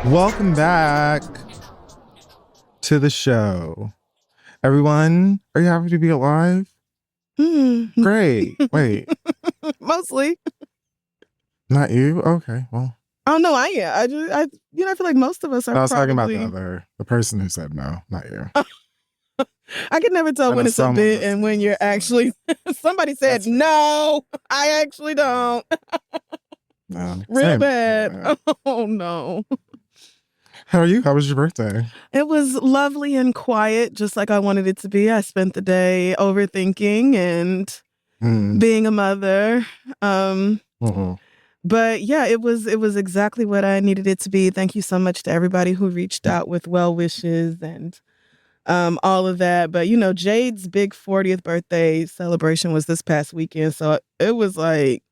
Welcome back to the show. Everyone, are you happy to be alive? Great. Wait. Mostly. Not you? Okay, well. Oh, no, I am. I feel like most of us are I was probably... talking about the person who said no, not you. I can never tell when it's a bit and when you're actually... Somebody said, no, I actually don't. No, Real bad. Oh, no. How are you? How was your birthday? It was lovely and quiet, just like I wanted it to be. I spent the day overthinking and being a mother. But yeah, it was exactly what I needed it to be. Thank you so much to everybody who reached out with well wishes and all of that. But, you know, Jade's big 40th birthday celebration was this past weekend. So it was like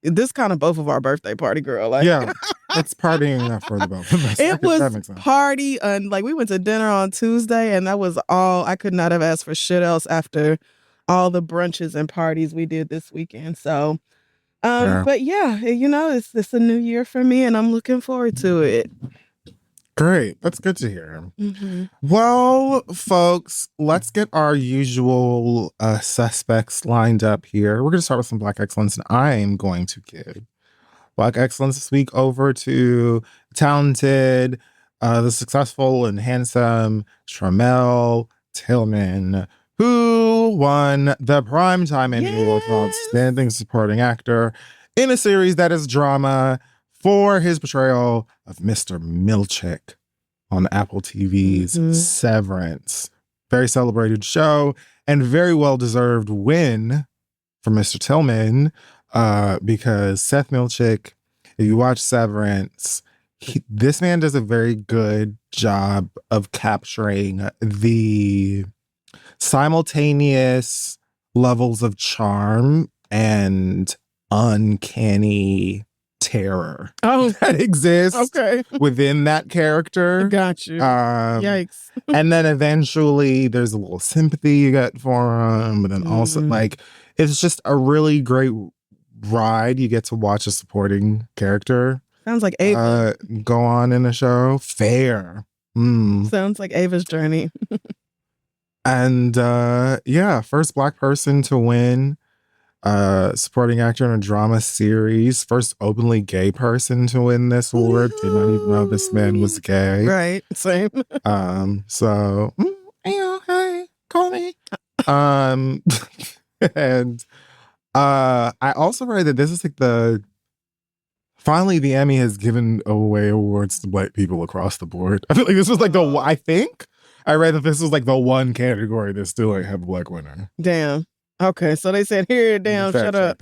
this kind of both of our birthday party, girl. Like, yeah, it's partying enough for the both of us. It was party. Like, we went to dinner on Tuesday, and that was all. I could not have asked for shit else after all the brunches and parties we did this weekend. So, but yeah, you know, it's a new year for me, and I'm looking forward to it. Great. That's good to hear. Well, folks, let's get our usual suspects lined up here. We're going to start with some Black excellence, and I am going to give Black excellence this week over to talented, the successful and handsome Tramel Tillman, who won the Primetime Emmy Award for Outstanding Supporting Actor in a series that is drama for his portrayal of Mr. Milchick on Apple TV's Severance. Very celebrated show and very well-deserved win for Mr. Tillman because Seth Milchick, if you watch Severance, this man does a very good job of capturing the simultaneous levels of charm and uncanny terror that exists within that character. Got you. Yikes. And then eventually there's a little sympathy you get for him, but then also like it's just a really great ride. You get to watch a supporting character. Sounds like Ava. Go on in a show. Fair. Sounds like Ava's journey. And yeah, first Black person to win supporting actor in a drama series. First openly gay person to win this award. Did not even know this man was gay. Right. Same. So, hey, call me. And I also read that this is like finally the Emmy has given away awards to Black people across the board. I feel like this was like I read that this was like the one category that still ain't have a Black winner. Damn. Okay, so they said, here, damn, shut up.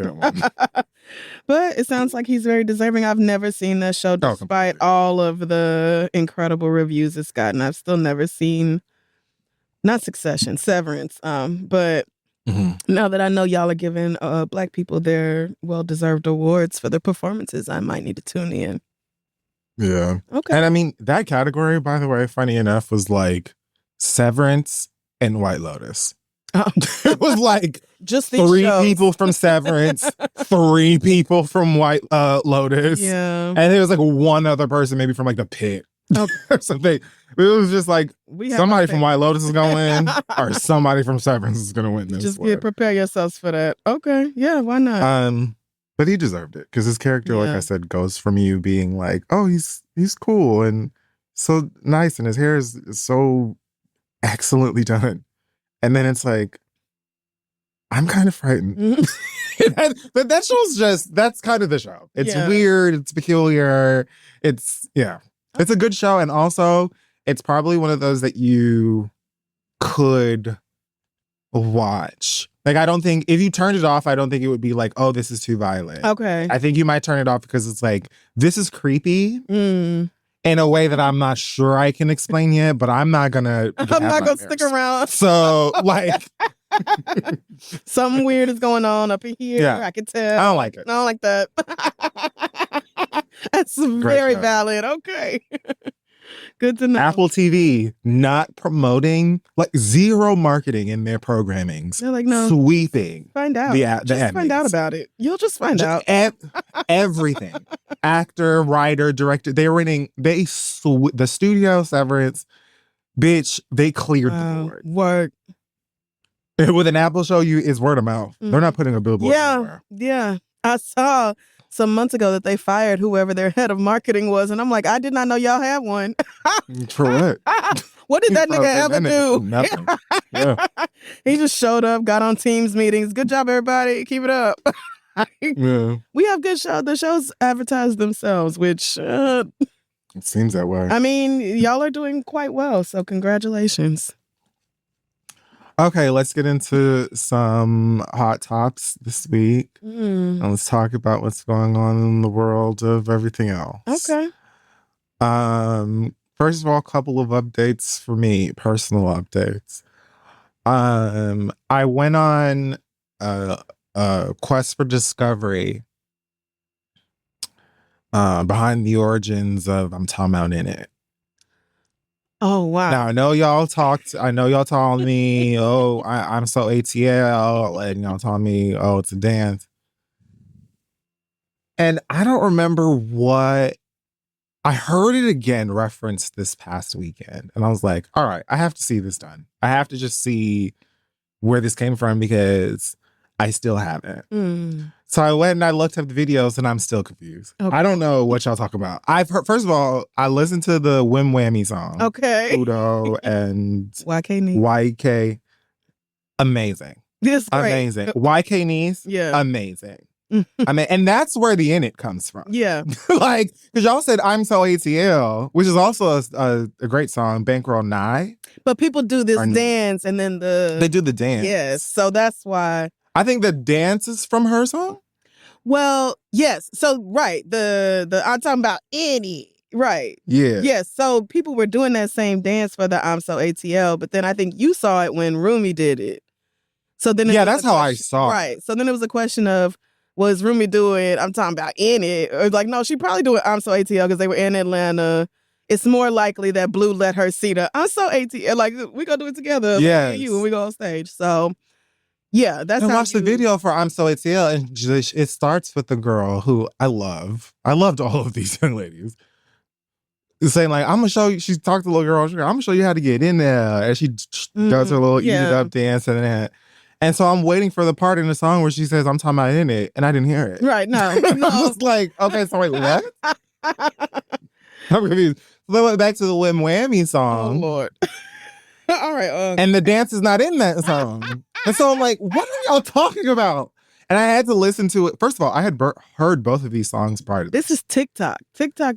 But it sounds like he's very deserving. I've never seen that show despite all of the incredible reviews it's gotten. I've still never seen, not Succession, Severance. But now that I know y'all are giving Black people their well-deserved awards for their performances, I might need to tune in. Yeah. Okay. And I mean, that category, by the way, funny enough, was like Severance and White Lotus. It was like just 3 people from Severance, 3 people from White Lotus. Yeah. And there was like one other person maybe from like The Pit or something. It was just like somebody from White Lotus is going to win or somebody from Severance is going to win this. Just prepare yourselves for that. Okay. Yeah, why not? But he deserved it because his character, like I said, goes from you being like, oh, he's cool and so nice and his hair is so excellently done. And then it's like, I'm kind of frightened. But that show's that's kind of the show. It's weird. It's peculiar. It's a good show. And also, it's probably one of those that you could watch. Like, I don't think, if you turned it off, I don't think it would be like, oh, this is too violent. Okay. I think you might turn it off because it's like, this is creepy. In a way that I'm not sure I can explain yet, but I'm not gonna stick around. So, like, something weird is going on up in here. Yeah. I can tell. I don't like it. I don't like that. That's very valid. Okay. Good to know. Apple TV not promoting, like zero marketing in their programmings. They're like, no. Sweeping. Find out. Just find out about it. You'll just find out. Everything. Actor, writer, director. They're winning. The studio, Severance, bitch, they cleared the board. Work. With an Apple show, it's word of mouth. They're not putting a billboard anywhere. Yeah. I saw some months ago that they fired whoever their head of marketing was. And I'm like, I did not know y'all had one. For what? What did that nigga ever do? Nothing. Yeah. He just showed up, got on Teams meetings. Good job, everybody. Keep it up. Yeah. We have good shows. The shows advertise themselves, which... it seems that way. I mean, y'all are doing quite well, so congratulations. Okay, let's get into some hot tops this week. And let's talk about what's going on in the world of everything else. Okay. First of all, a couple of updates for me, personal updates. I went on a quest for discovery behind the origins of I'm Talking About In It. Oh, wow. Now, I know y'all told me, oh, I'm so ATL, and y'all told me, oh, it's a dance. And I don't remember what, I heard it again referenced this past weekend. And I was like, all right, I have to see this done. I have to just see where this came from because I still haven't. So I went and I looked up the videos and I'm still confused. Okay. I don't know what y'all talk about. I've heard, first of all, I listened to the Wim Whammy song. Okay. Udo and YK. Amazing. This great. Amazing. YK Niece. Yeah. Amazing. I mean, and that's where the In It comes from. Yeah. Like, because y'all said I'm So ATL, which is also a great song, Bankroll Nye. But people do this dance and then they do the dance. Yes. So that's why. I think the dance is from her song. Well, yes. So, right. The I'm talking about any. Right. Yeah. Yes. So people were doing that same dance for the I'm So ATL, but then I think you saw it when Rumi did it. So then that's how I saw it. Right. So then it was a question of, was Rumi doing I'm talking about In It? Or like, no, she probably doing I'm So ATL because they were in Atlanta. It's more likely that Blue let her see the I'm So ATL. Like, we gonna do it together. Yeah. You when we go on stage. So yeah, that's how watch the video for I'm So ATL, and it starts with the girl who I love. I loved all of these young ladies. Saying like, I'm gonna show you. She talked to the little girl. I'm gonna show you how to get in there, and she does her little eat it up dance and that. And so I'm waiting for the part in the song where she says, "I'm talking about In It," and I didn't hear it. Right? No. I was like, okay, so wait, what? I'm confused. So I went back to the Wim Whammy song. Oh Lord. All right. And the dance is not in that song. And so I'm like, what are y'all talking about? And I had to listen to it. First of all, I had heard both of these songs prior to this. This is TikTok. TikTok.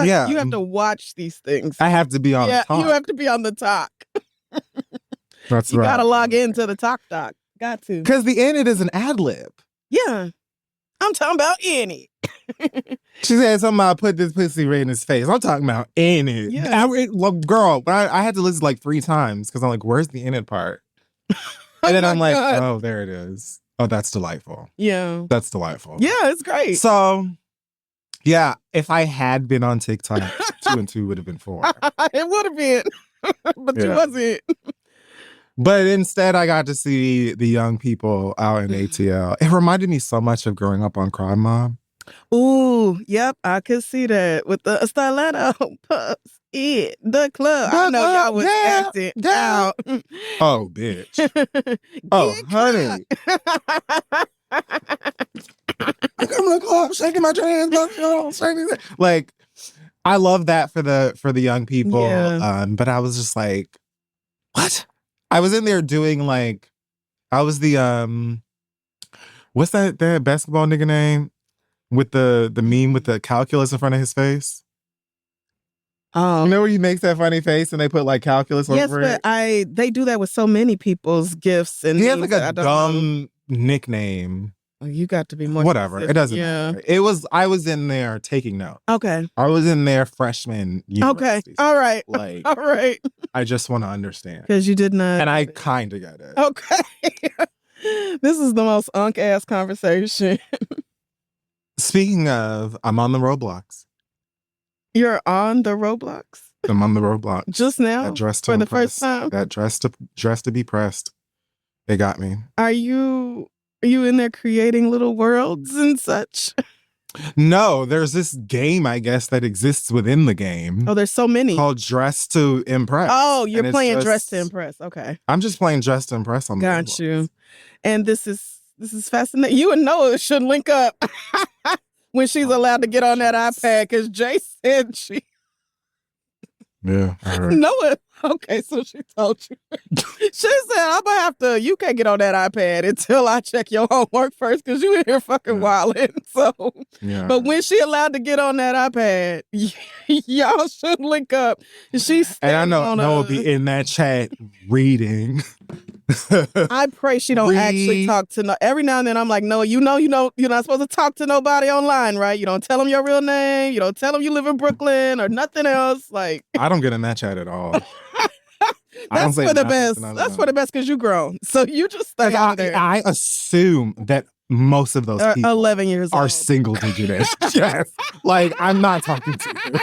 Yeah. You have to watch these things. I have to be on the talk. You have to be on the talk. That's you right. You gotta log into the talk. Got to. Because the In It is an ad lib. Yeah. I'm talking about In It. She said something about put this pussy right in his face. I'm talking about In It. Yeah. Girl, but I had to listen like 3 times because I'm like, where's the In It part? And then I'm like, oh, there it is. Oh, that's delightful. Yeah. That's delightful. Yeah, it's great. So, yeah, if I had been on TikTok, 2 and 2 would have been 4. It would have been. But you wasn't. But instead, I got to see the young people out in ATL. It reminded me so much of growing up on Crime Mob. Ooh, yep, I could see that with the stiletto pups in the club. I know y'all was acting out. Oh, bitch. Oh, honey. I'm in the club, shaking my hands, like, I love that for the young people. Yeah. But I was just like, what? I was in there doing like, I was the what's that basketball nigga name with the meme with the calculus in front of his face? You know where he makes that funny face and they put like calculus over it? Yes, but they do that with so many people's gifts and he has like a dumb nickname. You got to be more whatever. specific. It doesn't matter. I was in there taking notes. Okay. I was in there freshman university. Okay. All right. Like, all right. I just want to understand. Because you did not. And I kind of get it. Okay. This is the most unk-ass conversation. Speaking of, I'm on the Roblox. You're on the Roblox? I'm on the Roblox. Just now? That dress for the first time? That dress to be pressed. They got me. Are you in there creating little worlds and such? No, there's this game, I guess, that exists within the game. Oh, there's so many. Called Dress to Impress. Oh, you're playing Dress to Impress. Okay. I'm just playing Dress to Impress on the Got you. And this is fascinating. You and Noah should link up when she's allowed to get on that iPad, because Jay said she... Yeah, I heard. Noah, okay, so she told you. She said, you can't get on that iPad until I check your homework first, because you in here fucking wilding. So, yeah. But when she allowed to get on that iPad, y'all should link up. And I know Noah be in that chat reading. I pray she don't actually talk to every now and then I'm like, no, you're not supposed to talk to nobody online, right? You don't tell them your real name. You don't tell them you live in Brooklyn or nothing else. Like, I don't get in that chat at all. That's for the best. That's for the best, because you grown. So you just stay out there. I assume that most of those people 11 years are old. Single digit. Yes. Like, I'm not talking to you.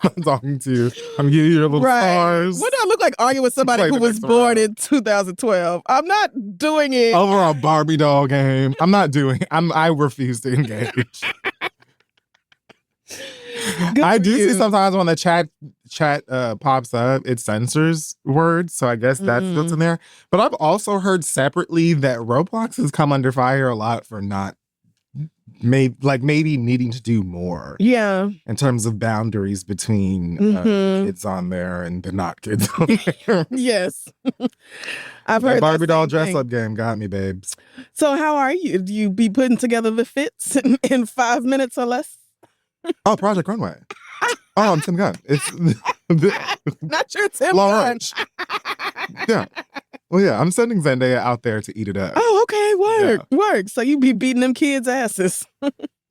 I'm talking to you. I'm giving you your little stars. What do I look like arguing with somebody who was born in 2012? I'm not doing it. Over a Barbie doll game. I'm not doing it. I refuse to engage. I do see sometimes when the chat pops up, it censors words. So I guess that's what's in there. But I've also heard separately that Roblox has come under fire a lot for not maybe needing to do more. Yeah. In terms of boundaries between kids on there and the not kids on there. Yes. I've heard Barbie doll dress up game got me, babes. So how are you? Do you be putting together the fits in 5 minutes or less? Oh, Project Runway. Oh, I'm Tim Gunn. It's not your Tim Gunn. Yeah. Well, yeah, I'm sending Zendaya out there to eat it up. Oh, okay. Work. So you be beating them kids' asses.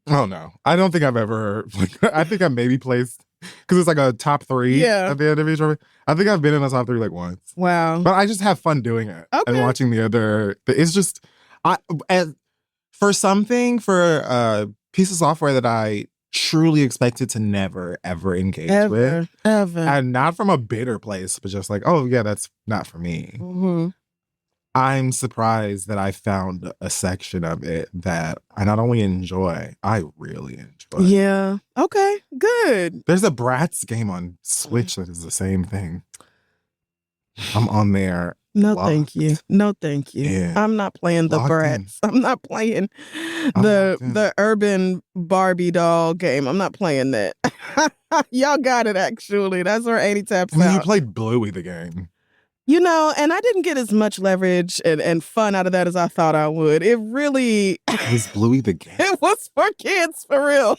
Oh, no. I don't think I've ever... I think I maybe placed... Because it's like a top 3 at the end of each trophy. I think I've been in a top 3 like once. Wow. But I just have fun doing it. Okay. And watching the other... It's just... For a piece of software that I truly expected to never, ever engage with. Ever. And not from a bitter place, but just like, oh, yeah, that's not for me. Mm-hmm. I'm surprised that I found a section of it that I not only enjoy, I really enjoy. Yeah. Okay, good. There's a Bratz game on Switch that is the same thing. I'm on there. No, thank you. No, thank you. Yeah. I'm not playing the Bratz. I'm not playing the urban Barbie doll game. I'm not playing that. Y'all got it, actually. That's where 80 taps out. You played Bluey the game. And I didn't get as much leverage and fun out of that as I thought I would. It really... It was Bluey the game. It was for kids, for real.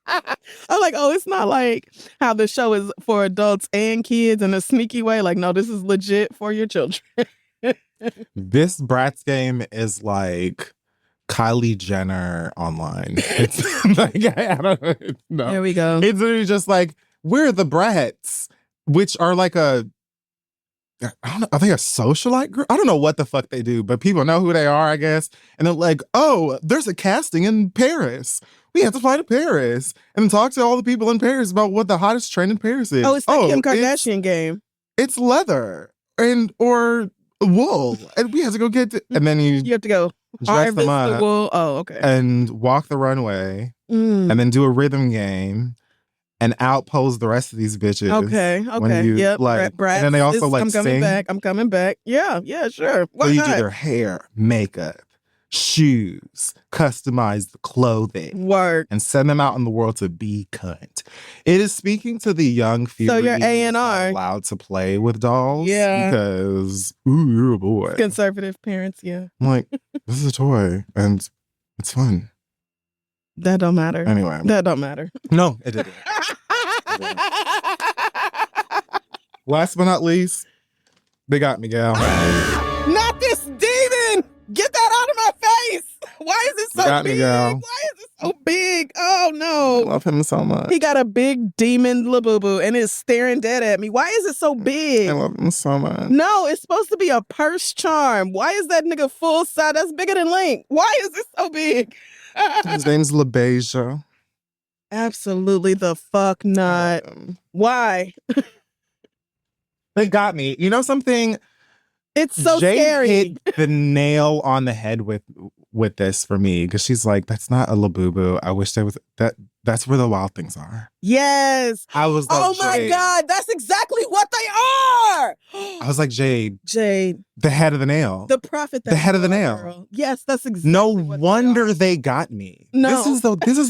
I'm like, oh, it's not like how the show is for adults and kids in a sneaky way. Like, no, this is legit for your children. This Bratz game is like Kylie Jenner online. It's like, I don't know. There we go. It's literally just like, we're the Bratz, which are like I think a socialite group. I don't know what the fuck they do, but people know who they are, I guess. And they're like, oh, there's a casting in Paris. We have to fly to Paris and talk to all the people in Paris about what the hottest trend in Paris is. Oh, it's the Kim Kardashian game. It's leather or wool. And we have to go and then you have to go dress them up. The wool. Oh, okay. And walk the runway and then do a rhythm game. And outpose the rest of these bitches. Okay. Yep. And then they also sing. I'm coming back. Yeah, sure. So you do their hair, makeup, shoes, customize the clothing. Work. And send them out in the world to be cunt. It is speaking to the young Fury. So you're A&R. Allowed to play with dolls. Yeah. Because, ooh, you're a boy. Conservative parents, yeah. I'm like, this is a toy and it's fun. That don't matter. Anyway. That don't matter. No, it didn't. Last but not least, they got me, gal. Not this demon! Get that out of my face! Why is it so big? Why is it so big? Oh no! I love him so much. He got a big demon labubu and is staring dead at me. Why is it so big? I love him so much. No, it's supposed to be a purse charm. Why is that nigga full size? That's bigger than Link. Why is it so big? His name's LaBeija. Absolutely the fuck not. Why? They got me. You know something? It's so Jay scary. Hit the nail on the head with this for me, because she's like, that's not a labubu. I wish there was that. That's where the wild things are. Yes. I was like, oh my Jade. God, that's exactly what they are. I was like, Jade, the head of the nail, the prophet, the head of the nail. Girl. Yes, that's exactly. No wonder they got me. No,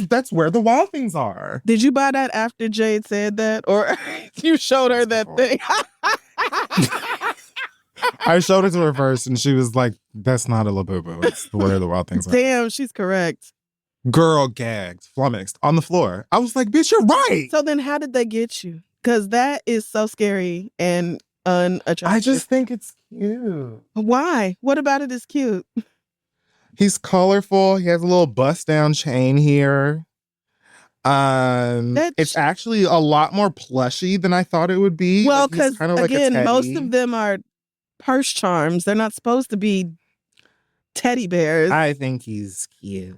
that's where the wild things are. Did you buy that after Jade said that, or you showed her that thing? I showed it to her first, and she was like, "That's not a labubu. It's where the wild things are." Damn, she's correct. Girl gagged, flummoxed, on the floor. I was like, "Bitch, you're right." So then, how did they get you? Because that is so scary and unattractive. I just think it's cute. Why? What about it is cute? He's colorful. He has a little bust down chain here. It's actually a lot more plushy than I thought it would be. Well, because like again, most of them are purse charms. They're not supposed to be teddy bears. I think he's cute.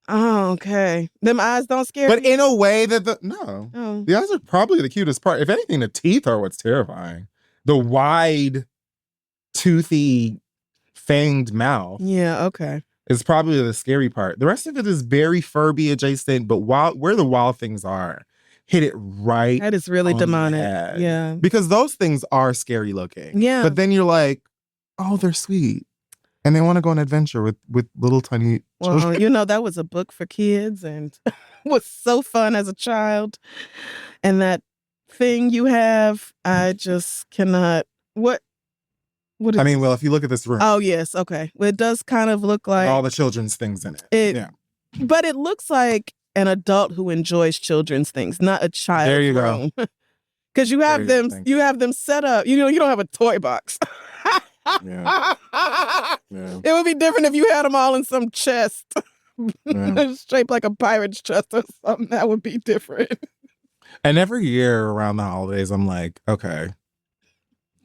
Oh, okay. Them eyes don't scare But me. in a way that the eyes are probably the cutest part. If anything, the teeth are what's terrifying. The wide, toothy, fanged mouth. Yeah, okay. Is probably the scary part. The rest of it is very Furby adjacent, but where the wild things are, hit it right. That is really demonic. Yeah. Because those things are scary looking. Yeah. But then you're like, oh, they're sweet. And they want to go on an adventure with little tiny children. Well, you know, that was a book for kids and was so fun as a child. And that thing you have, I just cannot. What is well, if you look at this room. Oh, yes. Okay. Well, it does kind of look like all the children's things in it. Yeah. But it looks like an adult who enjoys children's things, not a child. There you go. Because you have them set up. You know, you don't have a toy box. Yeah. It would be different if you had them all in some chest. Shaped like a pirate's chest or something. That would be different. And every year around the holidays, I'm like, okay,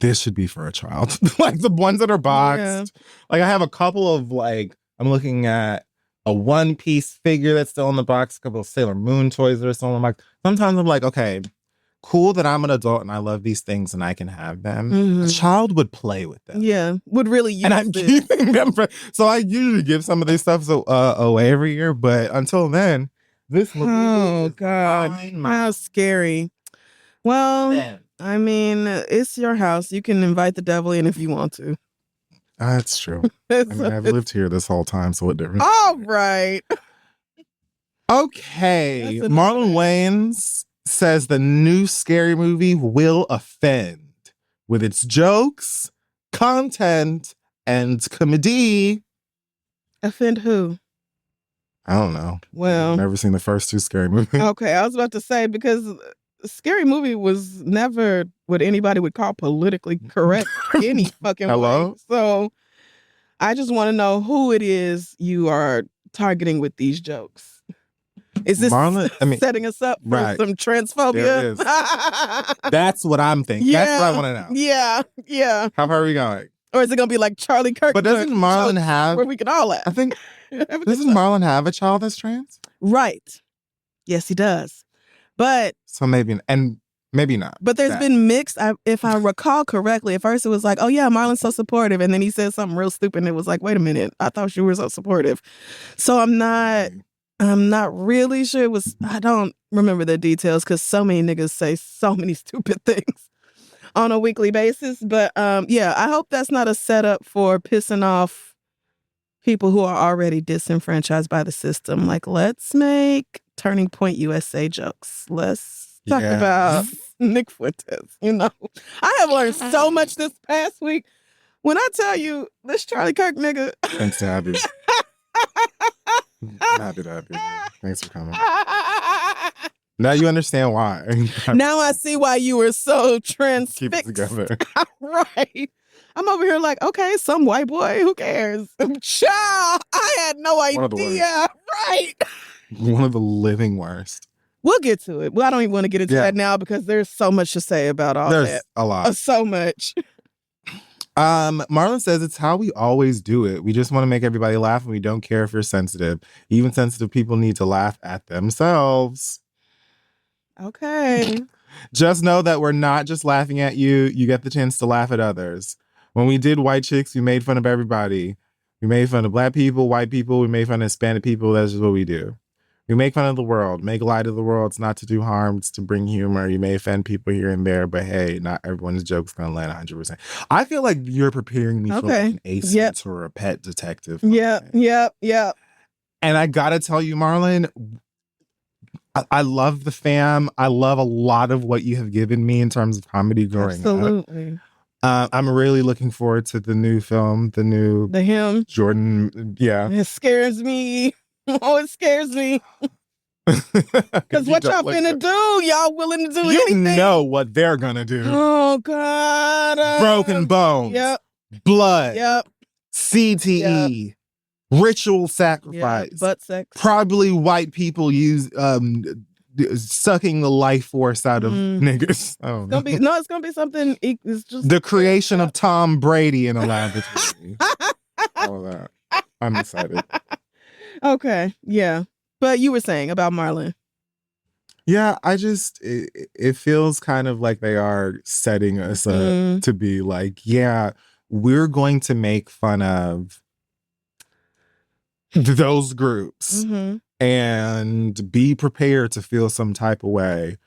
this should be for a child. Like the ones that are boxed. Yeah. Like I have a couple of I'm looking at a One Piece figure that's still in the box, a couple of Sailor Moon toys that are still in the box. Sometimes I'm like, okay, cool that I'm an adult and I love these things and I can have them. Mm-hmm. A child would play with them. Yeah, would really use and I'm keeping them so I usually give some of these stuff away every year, but until then, this looks God, how scary. Well, I mean, it's your house. You can invite the devil in if you want to. That's true. I've lived here this whole time, so what difference? All right. Okay. Marlon Wayans says the new scary movie will offend with its jokes, content, and comedy. Offend who? I don't know. Well, I've never seen the first two scary movies. Okay, I was about to say, because Scary Movie was never what anybody would call politically correct any fucking way. So I just want to know who it is you are targeting with these jokes. Is this setting us up for some transphobia? That's what I'm thinking. Yeah, that's what I want to know. Yeah. How far are we going? Or is it going to be like Charlie Kirk? But doesn't Marlon have... Where we can all laugh. I think... doesn't Marlon have a child that's trans? Right. Yes, he does. But... So maybe... And maybe not. But there's been mixed... if I recall correctly, at first it was like, oh yeah, Marlon's so supportive. And then he said something real stupid and it was like, wait a minute, I thought you were so supportive. So I'm not really sure it was... I don't remember the details because so many niggas say so many stupid things on a weekly basis. But yeah, I hope that's not a setup for pissing off people who are already disenfranchised by the system. Like, let's make Turning Point USA jokes. Let's talk about Nick Fuentes. You know, I have learned so much this past week. When I tell you this Charlie Kirk nigga. Thanks to have you. I'm happy to have you. Thanks for coming. Now you understand why. Now I see why you were so transfixed. Keep it together. Right. I'm over here like, okay, some white boy, who cares? Child, I had no idea. Right. One of the living worst. We'll get to it. Well, I don't even want to get into that now because there's so much to say about all that. There's a lot. So much. Marlon says it's how we always do it. We just want to make everybody laugh and we don't care if you're sensitive. Even sensitive people need to laugh at themselves. Okay. Just know that we're not just laughing at you. You get the chance to laugh at others. When we did White Chicks, we made fun of everybody. We made fun of Black people, white people. We made fun of Hispanic people. That's just what we do. We make fun of the world, make light of the world. It's not to do harm. It's to bring humor. You may offend people here and there, but hey, not everyone's joke's going to land 100%. I feel like you're preparing me for like an Ace or a Pet Detective. Yep. And I got to tell you, Marlon, I love the fam. I love a lot of what you have given me in terms of comedy growing Absolutely. up. I'm really looking forward to the new film, the Him. Jordan. Yeah. It scares me. Oh, it scares me. Because what y'all finna do? Y'all willing to do anything? You know what they're gonna do. Oh, God. Broken bones. Yep. Blood. Yep. CTE. Yep. Ritual sacrifice. Yep. Butt sex. Probably white people sucking the life force out of niggas. It's gonna be something. It's just the creation of Tom Brady in a laboratory. All of that. I'm excited. Okay, yeah. But you were saying about Marlon. Yeah, it feels kind of like they are setting us up to be like, yeah, we're going to make fun of those groups and be prepared to feel some type of way.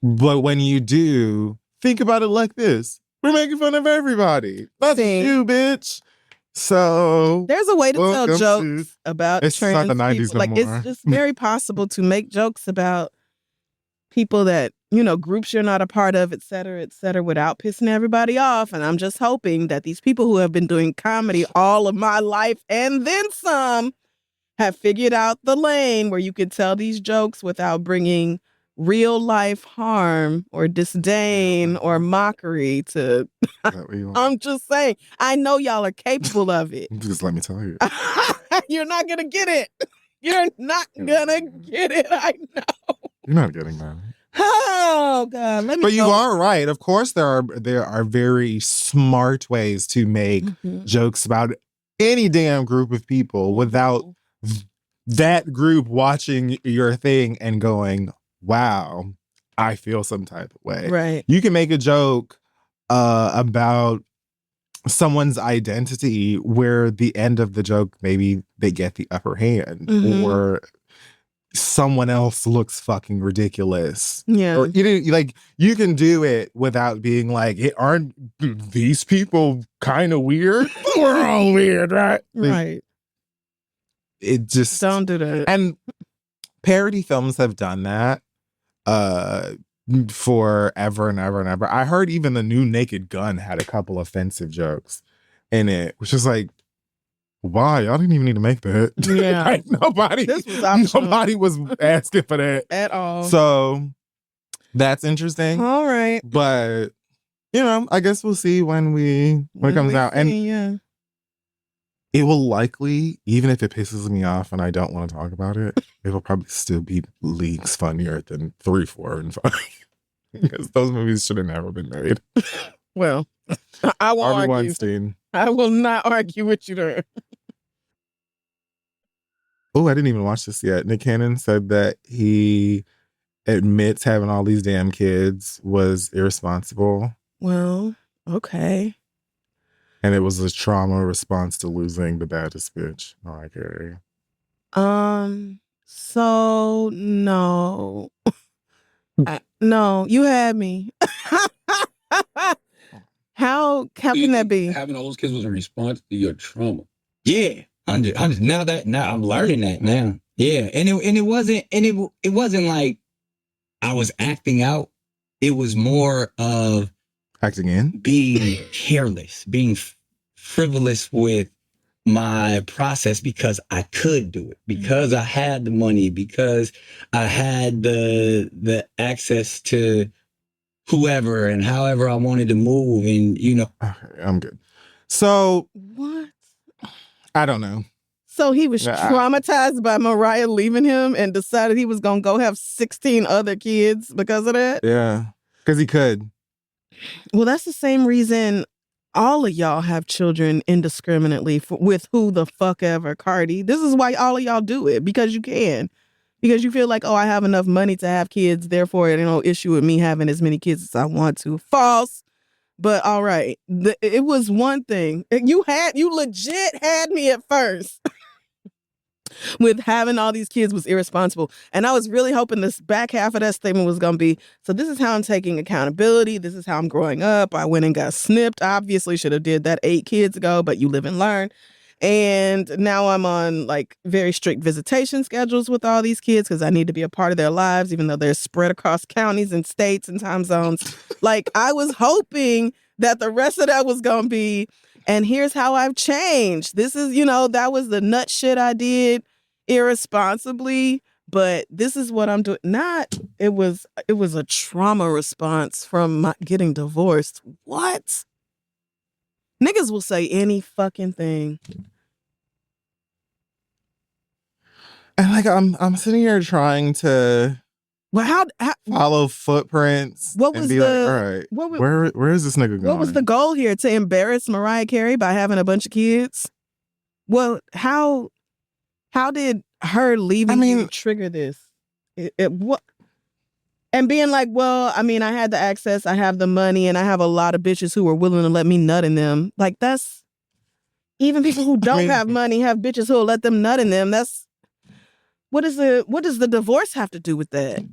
But when you do, think about it like this. We're making fun of everybody. That's you, bitch. So there's a way to tell jokes about it's trans not the 90s people. no like more. It's just very possible to make jokes about people that, groups you're not a part of, et cetera, without pissing everybody off. And I'm just hoping that these people who have been doing comedy all of my life and then some have figured out the lane where you can tell these jokes without bringing real life harm or disdain or mockery to I'm just saying, I know y'all are capable of it. Just let me tell you. You're not gonna get it. You're not gonna get it. I know. You're not getting that. Oh God. But you are right. Of course there are very smart ways to make jokes about any damn group of people without that group watching your thing and going, wow, I feel some type of way. Right. You can make a joke about someone's identity where the end of the joke, maybe they get the upper hand or someone else looks fucking ridiculous. Yeah. Or you can do it without being like, aren't these people kind of weird? We're all weird, right? Right. It just don't do that. And parody films have done that forever and ever and ever. I heard even the new Naked Gun had a couple offensive jokes in it, which is like, why? Y'all didn't even need to make that. Yeah. Like, nobody was asking for that at all. So that's interesting. All right. But I guess we'll see when it comes out. And it will likely, even if it pisses me off and I don't want to talk about it, it will probably still be leagues funnier than 3, 4, and 5. Because those movies should have never been made. Well, I won't argue. Weinstein. I will not argue with you there. Oh, I didn't even watch this yet. Nick Cannon said that he admits having all these damn kids was irresponsible. Well, okay. And it was a trauma response to losing the baddest bitch. Mariah Carey. So no. No, you had me. How can that be? Having all those kids was a response to your trauma. Yeah. I'm just now I'm learning that now. Yeah. And it wasn't like I was acting out. It was more of acting in, being careless, being frivolous with my process because I could do it, because I had the money, because I had the access to whoever and however I wanted to move. And okay, I'm good. So what? I don't know. So he was traumatized by Mariah leaving him and decided he was going to go have 16 other kids because of that? Yeah, because he could. Well, that's the same reason all of y'all have children indiscriminately with who the fuck ever, Cardi. This is why all of y'all do it, because you can. Because you feel like, oh, I have enough money to have kids, therefore, no issue with me having as many kids as I want to. False. But all right. It was one thing. You legit had me at first with having all these kids was irresponsible. And I was really hoping this back half of that statement was going to be, so this is how I'm taking accountability. This is how I'm growing up. I went and got snipped. Obviously should have did that 8 kids ago, but you live and learn. And now I'm on like very strict visitation schedules with all these kids because I need to be a part of their lives, even though they're spread across counties and states and time zones. Like I was hoping that the rest of that was going to be, and here's how I've changed. This is, that was the nut shit I did irresponsibly, but this is what I'm doing. It was a trauma response from my getting divorced. What? Niggas will say any fucking thing. And like I'm sitting here trying to how follow footprints. What was like, all right, where is this nigga going? What was the goal here? To embarrass Mariah Carey by having a bunch of kids? Well, how did her leaving you trigger this? What? And being like, well, I mean, I had the access, I have the money, and I have a lot of bitches who are willing to let me nut in them. Like, that's... Even people who don't have money have bitches who will let them nut in them. That's... What does the divorce have to do with that?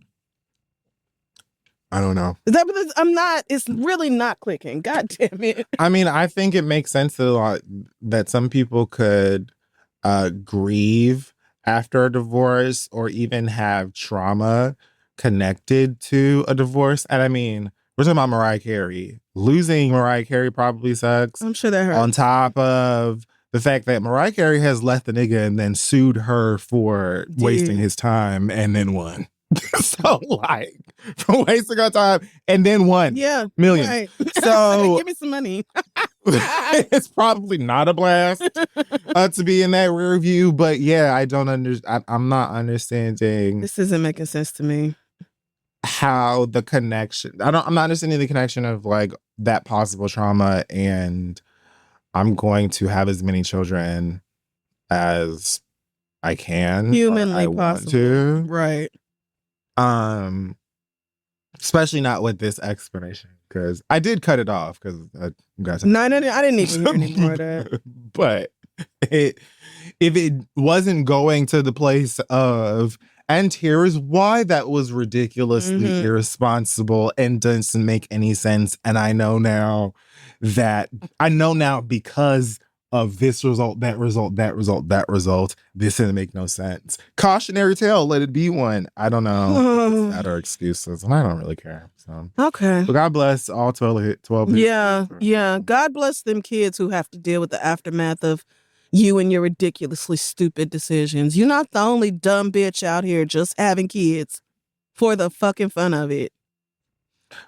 I don't know. Is that because it's really not clicking. God damn it. I mean, I think it makes sense that some people could grieve after a divorce or even have trauma connected to a divorce. And I mean, we're talking about Mariah Carey. Losing Mariah Carey probably sucks. I'm sure that hurts. On top of the fact that Mariah Carey has left the nigga and then sued her for wasting his time and then won. So like, for wasting her time and then won. Yeah. Million. Right. So give me some money. It's probably not a blast to be in that rear view, but yeah, I don't understand. I'm not understanding. This isn't making sense to me. How the connection, I'm not understanding the connection of like that possible trauma and I'm going to have as many children as I can. Humanly possible. To. Right. Especially not with this explanation because I did cut it off because I didn't even hear any more of that. But if it wasn't going to the place of, and here's why that was ridiculously irresponsible and doesn't make any sense. And I know now because of this result, that result, this didn't make no sense. Cautionary tale, let it be one. I don't know. That are excuses, and I don't really care. So okay. But God bless all 12 Yeah. God bless them kids who have to deal with the aftermath of you and your ridiculously stupid decisions. You're not the only dumb bitch out here just having kids for the fucking fun of it.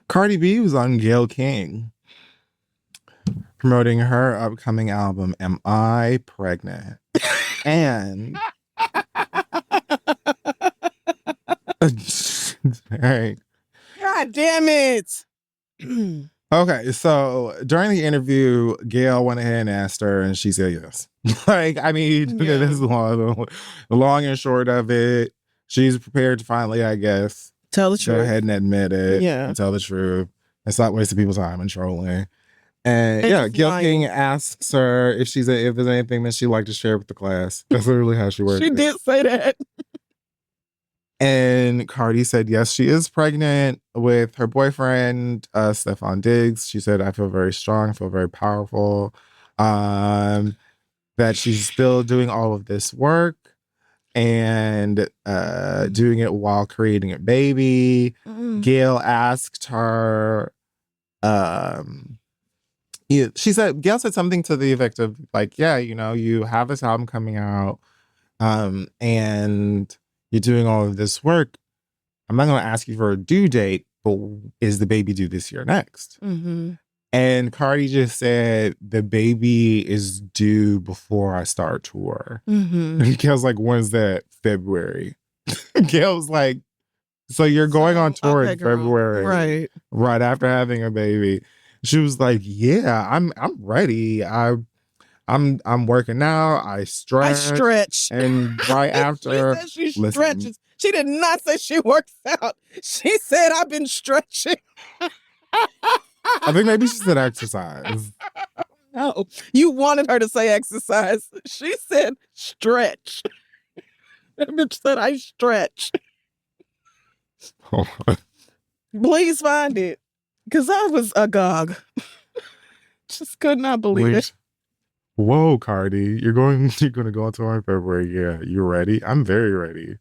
Cardi B was on Gayle King promoting her upcoming album, Am I Pregnant? And hey. God damn it. Okay, so during the interview, Gayle went ahead and asked her, and she said yes. Like, I mean, this is the long and short of it. She's prepared to finally, I guess, tell the truth. Go ahead and admit it. Yeah. And tell the truth. And stop wasting people's time and trolling. And yeah, Gayle King asks her if there's anything that she'd like to share with the class. That's literally how she works. She did say that. And Cardi said, yes, she is pregnant with her boyfriend, Stefan Diggs. She said, I feel very strong, I feel very powerful. That she's still doing all of this work and doing it while creating a baby. Gayle asked her, Gayle said something to the effect of like, yeah, you have this album coming out and you're doing all of this work. I'm not going to ask you for a due date, but is the baby due this year next? And Cardi just said, the baby is due before I start tour. And Gail's like, when's that? February. Gail's like, so you're going on tour in February. Right after having a baby. She was like, yeah, I'm ready. I'm working out. I stretch. I stretch. And right after, she stretches. She did not say she works out. She said, I've been stretching. I think maybe she said exercise. No, you wanted her to say exercise. She said stretch. That bitch said I stretch. Hold on. Please find it. Because I was agog. Just could not believe it. Whoa, Cardi. You're going to go on tour in February. Yeah. You ready? I'm very ready.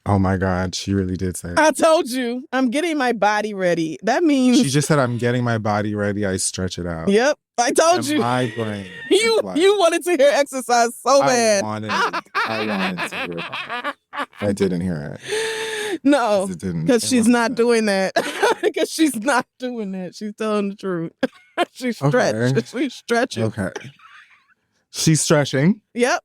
Oh my God, she really did say it. I told you, I'm getting my body ready. That means she just said, I'm getting my body ready. I stretch it out. Yep, I told you. My brain. You wanted to hear exercise so bad. I wanted to hear it. I didn't hear it. No, because she's not doing that. Because she's not doing that. She's telling the truth. She's stretched. Okay. She's stretching. Okay. She's stretching. Yep.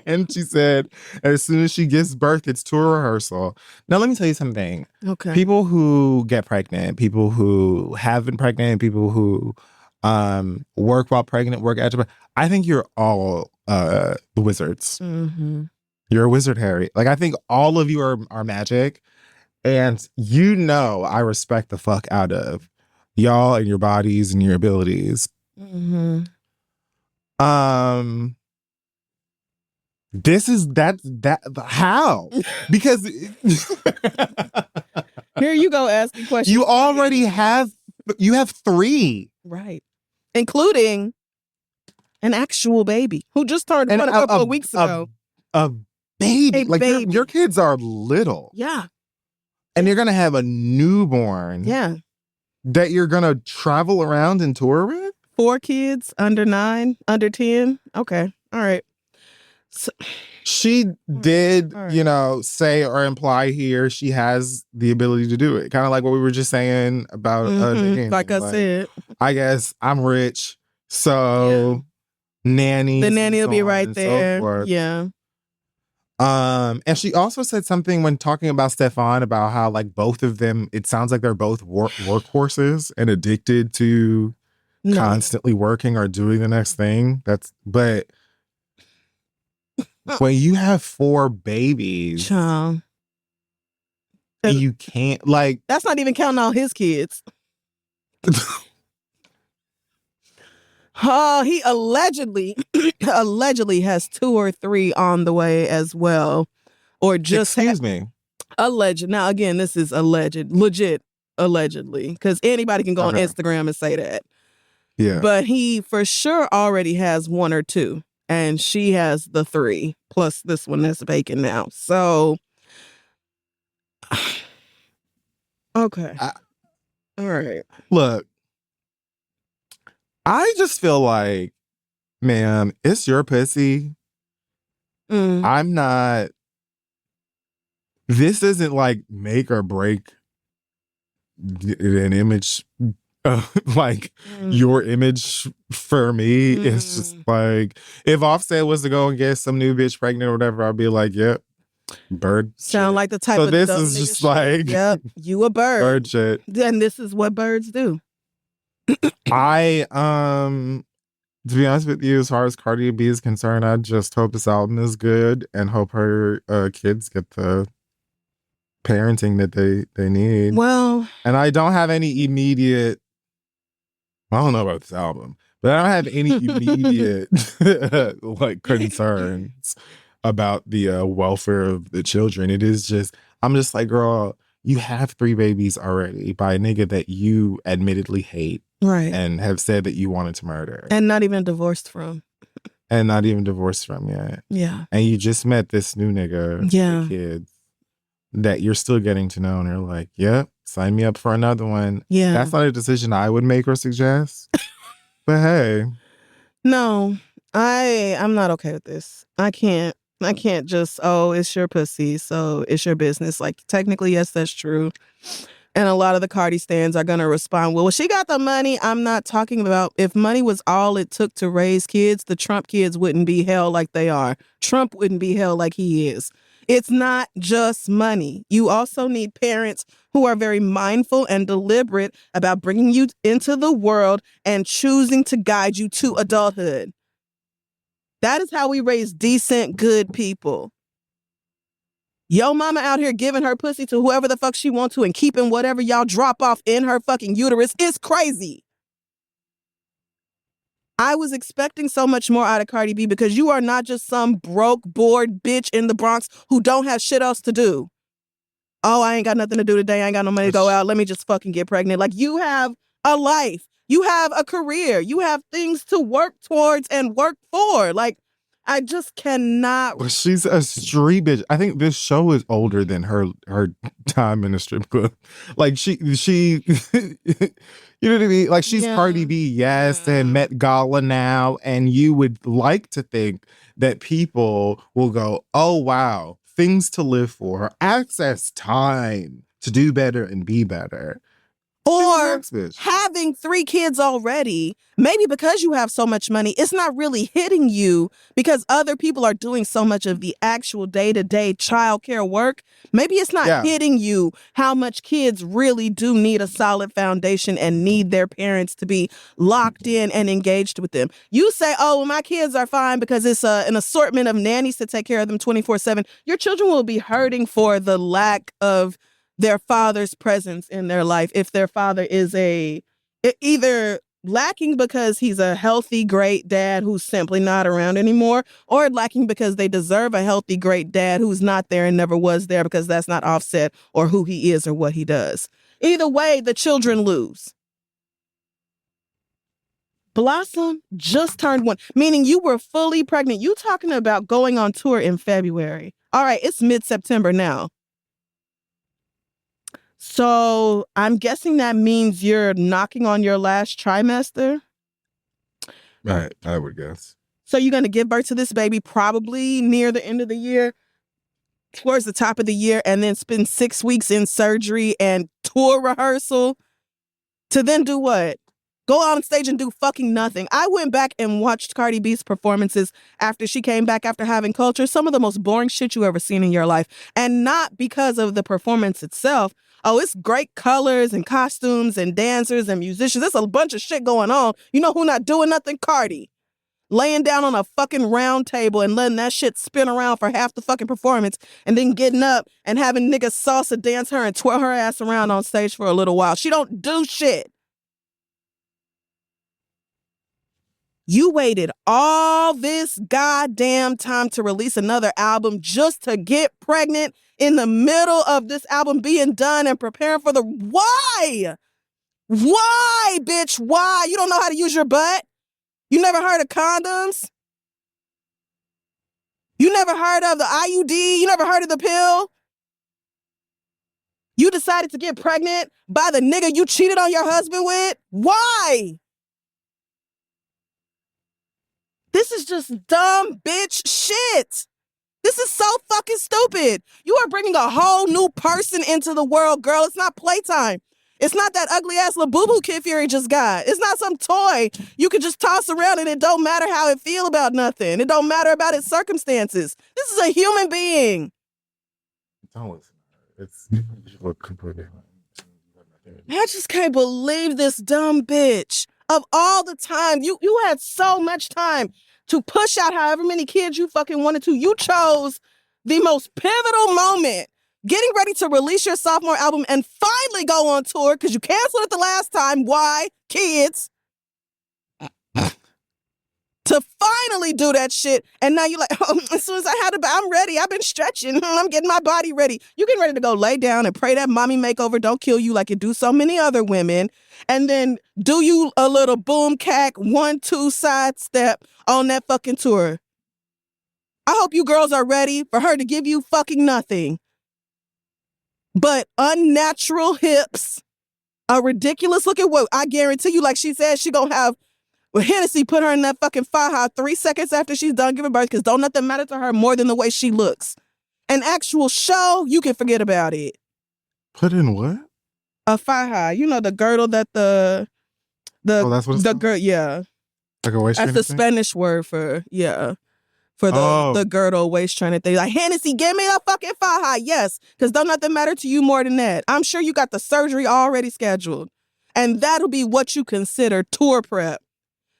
And she said, as soon as she gives birth, it's tour rehearsal. Now, let me tell you something. Okay. People who get pregnant, people who have been pregnant, people who work while pregnant, work after. I think you're all wizards. Mm-hmm. You're a wizard, Harry. Like, I think all of you are magic. And I respect the fuck out of y'all and your bodies and your abilities. Mm-hmm. This is that how? Because here you go asking questions. You already have 3. Right. Including an actual baby who just turned one a couple of weeks ago. A baby. Baby. Your kids are little. Yeah. And you're gonna have a newborn. Yeah. That you're gonna travel around and tour with? 4 kids, under 9, under 10. Okay. All right. So, she did, say or imply here she has the ability to do it. Kind of like what we were just saying about like I said. I guess I'm rich, so nanny. The nanny will be right there. So yeah. And she also said something when talking about Stefan about how like both of them, it sounds like they're both workhorses and addicted to constantly working or doing the next thing. But when you have 4 babies, you can't like. That's not even counting all his kids. He allegedly has 2 or 3 on the way as well, or just excuse me. Alleged. Now again, this is legit, allegedly, because anybody can go on Instagram and say that. Yeah. But he for sure already has 1 or 2, and she has the 3 plus this one that's vacant now. So, okay, all right. Look, I just feel like, ma'am, it's your pussy. I'm not. This isn't like make or break an image. Your image for me. It's just like, if Offset was to go and get some new bitch pregnant or whatever, I'd be like, yep, bird sound shit. like the type so of this is just shit. Like, yep, you a bird shit. And this is what birds do. I to be honest with you, as far as Cardi B is concerned, I just hope this album is good and hope her kids get the parenting that they need. Well, and I don't have any immediate, I don't know about this album, but I don't have any immediate like concerns about the welfare of the children. It is just, I'm just like, girl, you have 3 babies already by a nigga that you admittedly hate. Right. And have said that you wanted to murder. And not even divorced from. Yet. Yeah. And you just met this new nigga with kids that you're still getting to know, and you're like, yep, sign me up for another one. Yeah. That's not a decision I would make or suggest. But hey. No, I'm not okay with this. I can't just, it's your pussy, so it's your business. Like, technically, yes, that's true. And a lot of the Cardi stans are going to respond, well, she got the money. I'm not talking about, if money was all it took to raise kids, the Trump kids wouldn't be held like they are. Trump wouldn't be held like he is. It's not just money. You also need parents who are very mindful and deliberate about bringing you into the world and choosing to guide you to adulthood. That is how we raise decent, good people. Yo mama out here giving her pussy to whoever the fuck she wants to and keeping whatever y'all drop off in her fucking uterus is crazy. I was expecting so much more out of Cardi B because you are not just some broke, bored bitch in the Bronx who don't have shit else to do. Oh, I ain't got nothing to do today. I ain't got no money to go out. Let me just fucking get pregnant. Like, you have a life. You have a career. You have things to work towards and work for. Like, I just cannot. Well, she's a street bitch. I think this show is older than her time in the strip club. Like she, you know what I mean? Like she's Cardi B, yes, and Met Gala now. And you would like to think that people will go, oh, wow, things to live for, access time to do better and be better. Or having 3 kids already, maybe because you have so much money, it's not really hitting you because other people are doing so much of the actual day-to-day childcare work. Maybe it's not hitting you how much kids really do need a solid foundation and need their parents to be locked in and engaged with them. You say, oh, well, my kids are fine because it's an assortment of nannies to take care of them 24/7. Your children will be hurting for the lack of their father's presence in their life if their father is either lacking because he's a healthy, great dad who's simply not around anymore, or lacking because they deserve a healthy, great dad who's not there and never was there because that's not Offset or who he is or what he does. Either way, the children lose. Blossom just turned 1, meaning you were fully pregnant. You talking about going on tour in February. All right, it's mid-September now. So I'm guessing that means you're knocking on your last trimester? Right, I would guess. So you're going to give birth to this baby probably near the end of the year, towards the top of the year, and then spend 6 weeks in surgery and tour rehearsal to then do what? Go on stage and do fucking nothing. I went back and watched Cardi B's performances after she came back after having culture. Some of the most boring shit you ever seen in your life. And not because of the performance itself. Oh, it's great colors and costumes and dancers and musicians. There's a bunch of shit going on. You know who not doing nothing? Cardi. Laying down on a fucking round table and letting that shit spin around for half the fucking performance and then getting up and having niggas salsa dance her and twirl her ass around on stage for a little while. She don't do shit. You waited all this goddamn time to release another album just to get pregnant in the middle of this album being done and preparing for the... Why? Why, bitch? Why? You don't know how to use your butt? You never heard of condoms? You never heard of the IUD? You never heard of the pill? You decided to get pregnant by the nigga you cheated on your husband with? Why? This is just dumb bitch shit. This is so fucking stupid. You are bringing a whole new person into the world, girl. It's not playtime. It's not that ugly ass little boo-boo Kid Fury just got. It's not some toy you can just toss around and it don't matter how it feel about nothing. It don't matter about its circumstances. This is a human being. Don't listen. It's completely. I just can't believe this dumb bitch. Of all the time, you had so much time to push out however many kids you fucking wanted to. You chose the most pivotal moment, getting ready to release your sophomore album and finally go on tour because you canceled it the last time. Why? Kids. To finally do that shit. And now you're like, oh, as soon as I had I'm ready. I've been stretching. I'm getting my body ready. You getting ready to go lay down and pray that mommy makeover don't kill you like it do so many other women. And then do you a little boom cack 1-2 sidestep on that fucking tour. I hope you girls are ready for her to give you fucking nothing but unnatural hips, a ridiculous looking what I guarantee you, like she said, she gonna have Hennessy put her in that fucking faja 3 seconds after she's done giving birth because don't nothing matter to her more than the way she looks. An actual show, you can forget about it. Put in what? A faja. You know the girdle that the that's what it's the girl, yeah. Like a waist. That's the Spanish word for, yeah. for the girdle waist trainer thing. Like, Hennessy, give me the fucking faja. Yes, because don't nothing matter to you more than that. I'm sure you got the surgery already scheduled. And that'll be what you consider tour prep.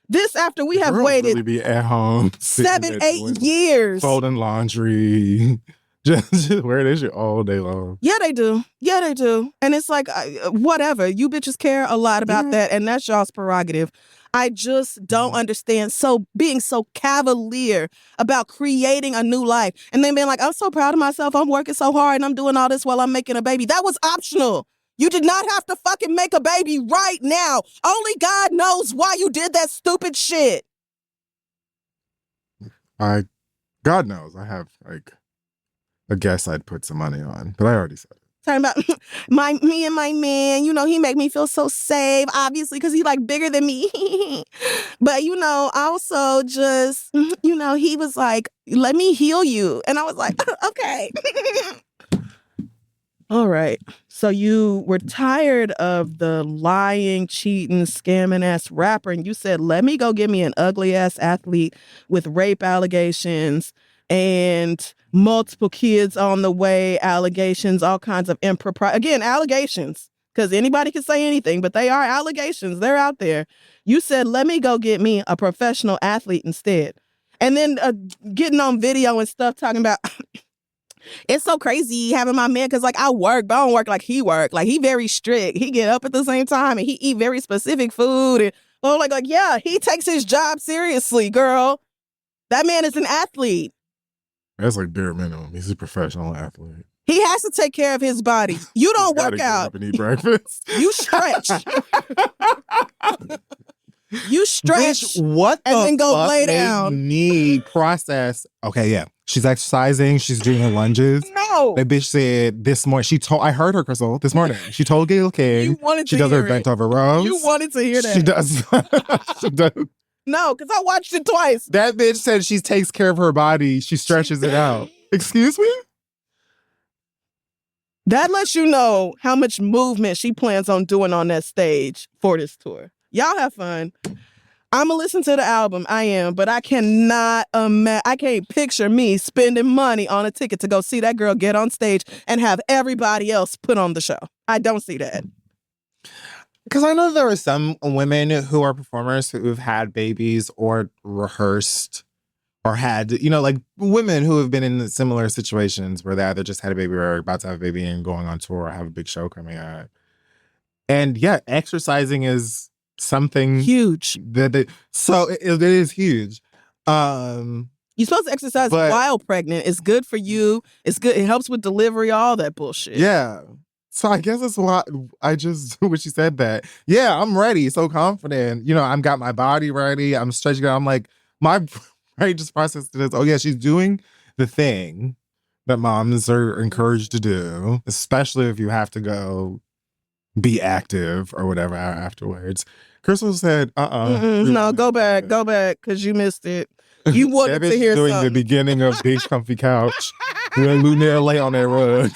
This after we have waited really be at home 7-8 years. Folding laundry. Just wear this shit all day long. Yeah, they do. Yeah, they do. And it's like, whatever. You bitches care a lot about that, and that's y'all's prerogative. I just don't understand being so cavalier about creating a new life. And then being like, I'm so proud of myself. I'm working so hard, and I'm doing all this while I'm making a baby. That was optional. You did not have to fucking make a baby right now. Only God knows why you did that stupid shit. God knows. I have, like, a guess I'd put some money on, but I already said it. Talking about me and my man, you know, he make me feel so safe, obviously, because he like bigger than me. But, you know, also just, you know, he was like, let me heal you. And I was like, okay. All right. So you were tired of the lying, cheating, scamming ass rapper. And you said, let me go get me an ugly ass athlete with rape allegations and multiple kids on the way, allegations, all kinds of impropriety. Again, allegations, because anybody can say anything, but they are allegations. They're out there. You said, let me go get me a professional athlete instead. And then getting on video and stuff talking about, it's so crazy having my man, because like I work, but I don't work like he work. Like he very strict. He get up at the same time and he eat very specific food. And like yeah, he takes his job seriously, girl. That man is an athlete. That's like bare minimum. He's a professional athlete. He has to take care of his body. You don't work out. Get up and eat breakfast. You stretch. You stretch. Bitch, what and the then go fuck lay down. You need process. Okay, yeah. She's exercising. She's doing her lunges. No. That bitch said this morning. I heard her, Crissle, this morning. She told Gayle King. She does her bent over rows. You wanted to hear that. She does. She does. No, because I watched it twice. That bitch said she takes care of her body. She stretches it out. Excuse me? That lets you know how much movement she plans on doing on that stage for this tour. Y'all have fun. I'm going to listen to the album. I am. But I cannot I can't picture me spending money on a ticket to go see that girl get on stage and have everybody else put on the show. I don't see that. Because I know there are some women who are performers who've had babies or rehearsed or had, you know, like women who have been in similar situations where they either just had a baby or are about to have a baby and going on tour or have a big show coming out. And yeah, exercising is something huge. So it is huge. You're supposed to exercise while pregnant. It's good for you. It's good. It helps with delivery, all that bullshit. Yeah. So I guess that's why when she said that, yeah, I'm ready, so confident. You know, I've got my body ready. I'm stretching out. I'm like, my brain just processed this. Oh yeah, she's doing the thing that moms are encouraged to do, especially if you have to go be active or whatever afterwards. Crissle said, no, go back, because you missed it. You wanted to hear doing something. The beginning of Big Comfy Couch when Lunaire lay on that rug.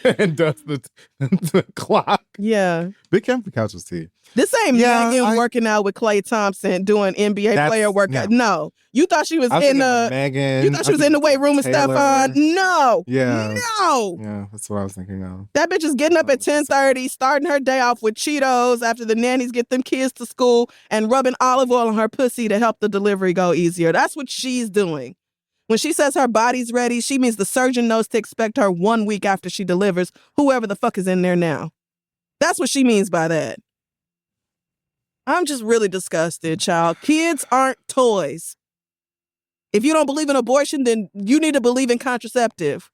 And does the clock. Yeah. Big Comfy Couch was tea. This ain't Megan working out with Klay Thompson doing NBA player workout. No. You thought she was in Megan. You thought she was in the weight room with Stefan. No. Yeah. No. Yeah, that's what I was thinking of. That bitch is getting up at 10:30, starting her day off with Cheetos after the nannies get them kids to school and rubbing olive oil on her pussy to help the delivery go easier. That's what she's doing. When she says her body's ready, she means the surgeon knows to expect her 1 week after she delivers whoever the fuck is in there now. That's what she means by that. I'm just really disgusted, child. Kids aren't toys. If you don't believe in abortion, then you need to believe in contraceptive.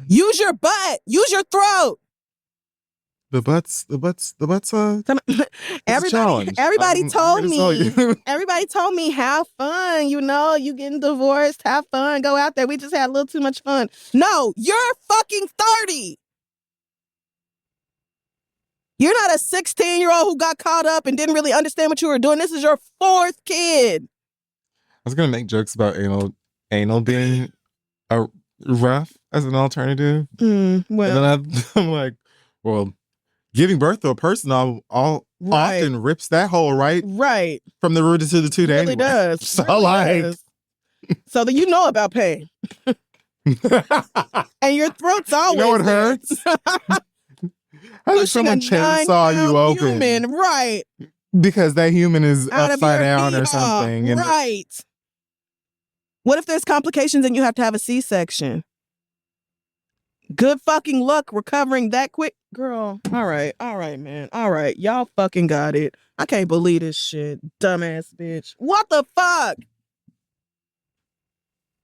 Use your butt. Use your throat. The butts. Everybody told me, have fun. You know, you getting divorced, have fun, go out there. We just had a little too much fun. No, you're fucking 30. You're not a 16-year-old who got caught up and didn't really understand what you were doing. This is your 4th kid. I was gonna make jokes about anal being rough as an alternative. Well, and then I'm like, well, giving birth to a person often rips that hole right from the root to the tooth. It really does. So really does. So that you know about pain. And your throat's always it hurts. How does someone chainsaw you open? Human, right. Because that human is upside down or something. Right. What if there's complications and you have to have a C-section? Good fucking luck recovering that quick. Girl, all right, man. All right, y'all fucking got it. I can't believe this shit. Dumbass bitch. What the fuck?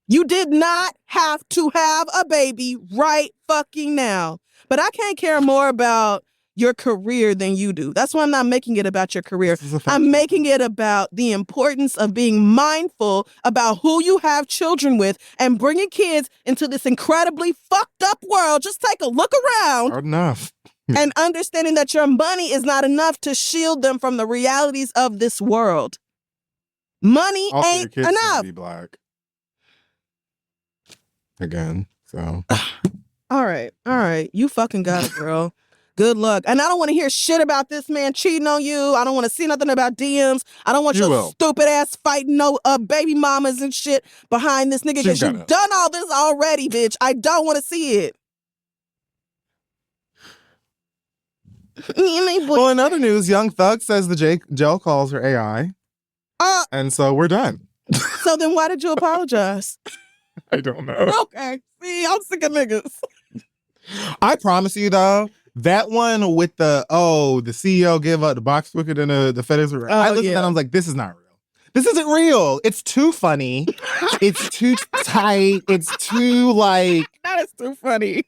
You did not have to have a baby right fucking now. But I can't care more about your career than you do. That's why I'm not making it about your career. I'm making it about the importance of being mindful about who you have children with and bringing kids into this incredibly fucked up world. Just take a look around. Hard enough. And understanding that your money is not enough to shield them from the realities of this world. Money also, ain't your kids enough. Be black. Again, so. All right. You fucking got it, girl. Good luck. And I don't want to hear shit about this man cheating on you. I don't want to see nothing about DMs. I don't want your stupid ass fighting no baby mamas and shit behind this nigga because you've done all this already, bitch. I don't want to see it. Well, in other news, Young Thug says the jail calls are AI. And so we're done. So then why did you apologize? I don't know. Okay. See, I'm sick of niggas. I promise you, though, that one with the CEO gave up the box quicker than the FedEx. I listened to that and I was like, this is not real. This isn't real. It's too funny. It's too tight. It's too That is too funny.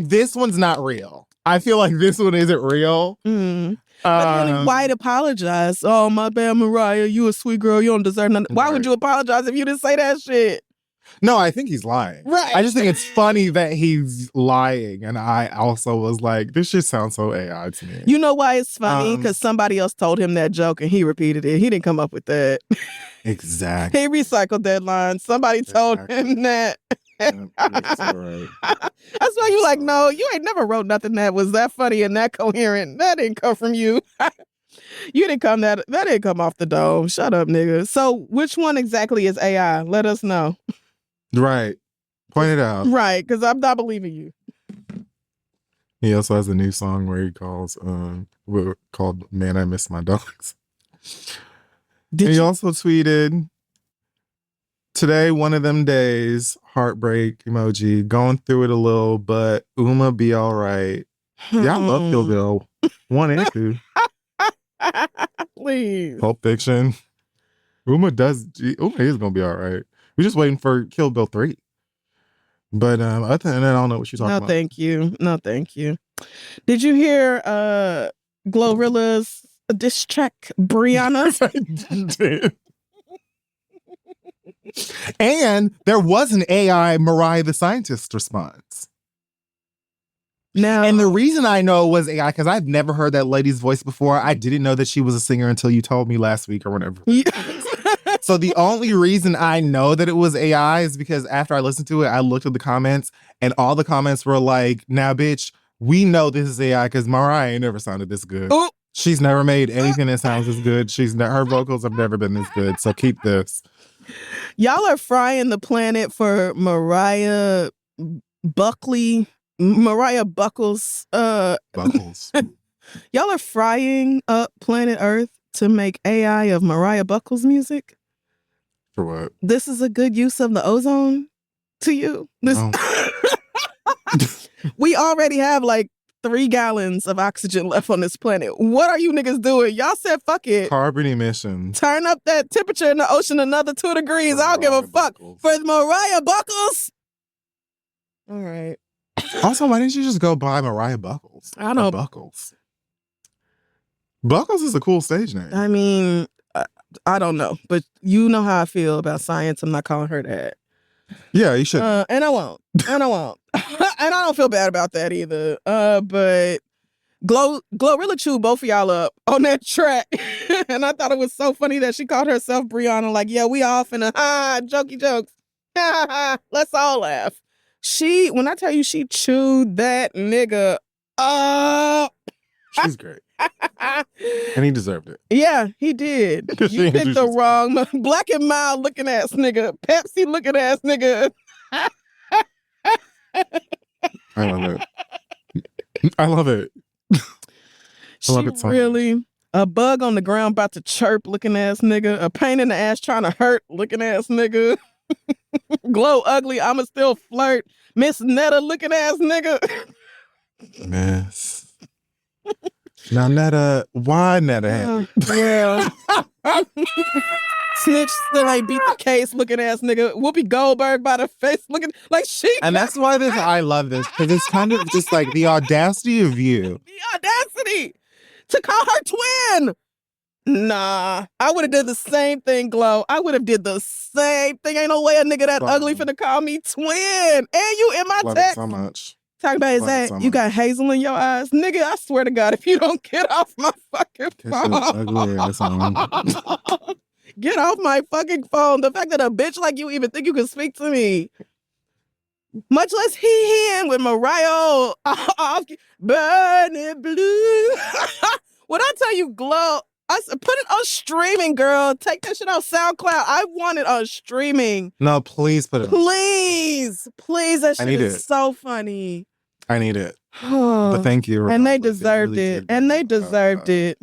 This one's not real. I feel like this one isn't real. Mm. But then why'd apologize? Oh, my bad, Mariah. You a sweet girl. You don't deserve nothing. Why would you apologize if you didn't say that shit? No, I think he's lying. Right. I just think it's funny that he's lying. And I also was like, this shit sounds so AI to me. You know why it's funny? Because somebody else told him that joke and he repeated it. He didn't come up with that. Exactly. He recycled that line. Somebody told him that. That's right. That's why you like, no, you ain't never wrote nothing that was that funny and that coherent. That didn't come from you. You didn't come that didn't come off the dome. Shut up, nigga. So which one exactly is AI? Let us know. Right. Point it out. Right, because I'm not believing you. He also has a new song where he calls called Man, I Miss My Dogs. He also tweeted, today, one of them days, heartbreak emoji, going through it a little, but Uma be all right. Yeah, I love Kill Bill 1 and 2. Please. Pulp Fiction. Uma is going to be all right. We're just waiting for Kill Bill 3. But other than that, I don't know what you're talking about. No, thank you. Did you hear GloRilla's diss track, Brianna? I did. And there was an AI Mariah the Scientist response. Now, and the reason I know it was AI, because I've never heard that lady's voice before. I didn't know that she was a singer until you told me last week or whatever. So the only reason I know that it was AI is because after I listened to it, I looked at the comments and all the comments were like, now, bitch, we know this is AI because Mariah ain't never sounded this good. Ooh. She's never made anything that sounds as good. Her vocals have never been this good. So keep this. Y'all are frying the planet for Mariah Buckles. Buckles. Y'all are frying up planet Earth to make AI of Mariah Buckles music? For what? This is a good use of the ozone to you? We already have like 3 gallons of oxygen left on this planet. What are you niggas doing? Y'all said fuck it. Carbon emissions. Turn up that temperature in the ocean another 2 degrees. I don't give a fuck. For Mariah Buckles? All right. Also, why didn't you just go buy Mariah Buckles? I know. Buckles. Buckles is a cool stage name. I mean, I don't know. But you know how I feel about science. I'm not calling her that. Yeah, you should. And I won't. And I don't feel bad about that either. But GloRilla chewed both of y'all up on that track. And I thought it was so funny that she called herself Brianna. Like, yeah, we all finna, jokey jokes. Let's all laugh. When I tell you she chewed that nigga up. She's great. And he deserved it. Yeah, he did. You picked the wrong Black and Mild looking ass nigga. Pepsi looking ass nigga. I love it. I love it. I love it so really a bug on the ground about to chirp looking ass nigga. A pain in the ass trying to hurt looking ass nigga. Glow ugly, I'ma still flirt. Miss Netta looking ass nigga. Miss. Now Netta, why Netta? Yeah. Snitch still ain't beat the case looking ass nigga. Whoopi Goldberg by the face looking like she. And that's why I love this, because it's kind of just like the audacity of you. The audacity to call her twin. Nah, I would have did the same thing, Glow. I would have did the same thing. Ain't no way a nigga that ugly finna call me twin. And you in my love text. It so much. Talk about is that you got hazel in your eyes? Nigga, I swear to God, if you don't get off my fucking phone. Get off my fucking phone. The fact that a bitch like you even think you can speak to me. Much less he in with Mariah off Burning Blue. When I tell you Glow, I said, put it on streaming, girl. Take that shit off SoundCloud. I want it on streaming. No, please put it on. Please. That shit is so funny. I need it. But thank you. And they deserved it. And they deserved it.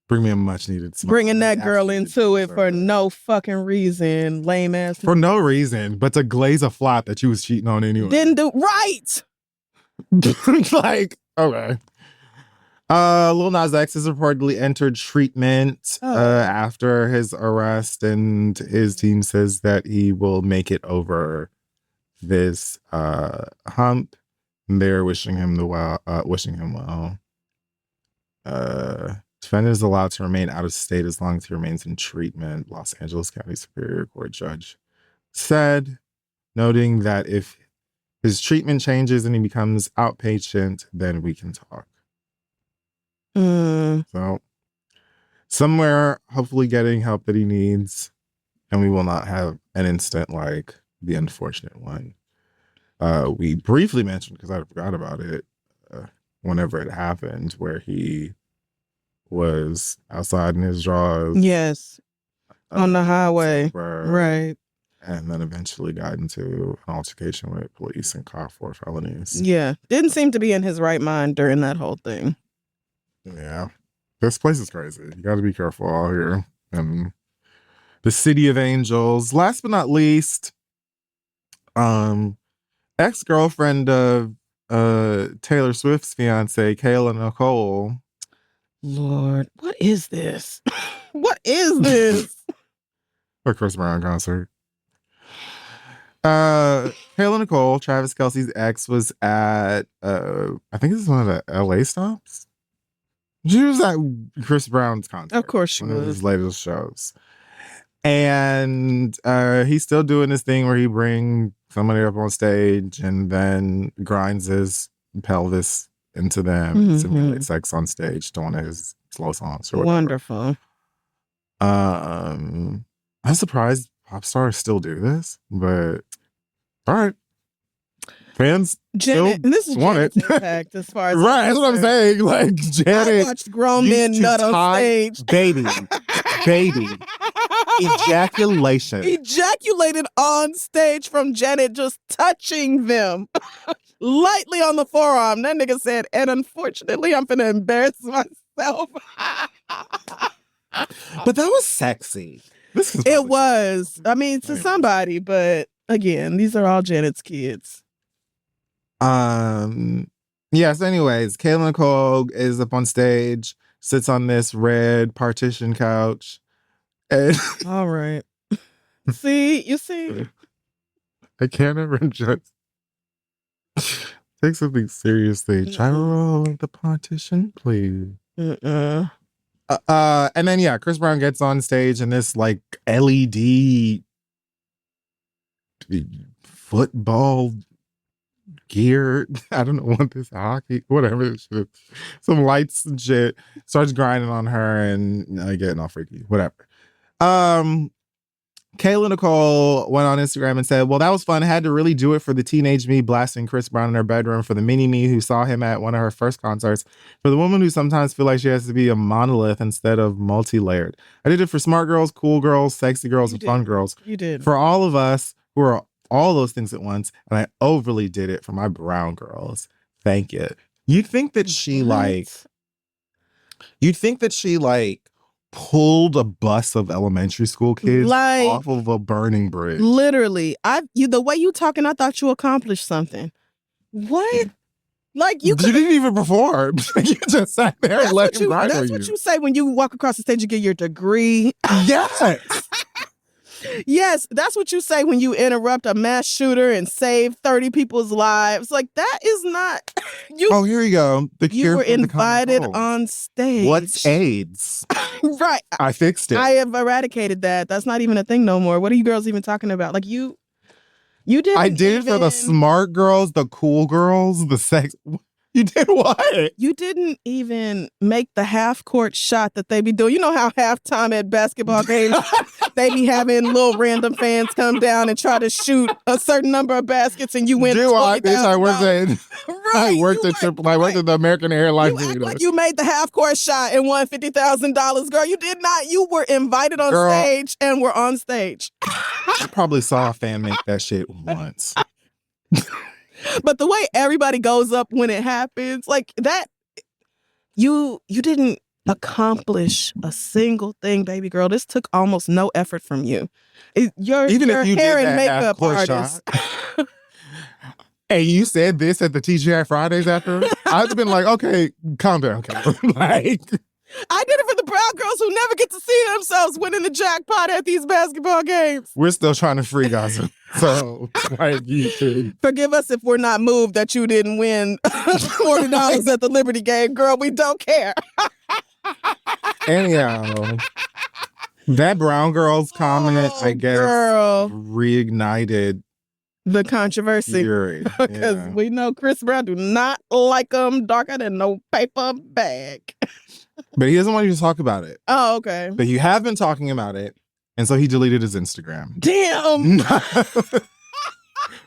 Bring me a much needed smile. Bringing that girl into it for no fucking reason. Lame ass. For no reason, but to glaze a flat that you was cheating on anyway. Didn't do right. Like, okay. Lil Nas X has reportedly entered treatment after his arrest, and his team says that he will make it over this hump. They're wishing him well. Defendant is allowed to remain out of state as long as he remains in treatment, Los Angeles County Superior Court judge said, noting that if his treatment changes and he becomes outpatient, then we can talk. So somewhere, hopefully getting help that he needs, and we will not have an incident like the unfortunate one we briefly mentioned, because I forgot about it, whenever it happened, where he was outside in his drawers. Yes. On the highway. Right. And then eventually got into an altercation with police and caught 4 felonies. Yeah. Didn't seem to be in his right mind during that whole thing. Yeah. This place is crazy. You got to be careful out here. And the City of Angels. Last but not least, ex-girlfriend of Taylor Swift's fiance, Kayla Nicole. Lord, what is this? What is this? A Chris Brown concert. Kayla Nicole, Travis Kelce's ex, was at I think this is one of the LA stops. She was at Chris Brown's concert. Of course she was. One of his latest shows. And he's still doing this thing where he brings somebody up on stage and then grinds his pelvis into them, simulate sex on stage to one of his slow songs. Or wonderful. I'm surprised pop stars still do this, but all right. Fans Janet, still this is want it. Impact as far as right, that's what I'm saying. Like Janet, I watched grown men nut on stage. Baby. Ejaculated on stage from Janet just touching them lightly on the forearm. That nigga said, and unfortunately, I'm finna embarrass myself. But that was sexy. It was. I mean, to somebody, but again, these are all Janet's kids. Yes, anyways, Kayla Nicole is up on stage, sits on this red partition couch. And all right. You see? I can't ever just take something seriously. Try to roll the partition, please. And then, yeah, Chris Brown gets on stage in this, like, LED football gear. I don't know what this hockey, whatever this shit. Some lights and shit. Starts grinding on her and getting all freaky. Whatever. Kayla Nicole went on Instagram and said, well, that was fun. I had to really do it for the teenage me blasting Chris Brown in her bedroom, for the mini me who saw him at one of her first concerts, for the woman who sometimes feel like she has to be a monolith instead of multi-layered. I did it for smart girls, cool girls, sexy girls, and fun girls. You did. For all of us who are all those things at once, and I overly did it for my brown girls. Thank you. You'd think that she pulled a bus of elementary school kids off of a burning bridge. Literally. The way you talking, I thought you accomplished something. What? Like you didn't even perform. You just sat there and let him ride on you. That's what you say when you walk across the stage and get your degree. Yes. Yes, that's what you say when you interrupt a mass shooter and save 30 people's lives. Like, that is not you. Oh, here you go. You were invited on stage. What's AIDS? Right. I fixed it. I have eradicated that. That's not even a thing no more. What are you girls even talking about? Like, you didn't. I did it for the smart girls, the cool girls, the sex. You did what? You didn't even make the half-court shot that they be doing. You know how halftime at basketball games, they be having little random fans come down and try to shoot a certain number of baskets, and you win $20,000. I worked at the American Airlines. You act like you made the half-court shot and won $50,000. Girl, you did not. You were invited on stage and were on stage. I probably saw a fan make that shit once. But the way everybody goes up when it happens, like that, you didn't accomplish a single thing, baby girl. This took almost no effort from you. You're hair and makeup artist. Hey, you said this at the TGI Fridays after? I've been like, okay, calm down. Like, I did it for the brown girls who never get to see themselves winning the jackpot at these basketball games. We're still trying to free Gaza. So, like, you should. Forgive us if we're not moved that you didn't win $40 at the Liberty game. Girl, we don't care. Anyhow, that brown girl's comment, I guess, reignited the controversy. Because we know Chris Brown do not like them darker than no paper bag. But he doesn't want you to talk about it. Oh, okay. But you have been talking about it. And so he deleted his Instagram. Damn.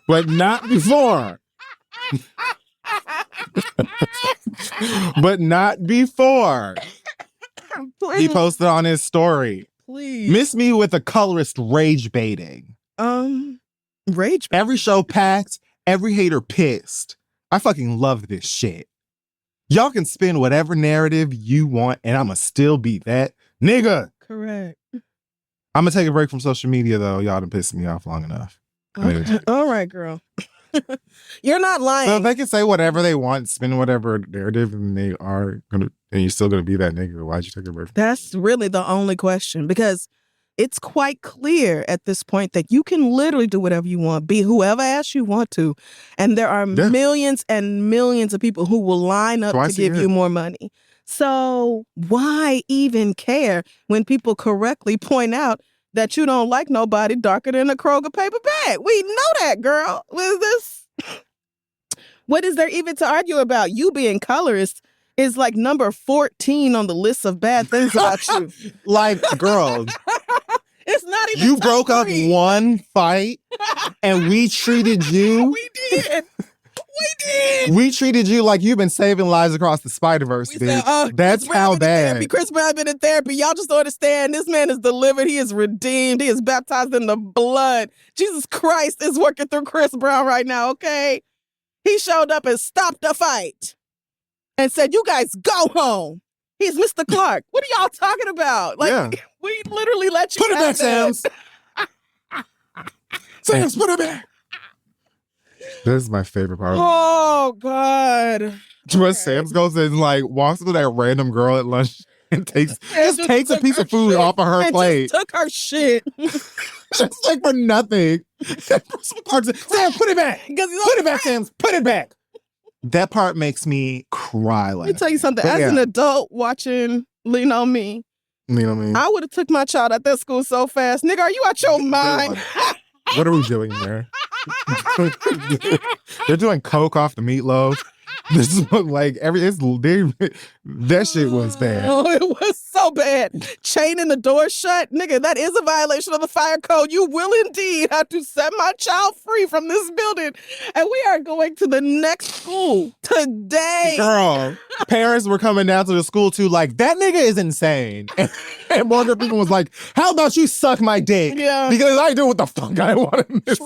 But not before. But not before. Please. He posted on his story. Please. Miss me with a colorist rage baiting. Rage? Every show packed, every hater pissed. I fucking love this shit. Y'all can spin whatever narrative you want, and I'ma still be that nigga. Correct. I'm gonna take a break from social media, though. Y'all done pissed me off long enough. Okay. All right, girl. You're not lying. So they can say whatever they want, spin whatever narrative, and and you're still gonna be that nigga. Why'd you take a break? That's really the only question, because it's quite clear at this point that you can literally do whatever you want, be whoever ass you want to. And there are millions and millions of people who will line up to give you more money. So why even care when people correctly point out that you don't like nobody darker than a Kroger paper bag? We know that, girl. What is there even to argue about? You being colorist is like number 14 on the list of bad things about you. Like, girl. It's not even. You broke up one fight and we treated you. We did. We treated you like you've been saving lives across the Spider-Verse, bitch. That's how bad. Chris Brown been in therapy. Y'all just don't understand. This man is delivered. He is redeemed. He is baptized in the blood. Jesus Christ is working through Chris Brown right now, okay? He showed up and stopped the fight and said, you guys go home. He's Mr. Clark. What are y'all talking about? Like, we literally let you put it back, Sam's. Sam's, put it back. This is my favorite part. Oh, God. When Sam's goes and like walks with that random girl at lunch and takes a piece of food off of her plate. Just took her shit. Just like for nothing. Sam, put it back. Put it back, Sam. Put it back. That part makes me cry. Let me tell you something. As an adult watching Lean On Me, I would have took my child at that school so fast. Nigga, are you out your mind? What are we doing there? They're doing coke off the meatloaf. This is what, like, that shit was bad. Oh, it was so bad. Chaining the door shut. Nigga, that is a violation of the fire code. You will indeed have to set my child free from this building. And we are going to the next school today. Girl, parents were coming down to the school too, like, that nigga is insane. And one of the people was like, how about you suck my dick? Yeah. Because I do what the fuck I want to miss.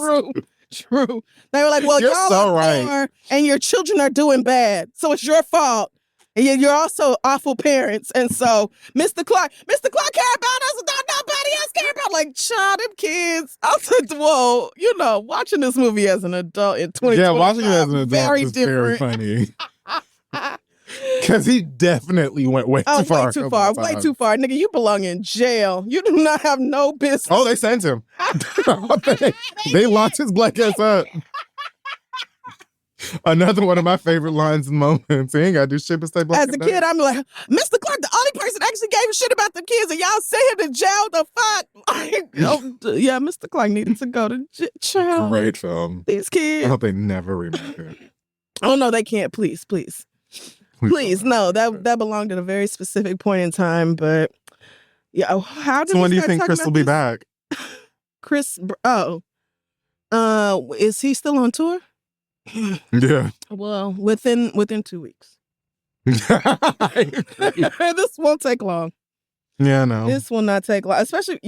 True. They were like, well, You're y'all so are poor and your children are doing bad. So it's your fault. And you're also awful parents. And so Mr. Clark care about us and don't nobody else care about. Like, child, them kids. I was like, whoa, watching this movie as an adult in 2020. Yeah, watching it as an adult very is different. very funny. Because he definitely went way too far. Way too far. Nigga, you belong in jail. You do not have no business. Oh, they sent him. They locked his black ass up. Another one of my favorite lines and moments. He ain't got to do shit but stay black. As a kid, I'm like, Mr. Clark, the only person actually gave a shit about the kids, and y'all sent him to jail. The fuck? Yeah, Mr. Clark needed to go to jail. Great film. These kids. I hope they never remake it. Oh, no, they can't. Please. No, that belonged at a very specific point in time, but yeah. How did So when do you think Chris will be back? Chris, is he still on tour? Yeah. Well, within 2 weeks. This won't take long. Yeah, no. This will not take long. Especially,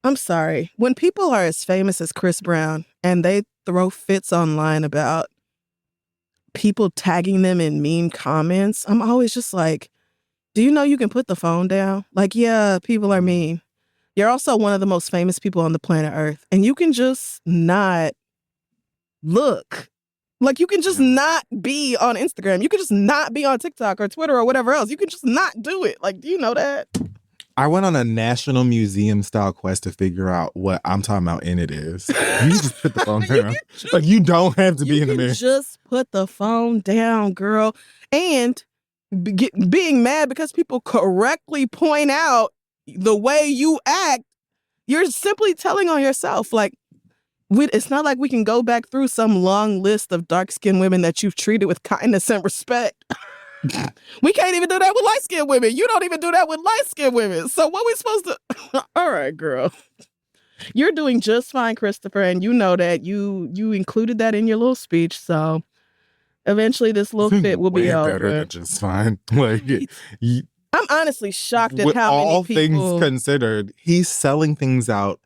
I'm sorry. When people are as famous as Chris Brown and they throw fits online about people tagging them in mean comments, I'm always just like, do you know you can put the phone down? Like, yeah, people are mean. You're also one of the most famous people on the planet Earth. And you can just not look. Like, you can just not be on Instagram. You can just not be on TikTok or Twitter or whatever else. You can just not do it. Like, do you know that? I went on a National Museum style quest to figure out what I'm talking about in it is. You just put the phone down. Like, you don't have to be in the mix. Just put the phone down, girl. And being mad because people correctly point out the way you act, you're simply telling on yourself. Like, it's not like we can go back through some long list of dark-skinned women that you've treated with kindness and respect. We can't even do that with light-skinned women. You don't even do that with light-skinned women. So what we supposed to... All right, girl. You're doing just fine, Christopher, and you know that. You included that in your little speech, so eventually this little fit will be over. Better than just fine. Like, I'm honestly shocked at with how many all people... things considered, he's selling things out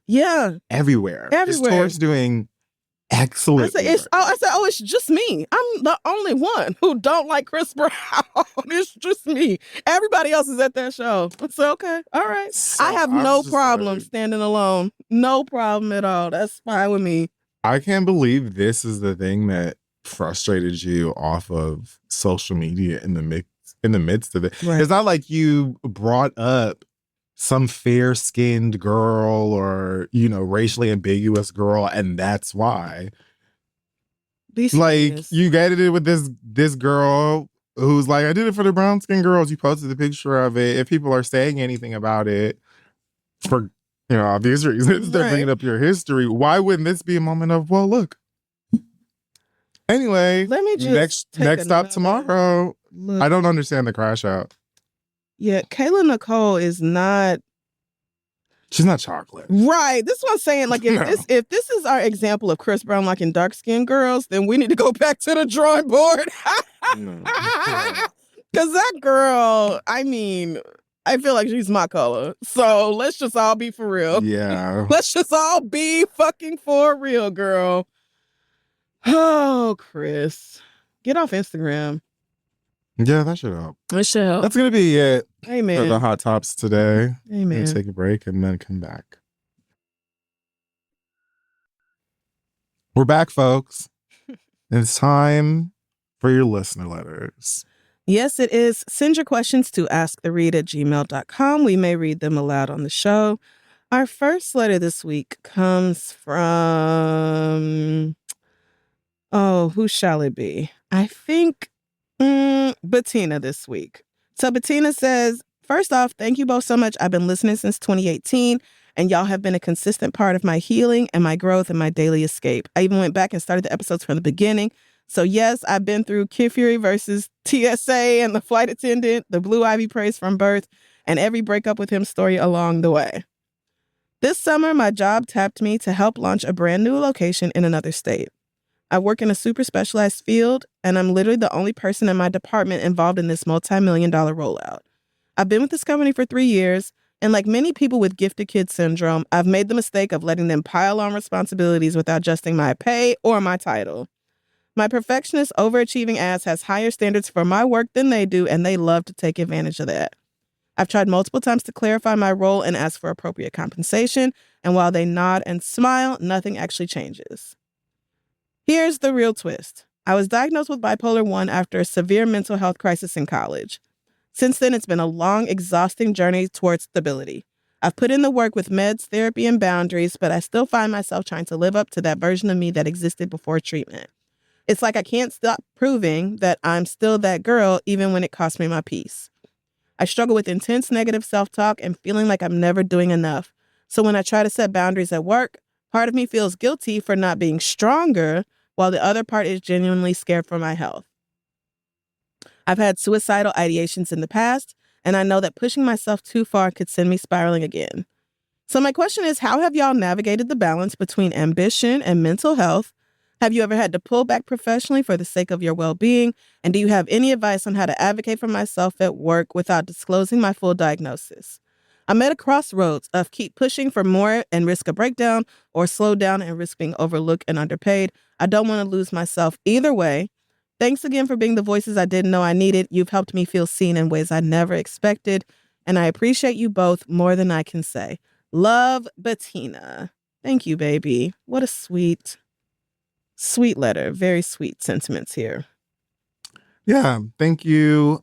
everywhere. His tour's doing excellent. I said, it's just me. I'm the only one who don't like Chris Brown. It's just me. Everybody else is at that show. So, okay, all right. So I have no problem standing alone. No problem at all. That's fine with me. I can't believe this is the thing that frustrated you off of social media in the midst of it. Right. It's not like you brought up some fair-skinned girl or, racially ambiguous girl, and that's why. Like, you got it with this girl who's like, I did it for the brown-skinned girls. You posted the picture of it. If people are saying anything about it for, obvious reasons, they're bringing up your history. Why wouldn't this be a moment of, well, look. Anyway, let me just next stop tomorrow. Look. I don't understand the crash out. Yeah, Kayla Nicole is not. She's not chocolate. Right. This is what I'm saying. Like, if this is our example of Chris Brown liking dark-skinned girls, then we need to go back to the drawing board. Because that girl, I feel like she's my color. So let's just all be for real. Yeah. Let's just all be fucking for real, girl. Oh, Chris. Get off Instagram. Yeah, that should help. It should help. That's going to be it. Amen. For the Hot Tops today. Amen. We'll take a break and then come back. We're back, folks. It's time for your listener letters. Yes, it is. Send your questions to asktheread@gmail.com. We may read them aloud on the show. Our first letter this week comes from... Oh, who shall it be? I think... Bettina this week. So Bettina says, first off, thank you both so much. I've been listening since 2018, and y'all have been a consistent part of my healing and my growth and my daily escape. I even went back and started the episodes from the beginning, So yes, I've been through Kid Fury versus TSA and the flight attendant, the Blue Ivy praise from birth, and every breakup with him story along the way. This summer, my job tapped me to help launch a brand new location in another state. I work in a super specialized field, and I'm literally the only person in my department involved in this multi-million-dollar rollout. I've been with this company for 3 years, and like many people with gifted kid syndrome, I've made the mistake of letting them pile on responsibilities without adjusting my pay or my title. My perfectionist, overachieving ass has higher standards for my work than they do, and they love to take advantage of that. I've tried multiple times to clarify my role and ask for appropriate compensation, and while they nod and smile, nothing actually changes. Here's the real twist. I was diagnosed with bipolar 1 after a severe mental health crisis in college. Since then, it's been a long, exhausting journey towards stability. I've put in the work with meds, therapy, and boundaries, but I still find myself trying to live up to that version of me that existed before treatment. It's like I can't stop proving that I'm still that girl, even when it costs me my peace. I struggle with intense negative self-talk and feeling like I'm never doing enough. So when I try to set boundaries at work, part of me feels guilty for not being stronger, while the other part is genuinely scared for my health. I've had suicidal ideations in the past, and I know that pushing myself too far could send me spiraling again. So my question is, how have y'all navigated the balance between ambition and mental health? Have you ever had to pull back professionally for the sake of your well-being? And do you have any advice on how to advocate for myself at work without disclosing my full diagnosis? I'm at a crossroads of keep pushing for more and risk a breakdown, or slow down and risk being overlooked and underpaid. I don't want to lose myself either way. Thanks again for being the voices I didn't know I needed. You've helped me feel seen in ways I never expected, and I appreciate you both more than I can say. Love, Bettina. Thank you, baby. What a sweet letter. Very sweet sentiments here. Yeah, thank you.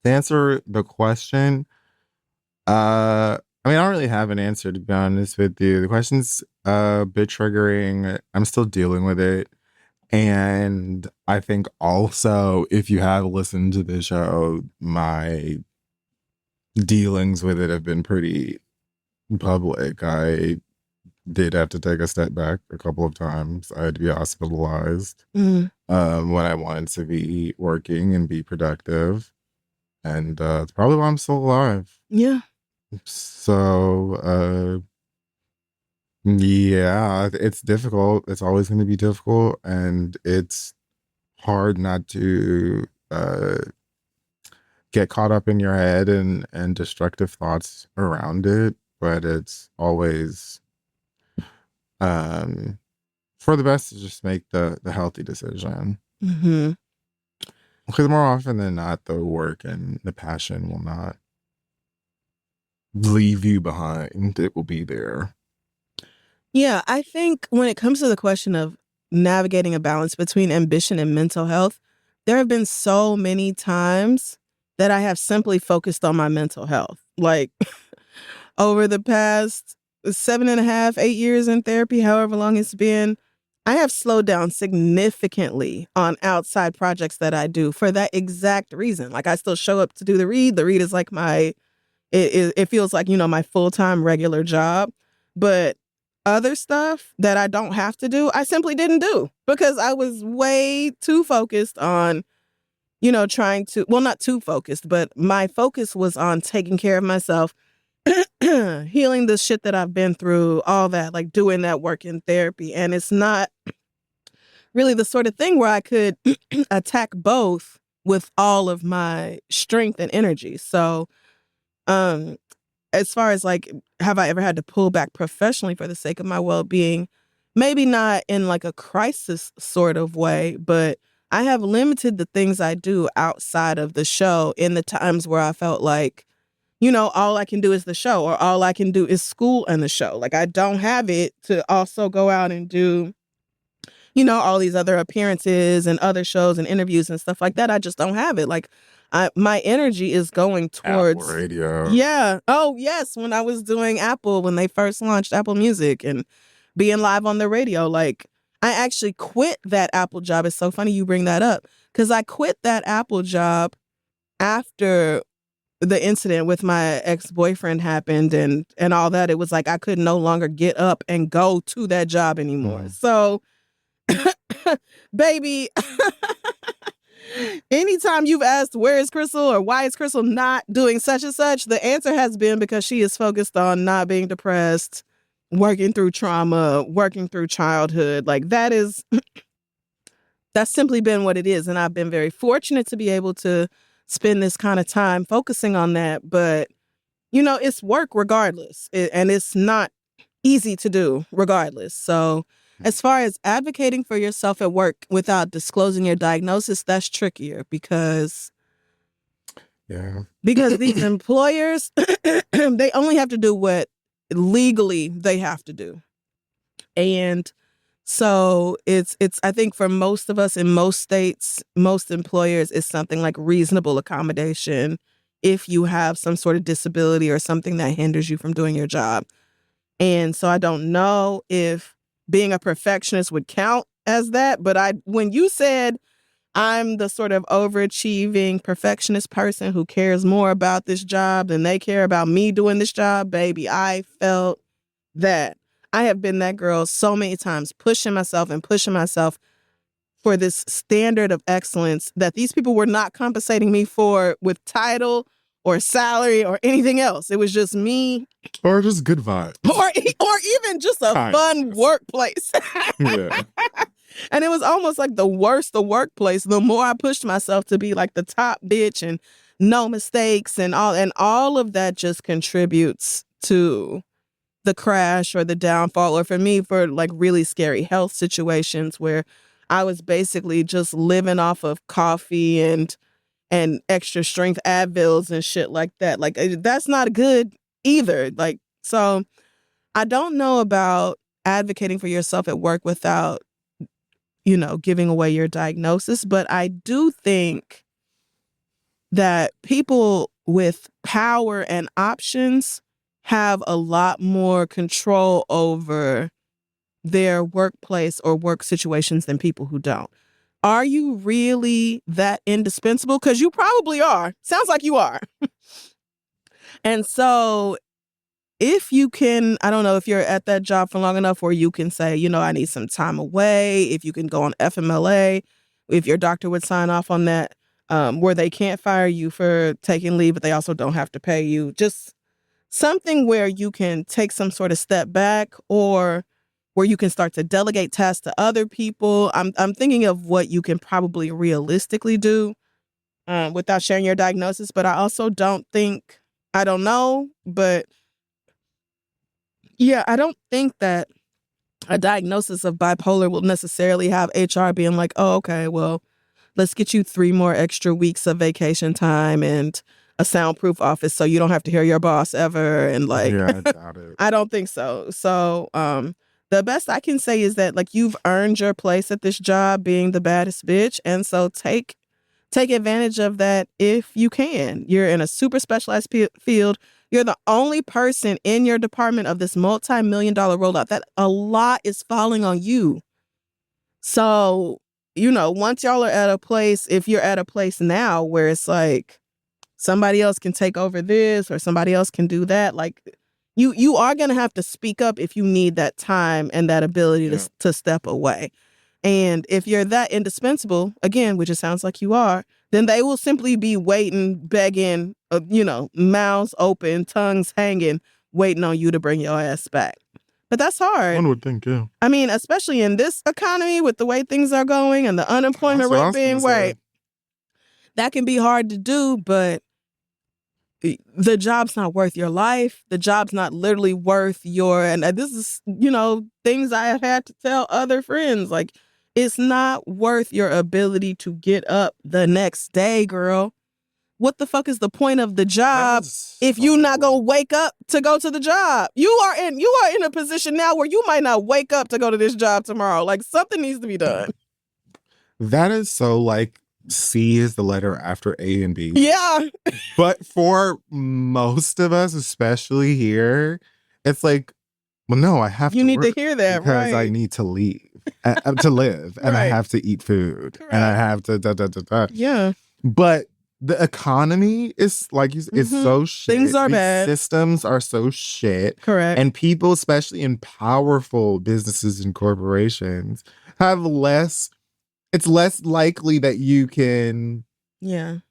To answer the question, I don't really have an answer, to be honest with you. The question's a bit triggering. I'm still dealing with it. And I think also, if you have listened to the show, my dealings with it have been pretty public. I did have to take a step back a couple of times. I had to be hospitalized when I wanted to be working and be productive. And it's probably why I'm still alive. Yeah. So, yeah, it's difficult. It's always going to be difficult. And it's hard not to get caught up in your head and destructive thoughts around it. But it's always for the best to just make the healthy decision. Mm-hmm. Because more often than not, the work and the passion will not leave you behind. It will be there. Yeah, I think when it comes to the question of navigating a balance between ambition and mental health, there have been so many times that I have simply focused on my mental health. Like over the past 7.5, 8 years in therapy, however long it's been, I have slowed down significantly on outside projects that I do for that exact reason. Like I still show up to do the read. The read is like it feels like, my full-time regular job. But other stuff that I don't have to do, I simply didn't do because I was way too focused on, trying to, well, not too focused, but my focus was on taking care of myself, healing the shit that I've been through, all that, like doing that work in therapy. And it's not really the sort of thing where I could attack both with all of my strength and energy. So, as far as like, have I ever had to pull back professionally for the sake of my well-being? Maybe not in like a crisis sort of way, but I have limited the things I do outside of the show in the times where I felt like, all I can do is the show, or all I can do is school and the show. Like I don't have it to also go out and do, all these other appearances and other shows and interviews and stuff like that. I just don't have it. Like my energy is going towards Apple Radio. Yeah. Oh, yes. When I was doing Apple, when they first launched Apple Music and being live on the radio, like I actually quit that Apple job. It's so funny you bring that up because I quit that Apple job after the incident with my ex-boyfriend happened and all that. It was like I could no longer get up and go to that job anymore. So baby, anytime you've asked where is Crissle or why is Crissle not doing such and such, the answer has been because she is focused on not being depressed, working through trauma, working through childhood. Like that's simply been what it is. And I've been very fortunate to be able to spend this kind of time focusing on that. But, it's work regardless. And it's not easy to do regardless. So as far as advocating for yourself at work without disclosing your diagnosis, that's trickier because these employers, they only have to do what legally they have to do. And so it's I think for most of us in most states, most employers, it's something like reasonable accommodation if you have some sort of disability or something that hinders you from doing your job. And so I don't know if being a perfectionist would count as that, but when you said I'm the sort of overachieving perfectionist person who cares more about this job than they care about me doing this job, baby, I felt that. I have been that girl so many times, pushing myself for this standard of excellence that these people were not compensating me for with title or salary or anything else. It was just me. Or just good vibes. Or even just a fun workplace. Yeah. And it was almost like the worse the workplace, the more I pushed myself to be like the top bitch and no mistakes and all of that just contributes to the crash or the downfall, or for me, for like really scary health situations where I was basically just living off of coffee and extra strength Advils and shit like that. Like that's not good either. Like, so I don't know about advocating for yourself at work without, giving away your diagnosis, but I do think that people with power and options have a lot more control over their workplace or work situations than people who don't. Are you really that indispensable? Because you probably are. Sounds like you are. And so if you can, I don't know if you're at that job for long enough where you can say, I need some time away. If you can go on FMLA, if your doctor would sign off on that, where they can't fire you for taking leave, but they also don't have to pay you. Just something where you can take some sort of step back, or where you can start to delegate tasks to other people. I'm thinking of what you can probably realistically do without sharing your diagnosis. But I also I don't know, but yeah, I don't think that a diagnosis of bipolar will necessarily have HR being like, oh, okay, well, let's get you 3 more extra weeks of vacation time and a soundproof office so you don't have to hear your boss ever. And like, yeah, I doubt it. I don't think so. So the best I can say is that like you've earned your place at this job being the baddest bitch. And so take advantage of that if you can. You're in a super specialized field. You're the only person in your department of this multi-million-dollar rollout. That a lot is falling on you. So, once y'all are at a place, if you're at a place now where it's like somebody else can take over this or somebody else can do that, like you are going to have to speak up if you need that time and that ability to step away. And if you're that indispensable, again, which it sounds like you are, then they will simply be waiting, begging, mouths open, tongues hanging, waiting on you to bring your ass back. But that's hard. One would think, yeah. I mean, especially in this economy with the way things are going and the unemployment rate being way, that can be hard to do, but the job's not worth your life. The job's not literally worth and this is, things I have had to tell other friends. Like, it's not worth your ability to get up the next day, girl. What the fuck is the point of the job if you're not gonna wake up to go to the job? You are in a position now where you might not wake up to go to this job tomorrow. Like, something needs to be done. That is so like C is the letter after A and B. Yeah. But for most of us, especially here, it's like, well, no, I have you to need work to hear that, because right? I need to leave to live, and I have to eat food, and I have to Yeah. But the economy is like is so shit. Things are bad. Systems are so shit. Correct. And people, especially in powerful businesses and corporations, have less. It's less likely that you can, bump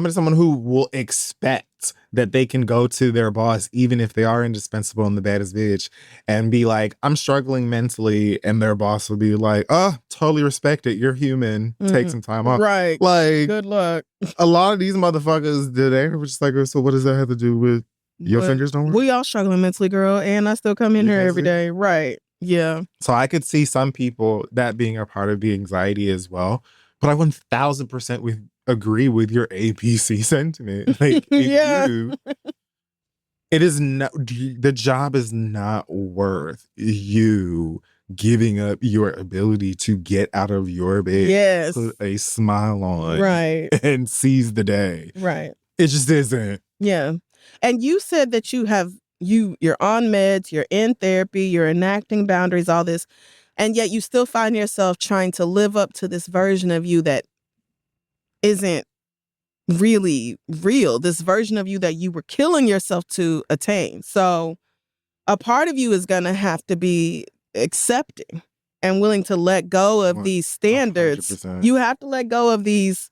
into someone who will expect that they can go to their boss, even if they are indispensable and the baddest bitch, and be like, I'm struggling mentally. And their boss will be like, oh, totally respect it. You're human. Take some time off. Right. Like, good luck. A lot of these motherfuckers, they were just like, so what does that have to do with your fingers don't work? We all struggling mentally, girl. And I still come in here every day. Right. Yeah. So I could see some people that being a part of the anxiety as well. But I 1000% agree with your APC sentiment. Like, it is not, the job is not worth you giving up your ability to get out of your bed, put a smile on, and seize the day. Right. It just isn't. Yeah. And you said that you're on meds, you're in therapy, you're enacting boundaries, all this, and yet you still find yourself trying to live up to this version of you that isn't really real, this version of you that you were killing yourself to attain. So a part of you is going to have to be accepting and willing to let go of these standards. 100%. You have to let go of these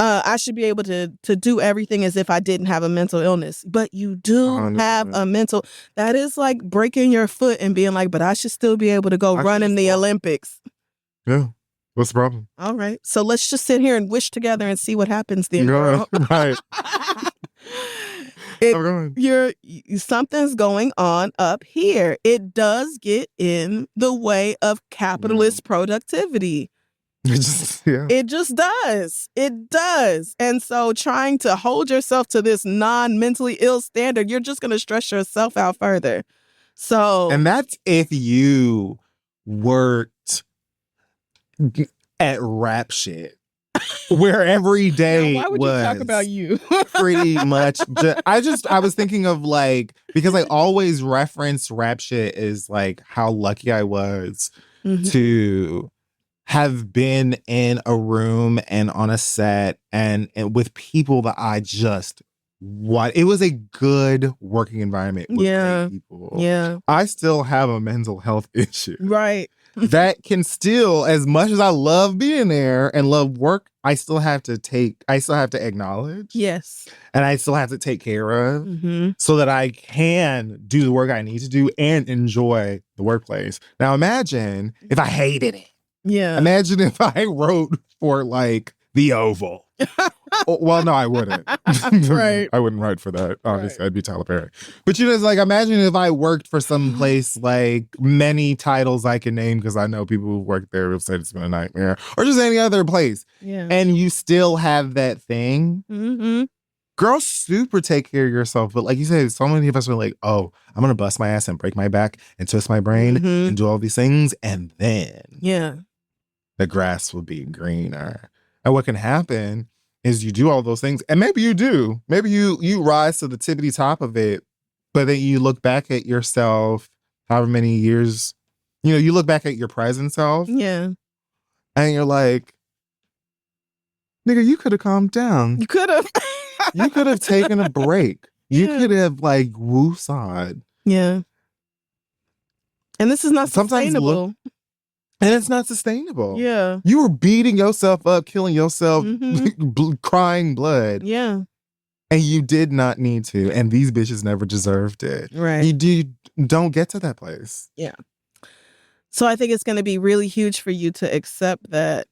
I should be able to do everything as if I didn't have a mental illness. But you do 100%. Have a mental. That is like breaking your foot and being like, but I should still be able to go run in the Olympics. Yeah. What's the problem? All right. So let's just sit here and wish together and see what happens then. Girl. Right. Something's going on up here. It does get in the way of capitalist productivity. It just does. It does. And so trying to hold yourself to this non-mentally ill standard, you're just going to stress yourself out further. So, and that's if you worked at rap shit, where every day why would was you talk about you? Pretty much. I was thinking of like, because I always reference rap shit as like how lucky I was to have been in a room and on a set and with people that I just it was a good working environment with great people. Yeah. I still have a mental health issue. Right. That can still, as much as I love being there and love work, I still have to acknowledge. Yes. And I still have to take care of so that I can do the work I need to do and enjoy the workplace. Now imagine if I hated it. Yeah. Imagine if I wrote for like the Oval. Well, no, I wouldn't. Right. I wouldn't write for that. Obviously, I'd be Tyler Perry. But it's like, imagine if I worked for some place like many titles I can name because I know people who work there will say it's been a nightmare, or just any other place. Yeah. And you still have that thing. Girls super take care of yourself. But like you said, so many of us are like, oh, I'm going to bust my ass and break my back and twist my brain and do all these things. And then the grass will be greener. And what can happen is you do all those things. And maybe you do. Maybe you rise to the tippity top of it. But then you look back at yourself, however many years, you look back at your present self. Yeah. And you're like, nigga, you could have calmed down. You could have. You could have taken a break. You could have like woosawed. Yeah. And this is not sustainable. And it's not sustainable. Yeah. You were beating yourself up, killing yourself, crying blood. Yeah. And you did not need to. And these bitches never deserved it. Right. You don't get to that place. Yeah. So I think it's going to be really huge for you to accept that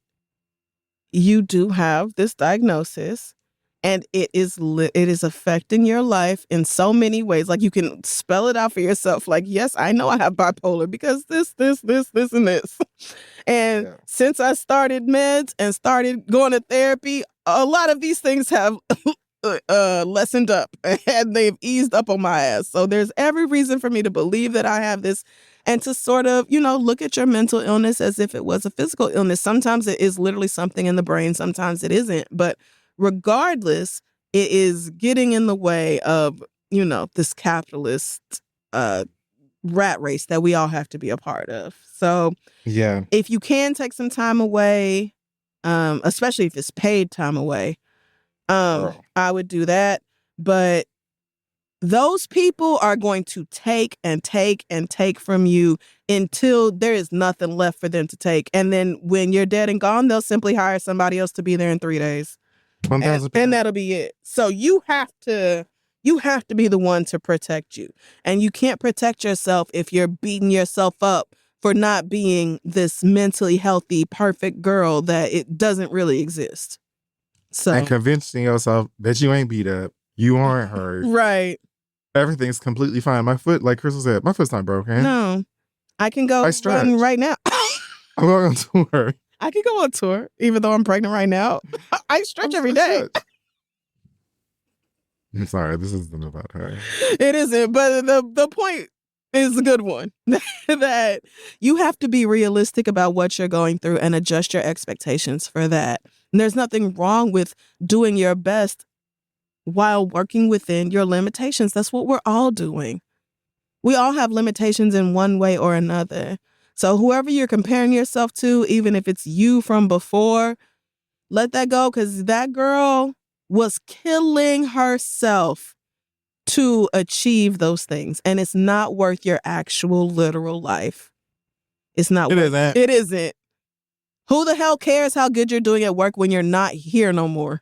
you do have this diagnosis. And it is affecting your life in so many ways. Like you can spell it out for yourself. Like, yes, I know I have bipolar because this, and this. And since I started meds and started going to therapy, a lot of these things have lessened up and they've eased up on my ass. So there's every reason for me to believe that I have this and to sort of, look at your mental illness as if it was a physical illness. Sometimes it is literally something in the brain. Sometimes it isn't. But regardless, it is getting in the way of, this capitalist rat race that we all have to be a part of. So if you can take some time away, especially if it's paid time away, I would do that. But those people are going to take and take and take from you until there is nothing left for them to take. And then when you're dead and gone, they'll simply hire somebody else to be there in 3 days. And that'll be it. So you have to be the one to protect you. And you can't protect yourself if you're beating yourself up for not being this mentally healthy, perfect girl that it doesn't really exist. So, and convincing yourself that you ain't beat up, you aren't hurt. Right. Everything's completely fine. My foot, like Crissle said, my foot's not broken. No. I can go run right now. I'm going on tour. I can go on tour, even though I'm pregnant right now. I stretch every day. I'm sorry, this isn't about her. It isn't, but the point is a good one. That you have to be realistic about what you're going through and adjust your expectations for that. And there's nothing wrong with doing your best while working within your limitations. That's what we're all doing. We all have limitations in one way or another. So whoever you're comparing yourself to, even if it's you from before, let that go, because that girl was killing herself to achieve those things. And it's not worth your actual literal life. It's not worth it. It isn't. Who the hell cares how good you're doing at work when you're not here no more?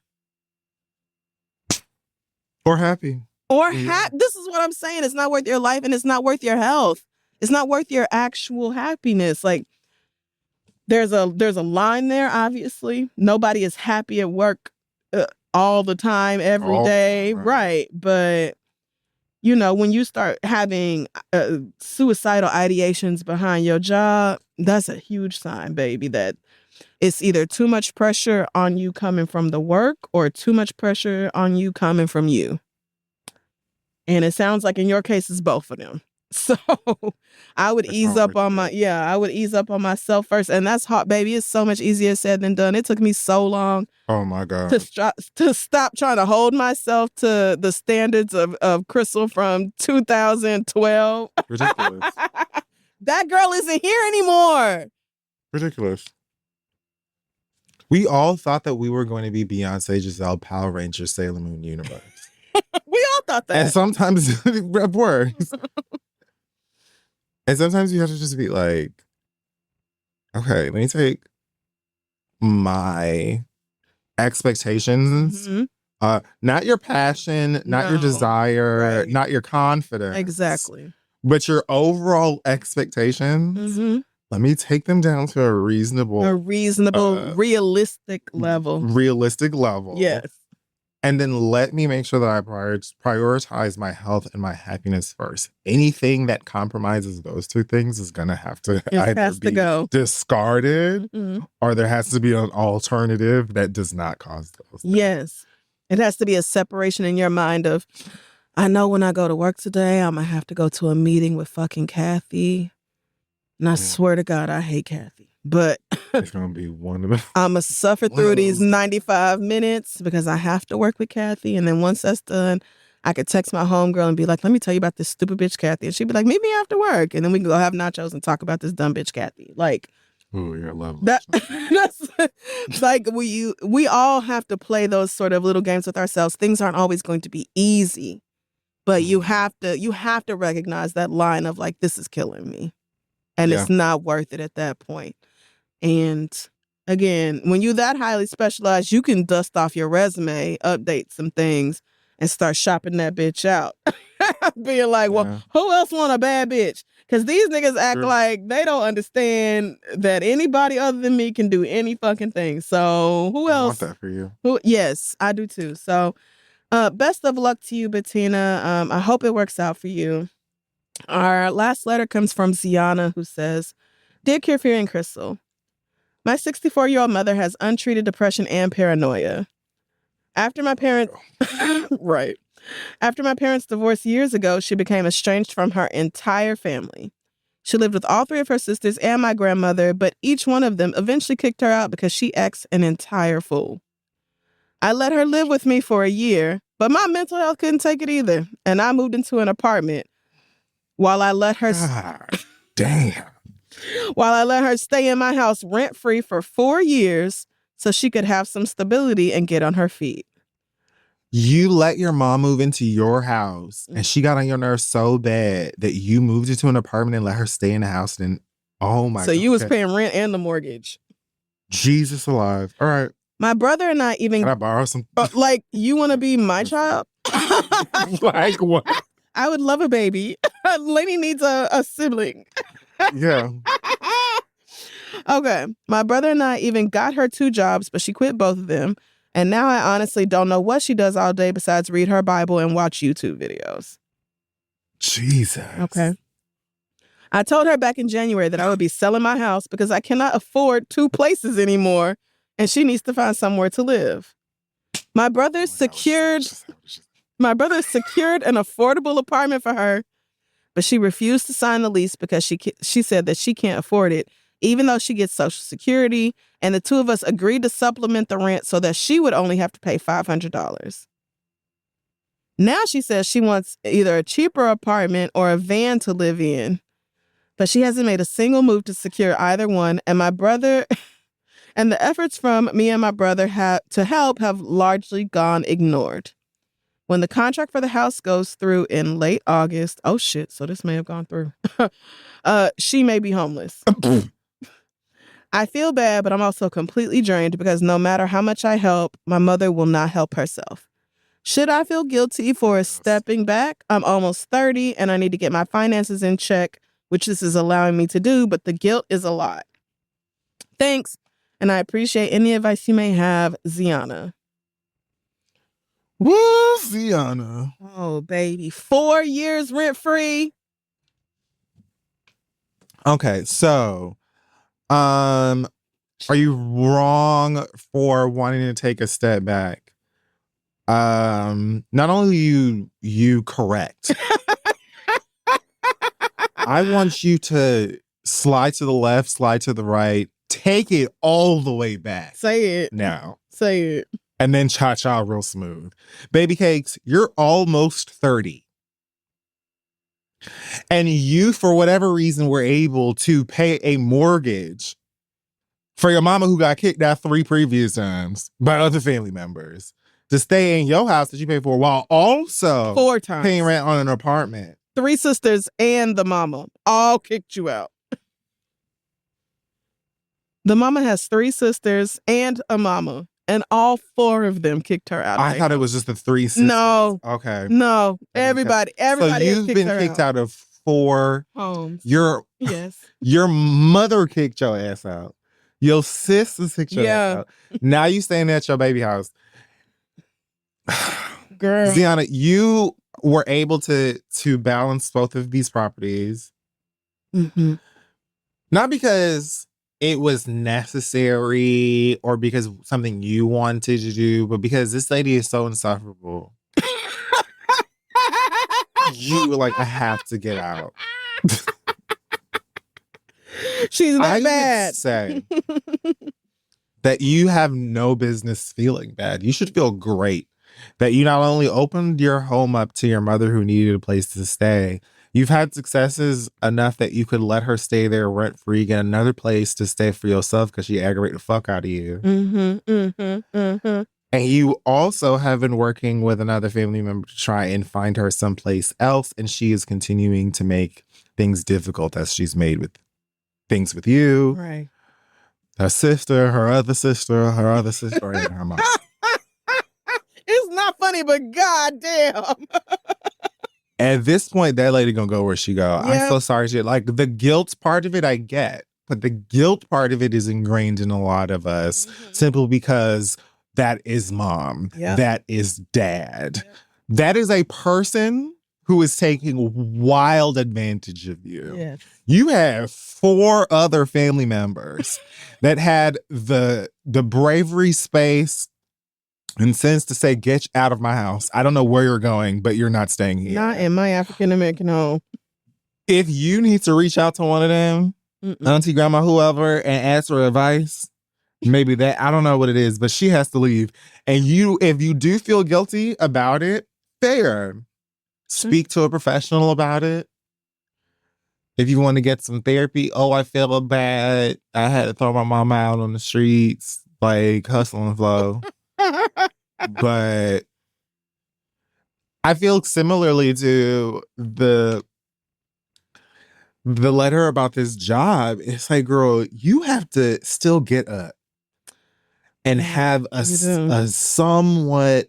Or happy. This is what I'm saying. It's not worth your life, and it's not worth your health. It's not worth your actual happiness. Like, there's a line there, obviously. Nobody is happy at work all the time, every day. Right. But, you know, when you start having suicidal ideations behind your job, that's a huge sign, baby, that it's either too much pressure on you coming from the work or too much pressure on you coming from you. And it sounds like in your case, it's both of them. So I would ease up on myself first. And that's hard, baby. It's so much easier said than done. It took me so long. Oh my God. To stop trying to hold myself to the standards of Crissle from 2012. Ridiculous. That girl isn't here anymore. Ridiculous. We all thought that we were going to be Beyonce, Giselle, Power Rangers, Sailor Moon universe. We all thought that. And sometimes it works. And sometimes you have to just be like, okay, let me take my expectations, not your passion, not your desire, not your confidence. Exactly. But your overall expectations. Let me take them down to a reasonable, realistic level. Realistic level. Yes. And then let me make sure that I prioritize my health and my happiness first. Anything that compromises those two things is going to have to either be discarded or there has to be an alternative that does not cause those things. Yes. It has to be a separation in your mind of, I know when I go to work today, I'm going to have to go to a meeting with fucking Kathy. And I swear to God, I hate Kathy. But it's going to be one of them. I'm going to suffer through these 95 minutes because I have to work with Kathy. And then once that's done, I could text my homegirl and be like, let me tell you about this stupid bitch Kathy. And she'd be like, meet me after work. And then we can go have nachos and talk about this dumb bitch Kathy. Like, oh, you're lovely. That's like we all have to play those sort of little games with ourselves. Things aren't always going to be easy. But you have to recognize that line of like, this is killing me. And it's not worth it at that point. And again, when you're that highly specialized, you can dust off your resume, update some things, and start shopping that bitch out. Being like, well, who else want a bad bitch? Because these niggas act like they don't understand that anybody other than me can do any fucking thing. So who else? I want that for you. Yes, I do too. So best of luck to you, Bettina. I hope it works out for you. Our last letter comes from Ziana, who says, Dear Fury and Crissle, my 64-year-old mother has untreated depression and paranoia. After my parents divorced years ago, she became estranged from her entire family. She lived with all three of her sisters and my grandmother, but each one of them eventually kicked her out because she acts an entire fool. I let her live with me for a year, but my mental health couldn't take it either, and I moved into an apartment while I let her stay in my house rent-free for 4 years so she could have some stability and get on her feet. You let your mom move into your house and she got on your nerves so bad that you moved into an apartment and let her stay in the house. And oh my God. So you was paying rent and the mortgage. Jesus alive. All right. My brother and I even... Can I borrow some? Like, you want to be my child? Like what? I would love a baby. Lady needs a sibling. Yeah. Okay. My brother and I even got her 2 jobs, but she quit both of them. And now I honestly don't know what she does all day besides read her Bible and watch YouTube videos. Jesus. Okay. I told her back in January that I would be selling my house because I cannot afford 2 places anymore and she needs to find somewhere to live. My brother secured an affordable apartment for her, but she refused to sign the lease because she said that she can't afford it, even though she gets Social Security, and the 2 of us agreed to supplement the rent so that she would only have to pay $500. Now she says she wants either a cheaper apartment or a van to live in, but she hasn't made a single move to secure either one, and my brother and the efforts from me and my brother to help have largely gone ignored. When the contract for the house goes through in late August, oh shit, so this may have gone through, she may be homeless. I feel bad, but I'm also completely drained because no matter how much I help, my mother will not help herself. Should I feel guilty for stepping back? I'm almost 30 and I need to get my finances in check, which this is allowing me to do, but the guilt is a lot. Thanks, and I appreciate any advice you may have, Ziana. Woo, Ziana. Oh, baby. 4 years rent-free. Okay, so... are you wrong for wanting to take a step back? Not only you correct. I want you to slide to the left, slide to the right, take it all the way back. Say it. Now. Say it. And then cha-cha real smooth. Baby Cakes, you're almost 30. And you, for whatever reason, were able to pay a mortgage for your mama who got kicked out 3 previous times by other family members to stay in your house that you paid for while also 4 times paying rent on an apartment. 3 sisters and the mama all kicked you out. The mama has 3 sisters and a mama, and all 4 of them kicked her out. I thought it was just the 3 sisters. No. Okay. No. Everybody so you've been kicked out of 4 homes. Yes. Your mother kicked your ass out. Your sister kicked your ass out. Now you staying at your baby house. Girl. Ziana, you were able to balance both of these properties. Mm-hmm. Not because it was necessary or because something you wanted to do, but because this lady is so insufferable. You were like, I have to get out. She's not bad. Would say that you have no business feeling bad. You should feel great that you not only opened your home up to your mother who needed a place to stay, you've had successes enough that you could let her stay there rent-free, get another place to stay for yourself because she aggravated the fuck out of you. Mm-hmm, mm-hmm, mm-hmm. And you also have been working with another family member to try and find her someplace else, and she is continuing to make things difficult as she's made with things with you. Right. Her sister, her other sister, and her mom. It's not funny, but goddamn. At this point, that lady gonna go where she go. Yep. I'm so sorry. Like the guilt part of it, I get, but the guilt part of it is ingrained in a lot of us simply because that is mom. Yep. That is dad. Yep. That is a person who is taking wild advantage of you. Yes. You have 4 other family members that had the bravery, space, and sense to say, get out of my house. I don't know where you're going, but you're not staying here. Not in my African-American home. If you need to reach out to one of them, auntie, grandma, whoever, and ask for advice, maybe that, I don't know what it is, but she has to leave. And if you do feel guilty about it, fair. Speak to a professional about it. If you want to get some therapy, I feel bad. I had to throw my mama out on the streets, like hustle and flow. But I feel similarly to the letter about this job. It's like, girl, you have to still get up and have a somewhat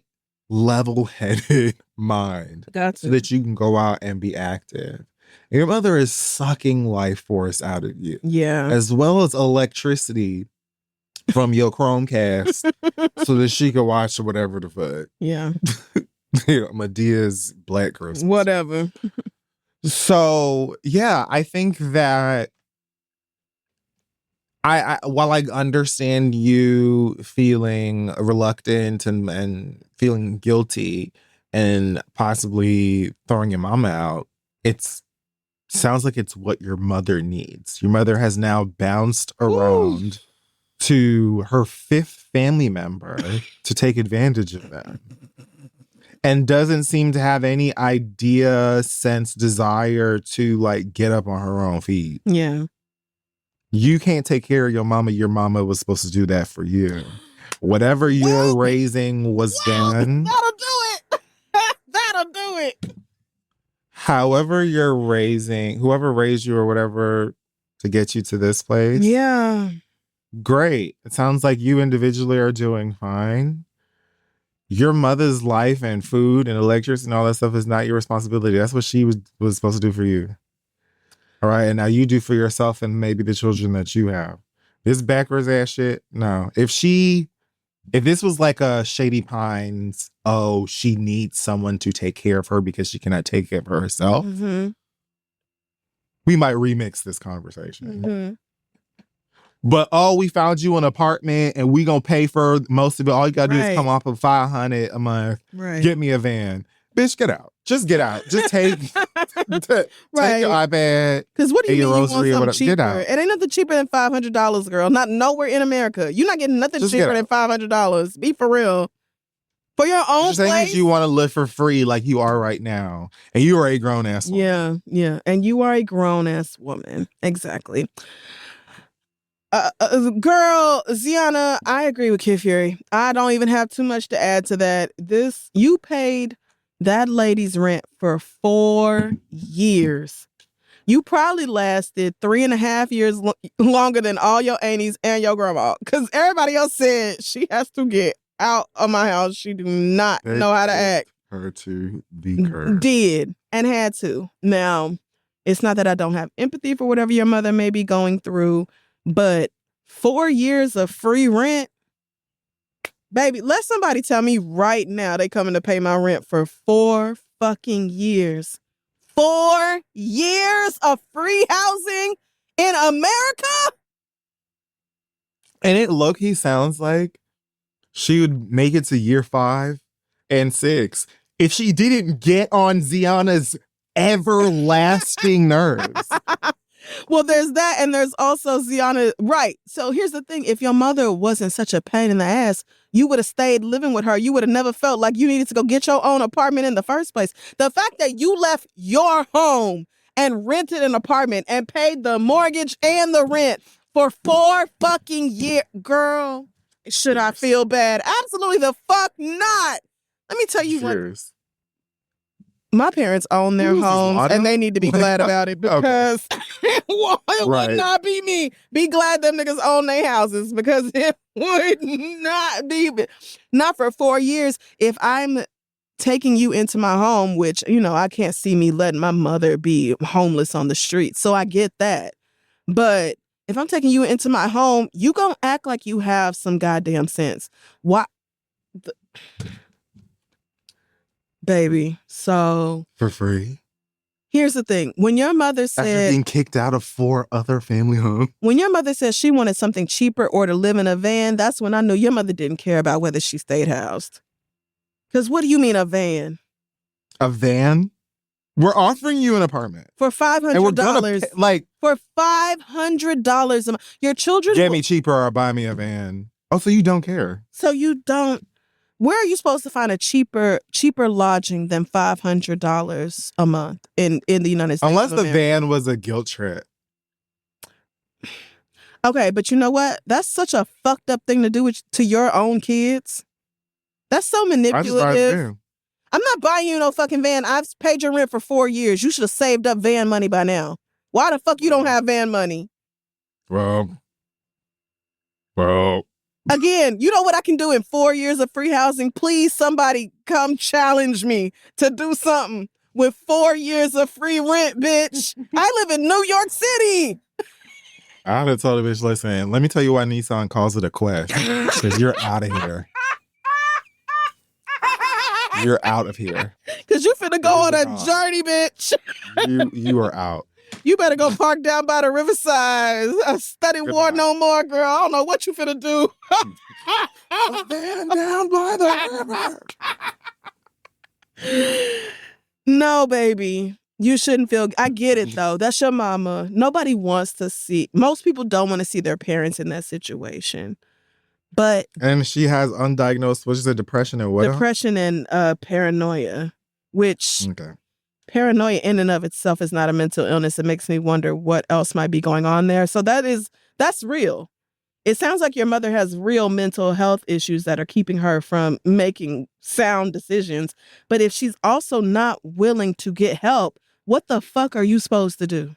level-headed mind so that you can go out and be active. Your mother is sucking life force out of you. Yeah. As well as electricity from your Chromecast so that she can watch whatever the fuck. Yeah. Medea's Black Christmas. Whatever. So, yeah, I think that while I understand you feeling reluctant and feeling guilty and possibly throwing your mama out, sounds like it's what your mother needs. Your mother has now bounced around to her 5th family member to take advantage of them. And doesn't seem to have any idea, sense, desire to like get up on her own feet. Yeah. You can't take care of your mama was supposed to do that for you. Whatever you're raising was done. That'll do it. That'll do it. However you're raising, whoever raised you or whatever to get you to this place. Yeah. Great. It sounds like you individually are doing fine. Your mother's life and food and electricity and all that stuff is not your responsibility. That's what she was supposed to do for you. All right. And now you do for yourself and maybe the children that you have. This backwards ass shit. No. If this was like a Shady Pines, she needs someone to take care of her because she cannot take care of herself. Mm-hmm. We might remix this conversation. Mm-hmm. But we found you an apartment and we gonna pay for most of it. All you gotta do is come off of $500 a month. Right. Get me a van. Bitch, get out. Just get out. Just take your iPad. Because what do you mean you want something cheaper? Get out. It ain't nothing cheaper than $500, girl. Not nowhere in America. You're not getting nothing cheaper than $500. Be for real. For your own place. That you want to live for free like you are right now. And you are a grown-ass woman. Yeah. And you are a grown-ass woman. Exactly. Girl, Ziana, I agree with Kid Fury. I don't even have too much to add to that. You paid that lady's rent for 4 years. You probably lasted 3.5 years longer than all your aunties and your grandma. Because everybody else said she has to get out of my house. She do not know how to act. Her to the curb. Did and had to. Now, it's not that I don't have empathy for whatever your mother may be going through. But 4 years of free rent, baby, let somebody tell me right now they coming to pay my rent for 4 fucking years. 4 years of free housing in America? And it low-key sounds like she would make it to year 5 and 6 if she didn't get on Ziana's everlasting nerves. Well, there's that, and there's also Ziana. Right. So here's the thing. If your mother wasn't such a pain in the ass, you would have stayed living with her. You would have never felt like you needed to go get your own apartment in the first place. The fact that you left your home and rented an apartment and paid the mortgage and the rent for 4 fucking years. Girl, should I feel bad? Absolutely the fuck not. Let me tell you what. My parents own their homes, and they need to be glad about it because it would not be me. Be glad them niggas own their houses because it would not be. Not for 4 years. If I'm taking you into my home, which, I can't see me letting my mother be homeless on the street. So I get that. But if I'm taking you into my home, you gonna act like you have some goddamn sense. Why? Baby, so for free. Here's the thing. When your mother said after being kicked out of 4 other family homes. When your mother said she wanted something cheaper or to live in a van, that's when I knew your mother didn't care about whether she stayed housed. Because what do you mean a van? A van? We're offering you an apartment. For $500. And we're gonna pay, for $500 a month. Your children get me cheaper or buy me a van. Oh, so you don't care. So you don't. Where are you supposed to find a cheaper lodging than $500 a month in the United States? Unless the van was a guilt trip. Okay, but you know what? That's such a fucked up thing to do to your own kids. That's so manipulative. I'm not buying you no fucking van. I've paid your rent for 4 years. You should have saved up van money by now. Why the fuck you don't have van money? Well. Again, you know what I can do in 4 years of free housing? Please, somebody come challenge me to do something with 4 years of free rent, bitch. I live in New York City. I would have told the bitch, listen, let me tell you why Nissan calls it a quest. Because you're out of here. You're out of here. Because you finna go on a journey, bitch. You are out. You better go park down by the riverside. Study war no more, girl. I don't know what you finna do. A van down by the river. No, baby. You shouldn't feel... I get it, though. That's your mama. Nobody wants to see... Most people don't want to see their parents in that situation. But... And she has undiagnosed, what is it, depression and what else? Depression and paranoia, which... Okay. Paranoia in and of itself is not a mental illness. It makes me wonder what else might be going on there. So that's real. It sounds like your mother has real mental health issues that are keeping her from making sound decisions. But if she's also not willing to get help, what the fuck are you supposed to do?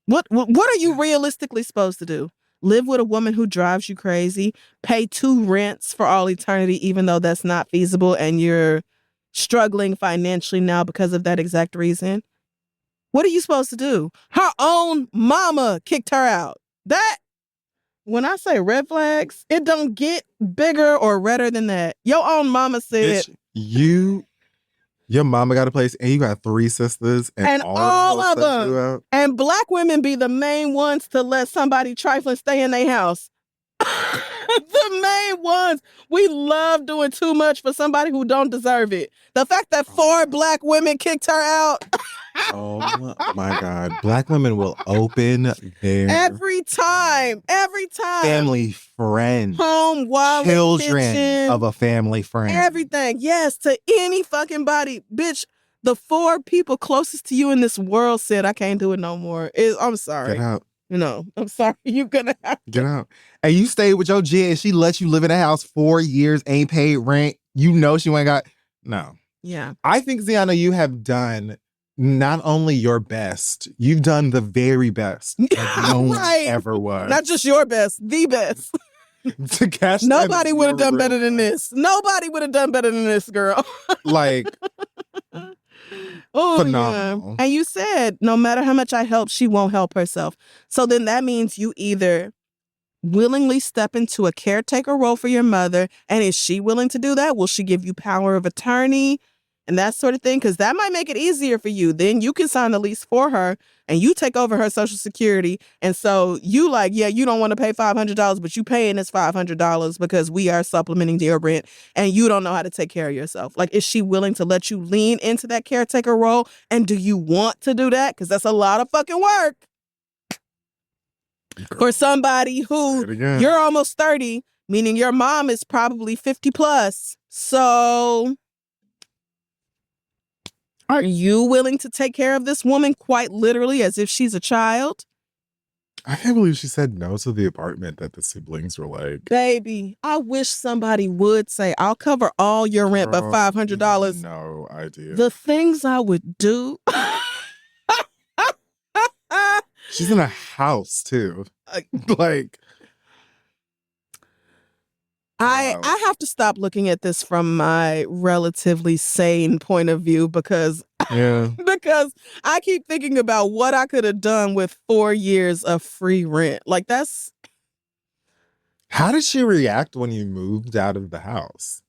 What are you realistically supposed to do? Live with a woman who drives you crazy, pay 2 rents for all eternity, even though that's not feasible and you're struggling financially now because of that exact reason? What are you supposed to do? Her own mama kicked her out. That, when I say red flags, it don't get bigger or redder than that. Your own mama said... Your mama got a place and you got 3 sisters and all of them. And black women be the main ones to let somebody trifling stay in their house. The main ones. We love doing too much for somebody who don't deserve it. The fact that 4 black women kicked her out. Oh my God. Black women will open their... Every time. Family friend. Home, wallet, children kitchen, of a family friend. Everything. Yes, to any fucking body. Bitch, the 4 people closest to you in this world said, I can't do it no more. I'm sorry. Get out. No, I'm sorry. You're gonna have to. Get out. And you stayed with your G and she let you live in a house 4 years, ain't paid rent. You know she ain't got... No. Yeah. I think, Ziana, you have done not only your best, you've done the very best. Like no one ever was. Not just your best, the best. To catch Nobody would have done better than this. Nobody would have done better than this, girl. Like... Oh, phenomenal. Yeah. And you said, no matter how much I help, she won't help herself. So then that means you either willingly step into a caretaker role for your mother. And is she willing to do that? Will she give you power of attorney and that sort of thing? Because that might make it easier for you. Then you can sign the lease for her and you take over her Social Security. And so you you don't want to pay $500, but you paying this $500 because we are supplementing your rent and you don't know how to take care of yourself. Like, is she willing to let you lean into that caretaker role? And do you want to do that? Because that's a lot of fucking work. For somebody who you're almost 30, meaning your mom is probably 50 plus. So are you willing to take care of this woman quite literally as if she's a child? I can't believe she said no to the apartment that the siblings were like. Baby, I wish somebody would say, I'll cover all your rent but $500. No idea. The things I would do. She's in a house too. Like, I have to stop looking at this from my relatively sane point of view because I keep thinking about what I could have done with 4 years of free rent. Like, that's... How did she react when you moved out of the house?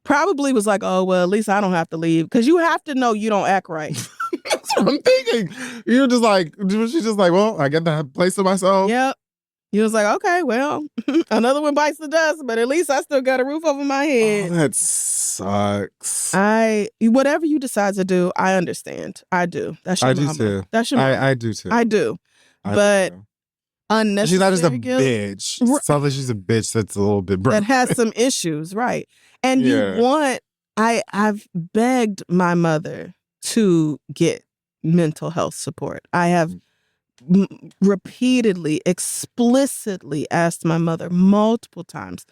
Probably was like, oh, well, at least I don't have to leave. Because you have to know you don't act right. That's what I'm thinking. You're just like, she's just like, well, I get that place to myself. Yep. He was like, okay, well, another one bites the dust, but at least I still got a roof over my head. Oh, that sucks. Whatever you decide to do, I understand. I do. That's your mama. I do too. That's your mama. I do too. I do. But unnecessary she's not just a guilt, bitch. Sounds like she's a bitch that's a little bit that has some issues, right? And I've begged my mother to get mental health support. I have repeatedly, explicitly asked my mother multiple times,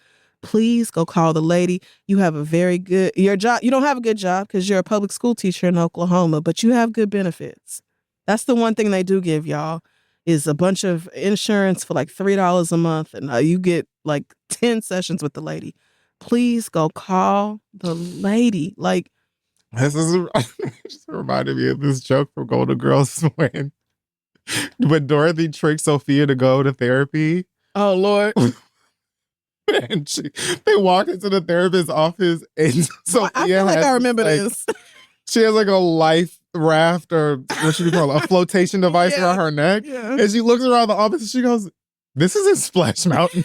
please go call the lady. You have your job. You don't have a good job because you're a public school teacher in Oklahoma, but you have good benefits. That's the one thing they do give y'all is a bunch of insurance for like $3 a month. And you get like 10 sessions with the lady. Please go call the lady. Like, this just reminded me of this joke from Golden Girls when Dorothy tricked Sophia to go to therapy. Oh, Lord. And they walk into the therapist's office and Sophia I feel like I remember this. She has like a life raft or what should we call it? A flotation device around her neck. Yeah. And she looks around the office and she goes, "This isn't Splash Mountain."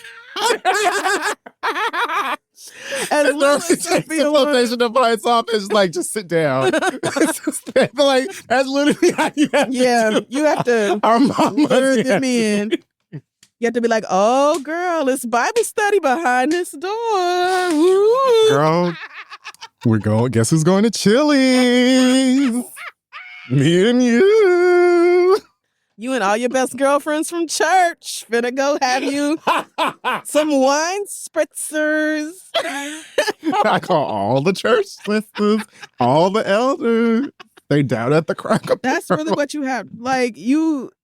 And Dorothy takes the flotation device off and she's like, "Just sit down." Like, that's literally how you have to you have to our mama lure them in. You have to be like, "Oh, girl, it's Bible study behind this door." Woo. Girl, we're going. Guess who's going to Chili's? Me and you. You and all your best girlfriends from church finna go have you some wine spritzers. I call all the church sisters, all the elders. They down at the Cracker Barrel. That's really what you have. Like,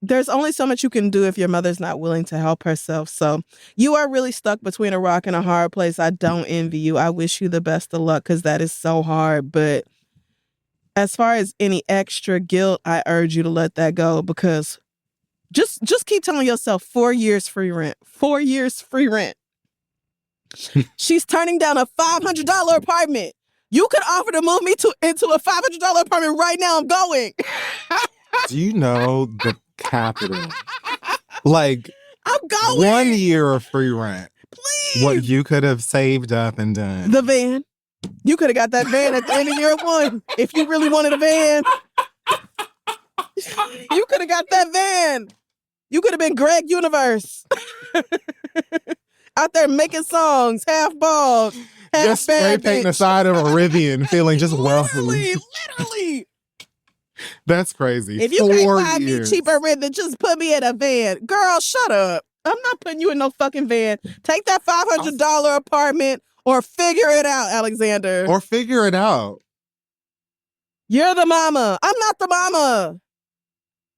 there's only so much you can do if your mother's not willing to help herself. So you are really stuck between a rock and a hard place. I don't envy you. I wish you the best of luck because that is so hard. But as far as any extra guilt, I urge you to let that go because just keep telling yourself 4 years free rent. 4 years free rent. She's turning down a $500 apartment. You could offer to move me into a $500 apartment right now. I'm going. Do you know the capital? Like, I'm going. 1 year of free rent. Please. What you could have saved up and done. The van. You could have got that van at the end of year 1 if you really wanted a van. You could have got that van. You could have been Greg Universe. Out there making songs, half bald. Just spray painting the side of a Rivian, feeling just wealthy. Literally. That's crazy. If you can't buy me cheaper rent, then just put me in a van. Girl, shut up. I'm not putting you in no fucking van. Take that $500 apartment or figure it out, Alexander. Or figure it out. You're the mama. I'm not the mama.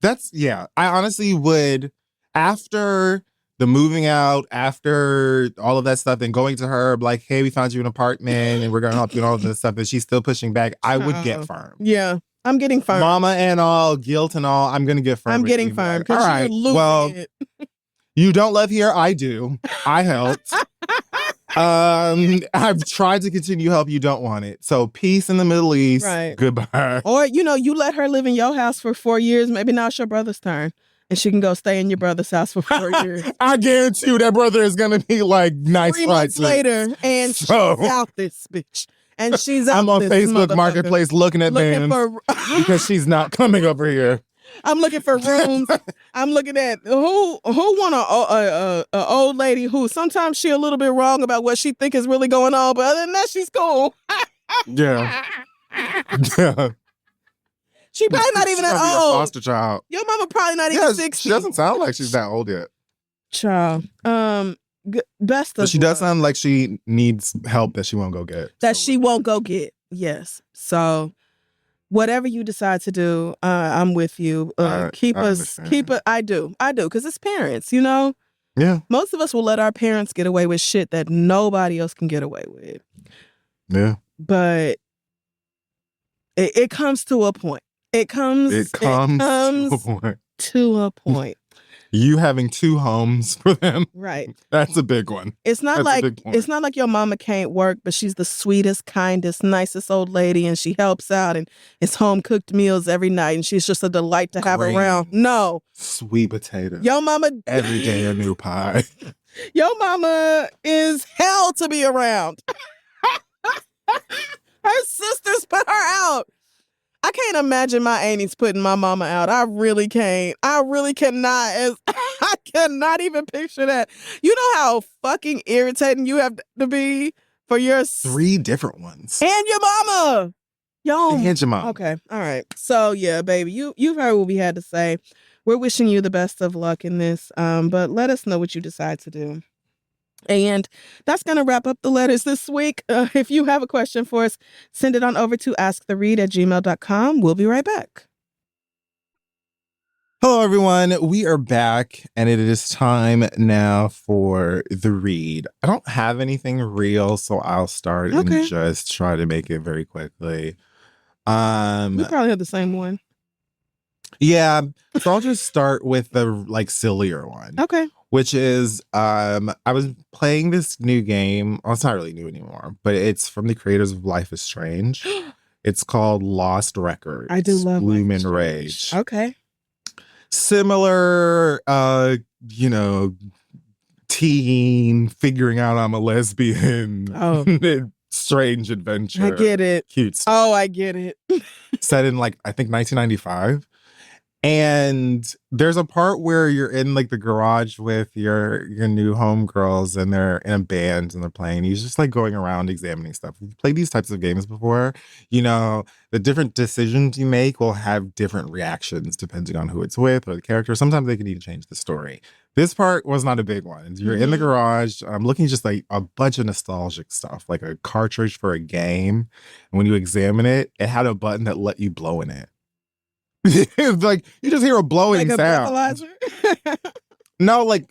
I honestly would, after the moving out, after all of that stuff and going to her, like, "Hey, we found you an apartment and we're going to help you and all of this stuff," and she's still pushing back, I would get firm. Yeah, I'm getting firm. Mama and all, guilt and all, I'm going to get firm. I'm getting firm. All right, well, you don't live here. I do. I helped. I've tried to continue to help. You don't want it. So peace in the Middle East. Right. Goodbye. Or, you let her live in your house for 4 years. Maybe now it's your brother's turn. And she can go stay in your brother's house for 4 years. I guarantee you that brother is going to be like nice 3 months later. And she's out this bitch. And she's out I'm on Facebook Marketplace looking at vans because she's not coming over here. I'm looking for rooms. I'm looking at who want a old lady who sometimes she a little bit wrong about what she think is really going on, but other than that, she's cool. Yeah. She probably not even that old. Foster child. Your mama probably not even 60. She doesn't sound like she's that old yet. Child. Best of But she does sound like she needs help that she won't go get. She won't go get. Yes. So whatever you decide to do, I'm with you. I do. Because it's parents, Yeah. Most of us will let our parents get away with shit that nobody else can get away with. Yeah. But it comes to a point. It comes to a point. You having 2 homes for them. Right. That's a big one. It's not like your mama can't work, but she's the sweetest, kindest, nicest old lady and she helps out and it's home cooked meals every night and she's just a delight to have around. No. Sweet potato. Your mama every day a new pie. Your mama is hell to be around. Her sisters put her out. I can't imagine my aunties putting my mama out. I really can't. I really cannot. I cannot even picture that. You know how fucking irritating you have to be for your 3 different ones. And your mama. And your mama. Okay. All right. So yeah, baby, you've heard what we had to say. We're wishing you the best of luck in this. But let us know what you decide to do. And that's going to wrap up the letters this week. If you have a question for us, send it on over to asktheread@gmail.com. We'll be right back. Hello, everyone. We are back, and it is time now for the read. I don't have anything real, so I'll start and just try to make it very quickly. We probably have the same one. Yeah, so I'll just start with the like sillier one. Okay. Which is, I was playing this new game. Well, it's not really new anymore, but it's from the creators of Life is Strange. It's called Lost Records. I do love Bloom and Rage. Okay. Similar, teen figuring out I'm a lesbian. Oh. Strange adventure. I get it. Cute stuff. Oh, I get it. Set in like, I think 1995. And there's a part where you're in like the garage with your new homegirls and they're in a band and they're playing. He's just like going around examining stuff. We've played these types of games before. You know, the different decisions you make will have different reactions depending on who it's with or the character. Sometimes they can even change the story. This part was not a big one. You're in the garage. I'm looking just like a bunch of nostalgic stuff, like a cartridge for a game. And when you examine it, it had a button that let you blow in it. It's like you just hear a blowing like sound. No, like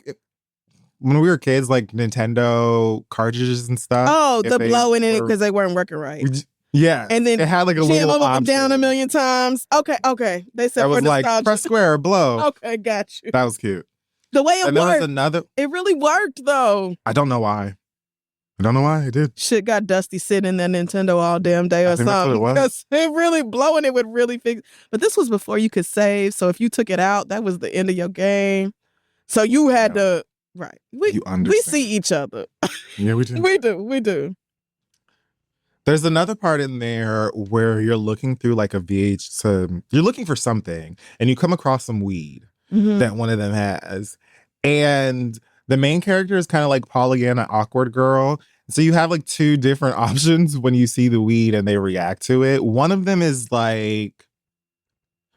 when we were kids, like Nintendo cartridges and stuff. Oh, the blowing in it because they weren't working right. Yeah, and then it had like a little option. Down a million times. Okay. They said that was like press square or blow. Okay, got you. That was cute. The way it worked. Another. It really worked though. I don't know why. It did. Shit got Dusty sitting in that Nintendo all damn day or something. Because it really blowing it would really fix. But this was before you could save. So if you took it out, that was the end of your game. So you had to right. We see each other. Yeah, we do. We do. There's another part in there where you're looking through like a VH. You're looking for something and you come across some weed that one of them has. And the main character is kind of like Pollyanna awkward girl. So you have like two different options when you see the weed and they react to it. One of them is like,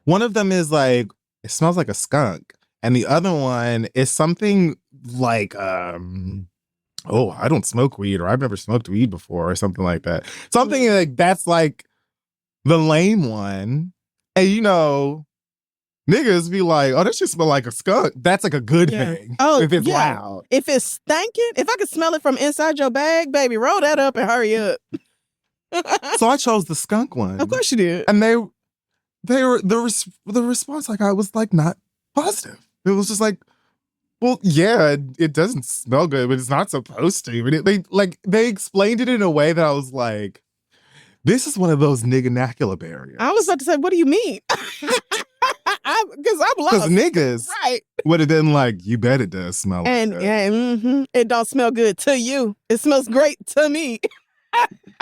it smells like a skunk. And the other one is something like, I don't smoke weed, or I've never smoked weed before, or something like that. Something like that's like the lame one. And you know, niggas be like, oh, that shit smell like a skunk. That's like a good thing. Oh, if it's loud. If it's stankin', if I could smell it from inside your bag, baby, roll that up and hurry up. So I chose the skunk one. Of course you did. And they were the response I was like not positive. It was just like, well, yeah, it doesn't smell good, but it's not supposed to. But they explained it in a way that I was like, this is one of those nigga-nacular barriers. I was about to say, what do you mean? Because I'm lost. Because niggas would have been like, you bet it does smell and, like that. It don't smell good to you. It smells great to me.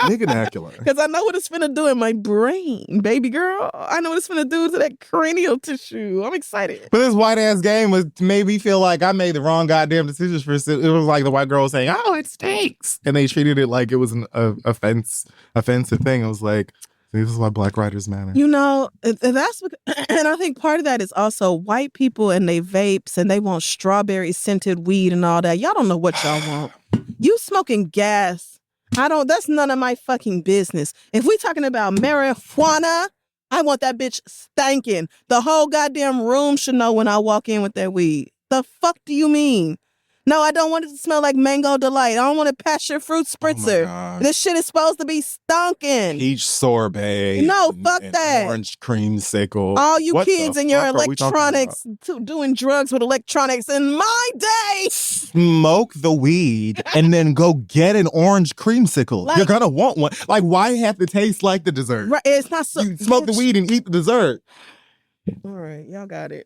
Nigga-nacular. Because I know what it's finna do in my brain, baby girl. I know what it's finna do to that cranial tissue. I'm excited. But this white-ass game made me feel like I made the wrong goddamn decisions for it. It was like the white girl was saying, oh, it stinks. And they treated it like it was an offensive thing. I was like, this is why Black writers matter. You know, and I think part of that is also white people and they vapes and they want strawberry scented weed and all that. Y'all don't know what y'all want. You smoking gas. That's none of my fucking business. If we talking about marijuana, I want that bitch stankin'. The whole goddamn room should know when I walk in with that weed. The fuck do you mean? No, I don't want it to smell like Mango Delight. I don't want a passion fruit spritzer. Oh this shit is supposed to be stunking. Peach sorbet. No, fuck that. Orange creamsicle. All you kids and your electronics doing drugs with electronics in my day. Smoke the weed and then go get an orange creamsicle. You're gonna want one. Like, why have to taste like the dessert? Right, it's not so. You smoke the weed and eat the dessert. All right, y'all got it.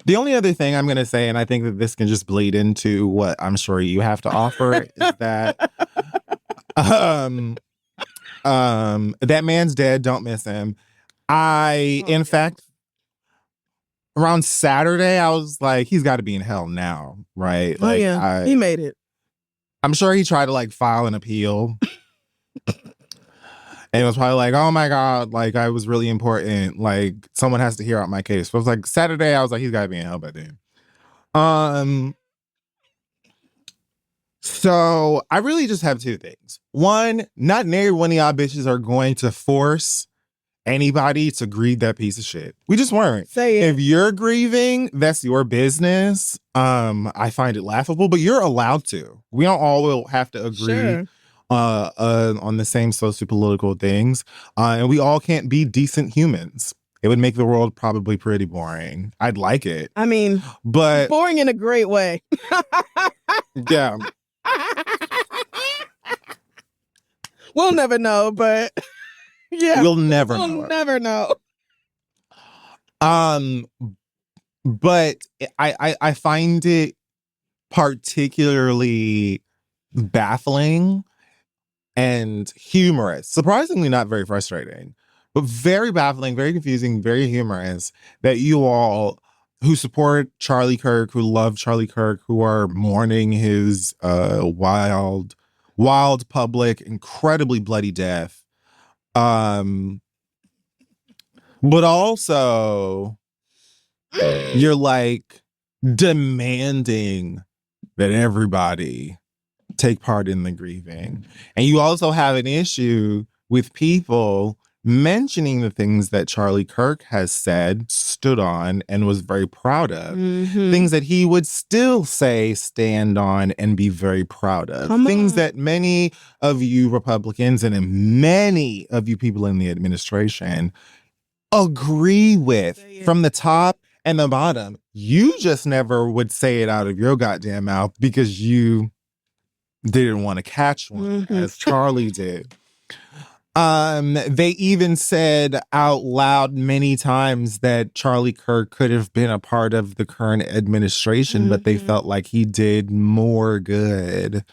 The only other thing I'm going to say, and I think that this can just bleed into what I'm sure you have to offer, is that that man's dead. Don't miss him. In fact, around Saturday, I was like, he's got to be in hell now, right? Oh, yeah. He made it. I'm sure he tried to like file an appeal. And it was probably like, oh my God, like I was really important. Like someone has to hear out my case. But it was like Saturday, I was like, he's gotta be in hell by then. So I really just have two things. One, not every one of y'all bitches are going to force anybody to grieve that piece of shit. We just weren't. Say it. If you're grieving, that's your business. I find it laughable, but you're allowed to. We don't all have to agree on the same socio-political things. And we all can't be decent humans. It would make the world probably pretty boring. I'd like it. I mean, but boring in a great way. Yeah. We'll never know, but yeah. We'll never know. But I find it particularly baffling and humorous. Surprisingly not very frustrating, but very baffling, very confusing, very humorous that you all who support Charlie Kirk, who love Charlie Kirk, who are mourning his wild, public, incredibly bloody death. But also you're like demanding that everybody take part in the grieving. And you also have an issue with people mentioning the things that Charlie Kirk has said, stood on, and was very proud of. Mm-hmm. Things that he would still say, stand on, and be very proud of. Things that many of you Republicans and many of you people in the administration agree with from the top and the bottom. You just never would say it out of your goddamn mouth because you didn't want to catch one, as Charlie did. They even said out loud many times that Charlie Kirk could have been a part of the current administration, but they felt like he did more good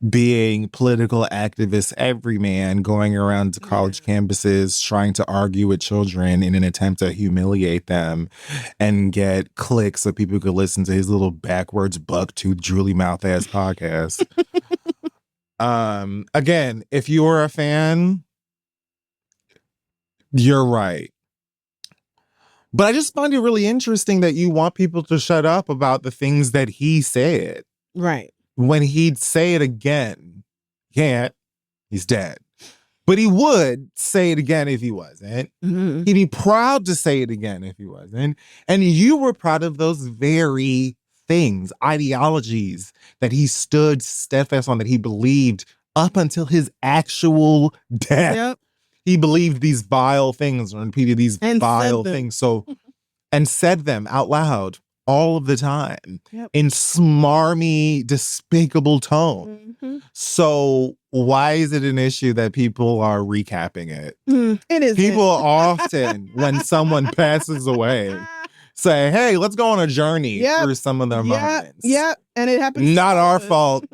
being political activist everyman, going around to college campuses trying to argue with children in an attempt to humiliate them and get clicks so people could listen to his little backwards buck-tooth drooly mouth ass podcast. Again, if you are a fan, you're right. But I just find it really interesting that you want people to shut up about the things that he said. Right. When he'd say it again, can't, he's dead. But he would say it again if he wasn't. Mm-hmm. He'd be proud to say it again if he wasn't. And you were proud of those very things, ideologies that he stood steadfast on, that he believed up until his actual death. Yep. He believed these vile things or repeated these vile things. And said them out loud all of the time in smarmy, despicable tone. Mm-hmm. So why is it an issue that people are recapping it? It is. People often, when someone passes away, say, hey, let's go on a journey through some of their moments. Yeah, and it happens. Not our fault.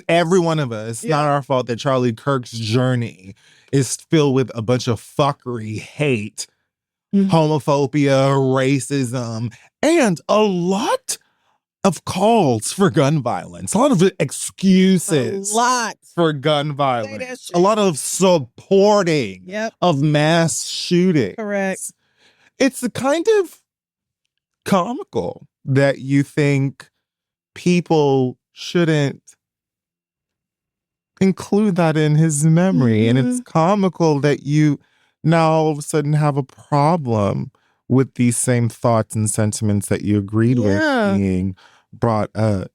Every one of us. Not our fault that Charlie Kirk's journey is filled with a bunch of fuckery, hate, homophobia, racism, and a lot of calls for gun violence. A lot of excuses for gun violence. A lot of supporting of mass shootings. Correct. It's a kind of comical that you think people shouldn't include that in his memory. And it's comical that you now all of a sudden have a problem with these same thoughts and sentiments that you agreed with being brought up.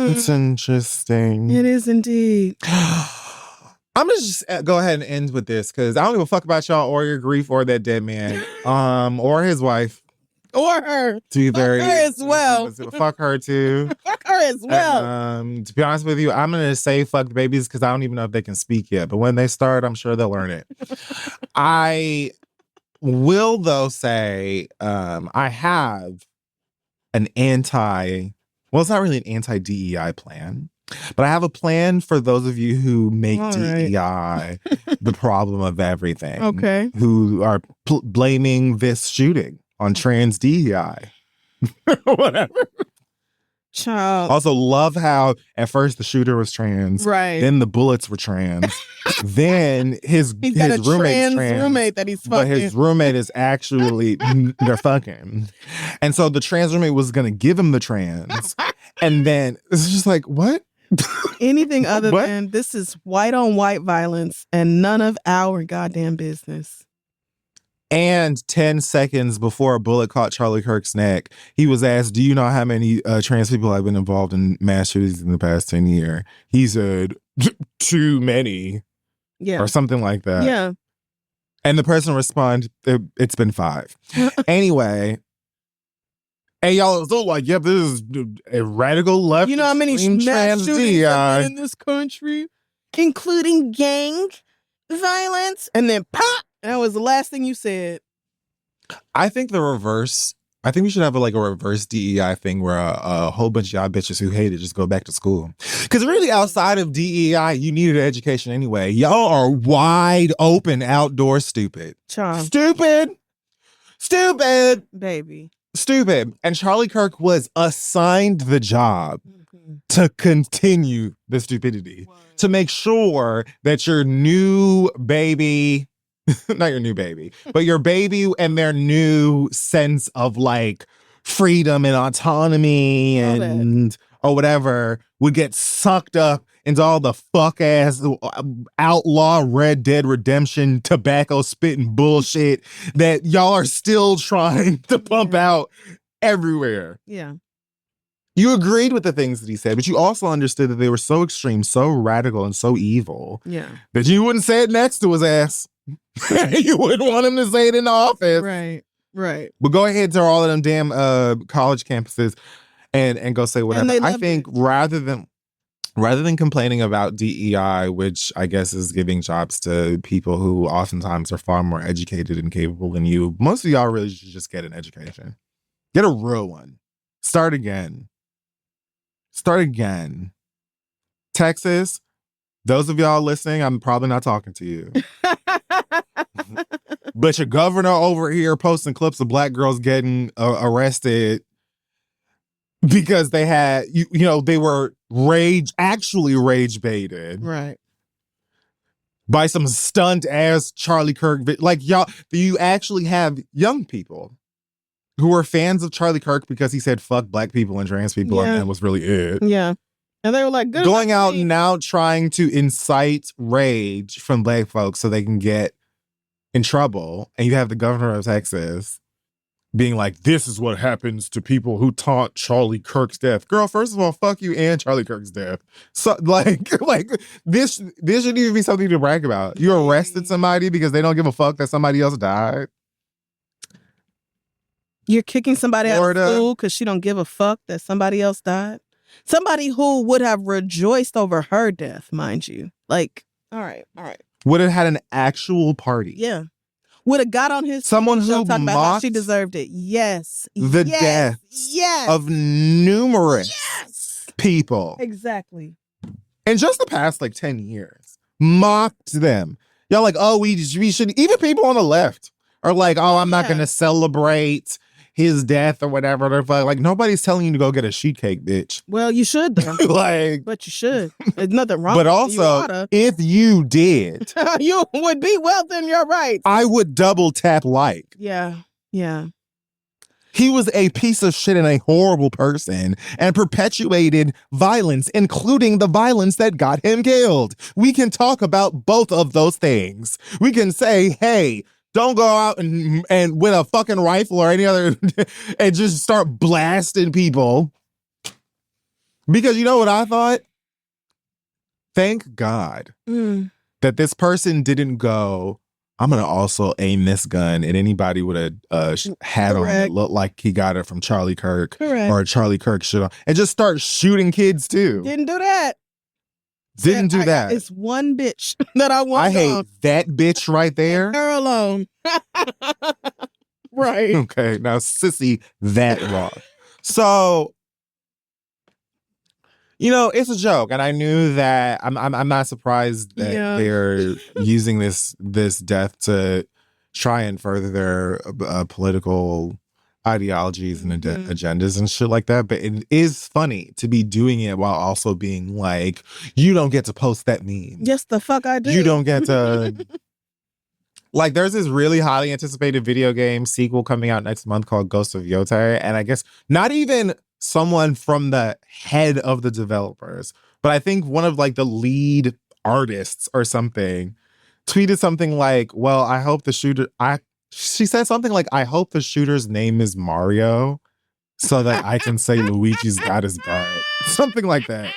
It's interesting. It is indeed. I'm gonna just go ahead and end with this because I don't give a fuck about y'all or your grief or that dead man, or his wife. Or her. To be very, fuck her as well. Fuck her too. Fuck her as well. To be honest with you, I'm going to say fuck the babies because I don't even know if they can speak yet. But when they start, I'm sure they'll learn it. I will, though, say I have an well, it's not really an anti-DEI plan. But I have a plan for those of you who make DEI the problem of everything. Okay. Who are blaming this shooting on trans DEI. Whatever. Child. Also, love how at first the shooter was trans, right? Then the bullets were trans, then his roommate's trans, roommate that he's fucking. But his roommate is actually they're fucking, and so the trans roommate was gonna give him the trans, and then it's just like what? Anything other than this is white on white violence and none of our goddamn business. And 10 seconds before a bullet caught Charlie Kirk's neck, he was asked, do you know how many trans people have been involved in mass shootings in the past 10 years? He said, too many. Yeah. Or something like that. Yeah. And the person responded, it's been 5. Anyway. And y'all was all like, yep, this is a radical left. You know how many mass shootings have been in this country? Including gang violence? And then pop! That was the last thing you said. I think the reverse. I think we should have a reverse DEI thing where a whole bunch of y'all bitches who hate it just go back to school. Because really, outside of DEI, you needed an education anyway. Y'all are wide open outdoor stupid. Stupid. Baby. Stupid. And Charlie Kirk was assigned the job to continue the stupidity. To make sure that your new baby... not your new baby, but your baby and their new sense of freedom and autonomy or whatever would get sucked up into all the fuck ass outlaw Red Dead Redemption tobacco spitting bullshit that y'all are still trying to pump out everywhere. Yeah. You agreed with the things that he said, but you also understood that they were so extreme, so radical, and so evil that you wouldn't say it next to his ass. You wouldn't want him to say it in the office. Right. But go ahead to all of them damn college campuses and go say whatever. I think rather than complaining about DEI, which I guess is giving jobs to people who oftentimes are far more educated and capable than you, most of y'all really should just get an education. Get a real one. Start again. Texas, those of y'all listening, I'm probably not talking to you. But your governor over here posting clips of black girls getting arrested because they had, they were rage baited. Right. By some stunt ass Charlie Kirk. Y'all, do you actually have young people who are fans of Charlie Kirk because he said fuck black people and trans people and was really it? Yeah. And they were like, good going out and now trying to incite rage from black folks so they can get in trouble. And you have the governor of Texas being like, this is what happens to people who taunt Charlie Kirk's death. Girl, first of all, fuck you and Charlie Kirk's death. So this shouldn't even be something to brag about. You arrested somebody because they don't give a fuck that somebody else died. You're kicking somebody out of school because she don't give a fuck that somebody else died. Somebody who would have rejoiced over her death, mind you. All right. Would have had an actual party. Yeah. Would have got on his someone who talking about how she deserved it. Yes. The deaths of numerous people. Exactly. In just the past 10 years. Mocked them. Y'all we should, even people on the left are I'm not going to celebrate his death or whatever. They're nobody's telling you to go get a sheet cake, bitch. Well, you should though. But you should. There's nothing wrong. But also, if you did, you would be well within your rights. I would double tap like. Yeah. He was a piece of shit and a horrible person and perpetuated violence, including the violence that got him killed. We can talk about both of those things. We can say, hey, don't go out and with a fucking rifle or any other and just start blasting people. Because you know what I thought? Thank God that this person didn't go, I'm going to also aim this gun at anybody with a hat on that looked like he got it from Charlie Kirk. Correct. Or Charlie Kirk shit on. And just start shooting kids too. Didn't do that. Didn't do that. It's one bitch that I want. I hate that bitch right there. Her alone. Right. Okay, now sissy that raw. So, it's a joke, and I knew that. I'm not surprised that they're using this death to try and further their political ideologies and agendas and shit like that. But it is funny to be doing it while also being like, you don't get to post that meme. Yes, the fuck I do. You don't get to... Like, there's this really highly anticipated video game sequel coming out next month called Ghost of Yotei. And I guess not even someone from the head of the developers, but I think one of like the lead artists or something tweeted something like, well, I hope the shooter... She said something like, I hope the shooter's name is Mario so that I can say Luigi's got his back. Something like that.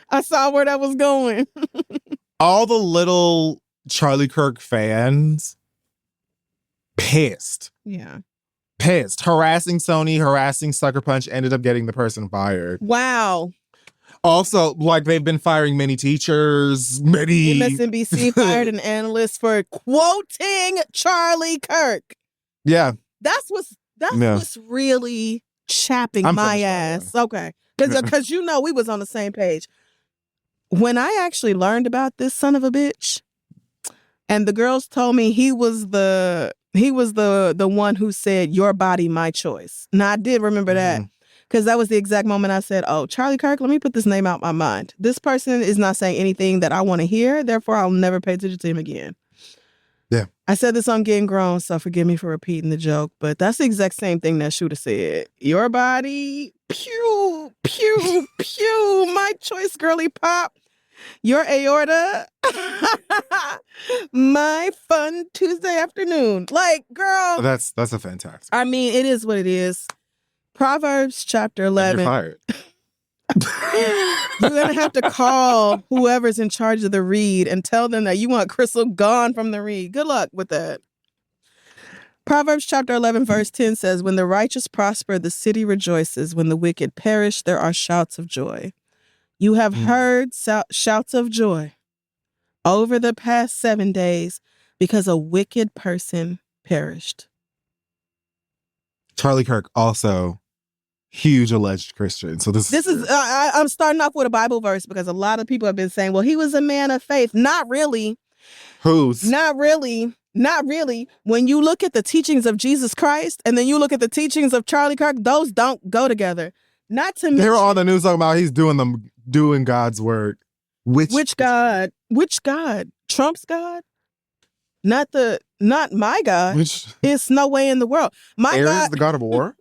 I saw where that was going. All the little Charlie Kirk fans pissed. Yeah. Pissed. Harassing Sony, harassing Sucker Punch, ended up getting the person fired. Wow. Also, like, they've been firing many teachers, many... MSNBC fired an analyst for quoting Charlie Kirk. Yeah. That's what's really chapping my ass. Okay. Because you know we was on the same page. When I actually learned about this son of a bitch, and the girls told me he was the one who said, your body, my choice. Now, I did remember that. Because that was the exact moment I said, oh, Charlie Kirk, let me put this name out my mind. This person is not saying anything that I want to hear. Therefore, I'll never pay attention to him again. Yeah. I said this on Getting Grown, so forgive me for repeating the joke. But that's the exact same thing that Shooter said. Your body, pew, pew, pew, my choice, girly pop. Your aorta, my fun Tuesday afternoon. Like, girl. That's a fantastic. I mean, it is what it is. Proverbs chapter 11. You're fired. You're going to have to call whoever's in charge of the read and tell them that you want Crissle gone from the read. Good luck with that. Proverbs chapter 11, verse 10 says, when the righteous prosper, the city rejoices. When the wicked perish, there are shouts of joy. You have heard shouts of joy over the past 7 days because a wicked person perished. Charlie Kirk also huge alleged Christian. So this is I'm starting off with a Bible verse because a lot of people have been saying, well, he was a man of faith. Not really. Who's? Not really. Not really. When you look at the teachings of Jesus Christ and then you look at the teachings of Charlie Kirk, those don't go together. Not to me. They were on the news talking about he's doing God's work. Which God? Which God? Trump's God? Not my God. It's no way in the world. My Ares, God, the God of war?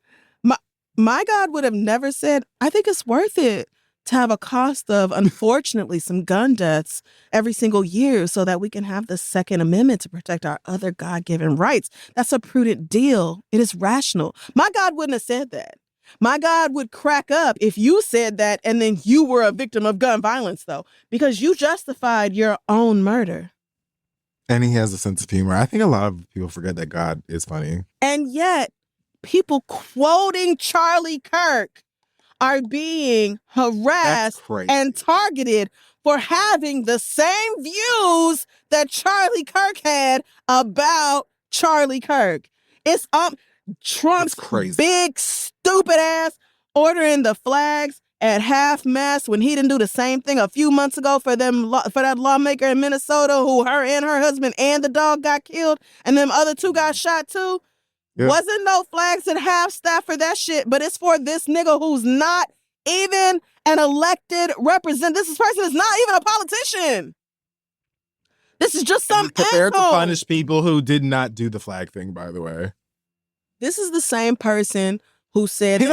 My God would have never said, I think it's worth it to have a cost of, unfortunately, some gun deaths every single year so that we can have the Second Amendment to protect our other God-given rights. That's a prudent deal. It is rational. My God wouldn't have said that. My God would crack up if you said that and then you were a victim of gun violence, though, because you justified your own murder. And he has a sense of humor. I think a lot of people forget that God is funny. And yet, people quoting Charlie Kirk are being harassed and targeted for having the same views that Charlie Kirk had about Charlie Kirk. It's Trump's big stupid ass ordering the flags at half-mast when he didn't do the same thing a few months ago for that lawmaker in Minnesota who her and her husband and the dog got killed and them other two got shot too. Yep. Wasn't no flags at half-staff for that shit, but it's for this nigga who's not even an elected representative. This person is not even a politician. This is just some prepared asshole. To punish people who did not do the flag thing, by the way. This is the same person who said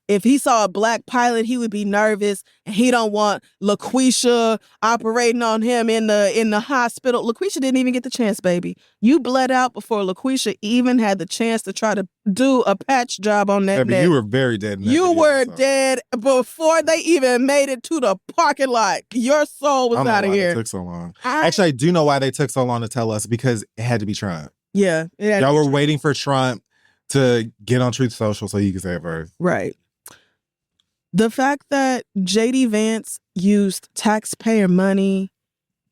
if he saw a black pilot, he would be nervous and he don't want LaQuisha operating on him in the hospital. LaQuisha didn't even get the chance, baby. You bled out before LaQuisha even had the chance to try to do a patch job on that neck. You were very dead. You were dead before they even made it to the parking lot. Your soul was out of here. It took so long. Actually, I do know why they took so long to tell us, because it had to be Trump. Yeah. Y'all were waiting for Trump to get on Truth Social so you could save Earth. Right. The fact that J.D. Vance used taxpayer money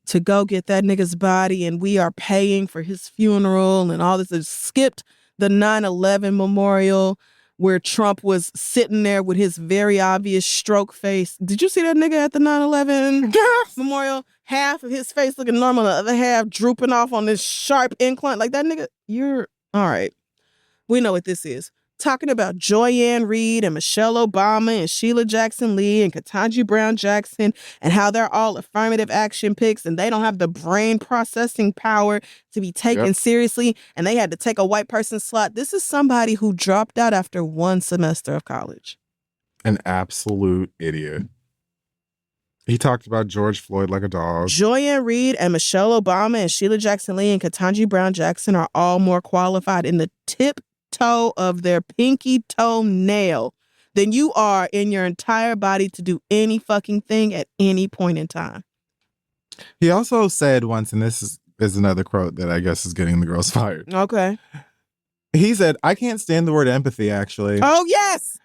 to go get that nigga's body and we are paying for his funeral and all this, it skipped the 9/11 memorial where Trump was sitting there with his very obvious stroke face. Did you see that nigga at the 9/11 memorial? Half of his face looking normal, the other half drooping off on this sharp incline. Like, that nigga, you're all right. We know what this is. talking about Joyanne Reid and Michelle Obama and Sheila Jackson Lee and Ketanji Brown Jackson and how they're all affirmative action picks and they don't have the brain processing power to be taken seriously and they had to take a white person's slot. This is somebody who dropped out after one semester of college. An absolute idiot. He talked about George Floyd like a dog. Joyanne Reid and Michelle Obama and Sheila Jackson Lee and Ketanji Brown Jackson are all more qualified in the tiptoe of their pinky toe nail than you are in your entire body to do any fucking thing at any point in time. He also said once, and this is another quote that I guess is getting the girls fired. Okay. He said, I can't stand the word empathy, actually. Oh, yes.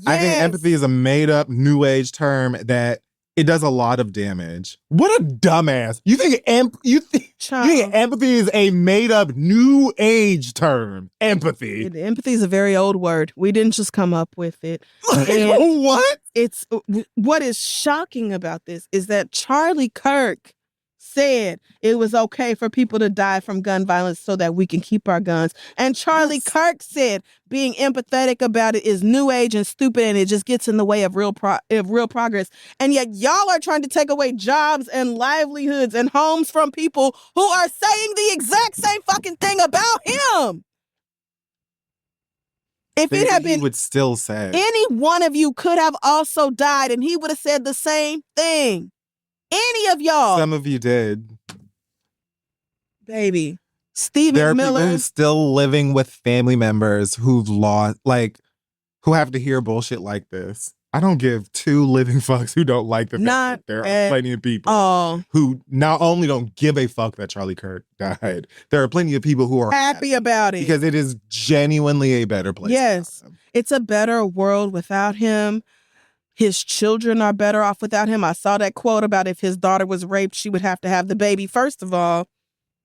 I think empathy is a made-up new age term that it does a lot of damage. What a dumbass. You think empathy is a made-up new age term? Empathy. Empathy is a very old word. We didn't just come up with it. What? What is shocking about this is that Charlie Kirk said it was okay for people to die from gun violence so that we can keep our guns. And Charlie Kirk said being empathetic about it is new age and stupid and it just gets in the way of real progress. And yet y'all are trying to take away jobs and livelihoods and homes from people who are saying the exact same fucking thing about him. If it had been, he would still say any one of you could have also died and he would have said the same thing. Any of y'all. Some of you did. Baby. Stephen Miller. There are Miller. people who's still living with family members who've lost, who have to hear bullshit like this. I don't give two living fucks who don't like the fact that there are plenty of people who not only don't give a fuck that Charlie Kirk died, there are plenty of people who are happy about it. Because it is genuinely a better place. Yes. It's a better world without him. His children are better off without him. I saw that quote about if his daughter was raped, she would have to have the baby. First of all.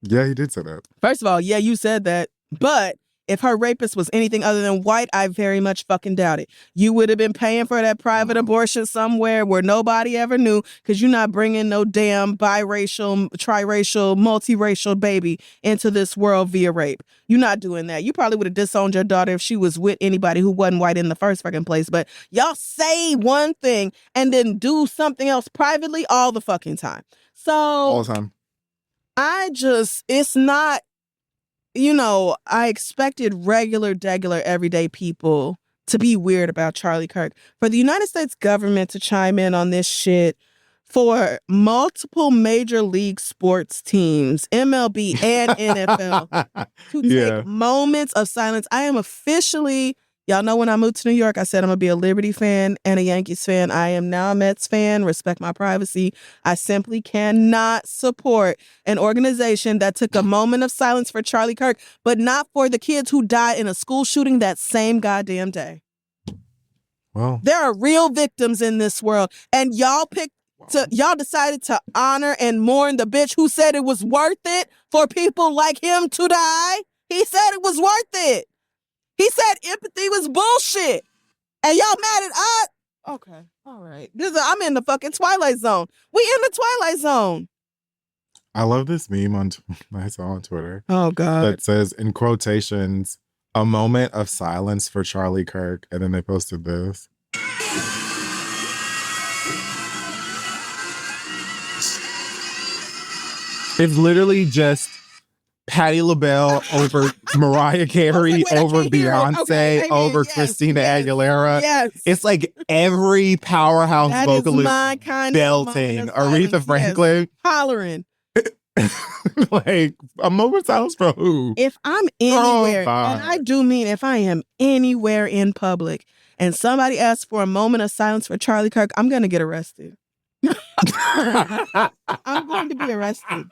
Yeah, he did say that. First of all, yeah, you said that. But if her rapist was anything other than white, I very much fucking doubt it. You would have been paying for that private abortion somewhere where nobody ever knew because you're not bringing no damn biracial, triracial, multiracial baby into this world via rape. You're not doing that. You probably would have disowned your daughter if she was with anybody who wasn't white in the first fucking place. But y'all say one thing and then do something else privately all the fucking time. So all the time. It's not, I expected regular, everyday people to be weird about Charlie Kirk. For the United States government to chime in on this shit, for multiple major league sports teams, MLB and NFL, to take moments of silence. I am officially, y'all know when I moved to New York, I said I'm going to be a Liberty fan and a Yankees fan. I am now a Mets fan. Respect my privacy. I simply cannot support an organization that took a moment of silence for Charlie Kirk, but not for the kids who died in a school shooting that same goddamn day. Well, there are real victims in this world, and y'all decided to honor and mourn the bitch who said it was worth it for people like him to die. He said it was worth it. He said empathy was bullshit. And y'all mad at us? Okay. All right. I'm in the fucking Twilight Zone. We in the Twilight Zone. I love this meme I saw on Twitter. Oh, God. That says, in quotations, a moment of silence for Charlie Kirk. And then they posted this. It's literally just Patti LaBelle over Mariah Carey, over Beyonce, over Christina Aguilera. Yes. It's like every powerhouse vocalist belting. Aretha Franklin. Hollering. Like, a moment of silence for who? If I'm anywhere, and I do mean if I am anywhere in public, and somebody asks for a moment of silence for Charlie Kirk, I'm going to get arrested. I'm going to be arrested.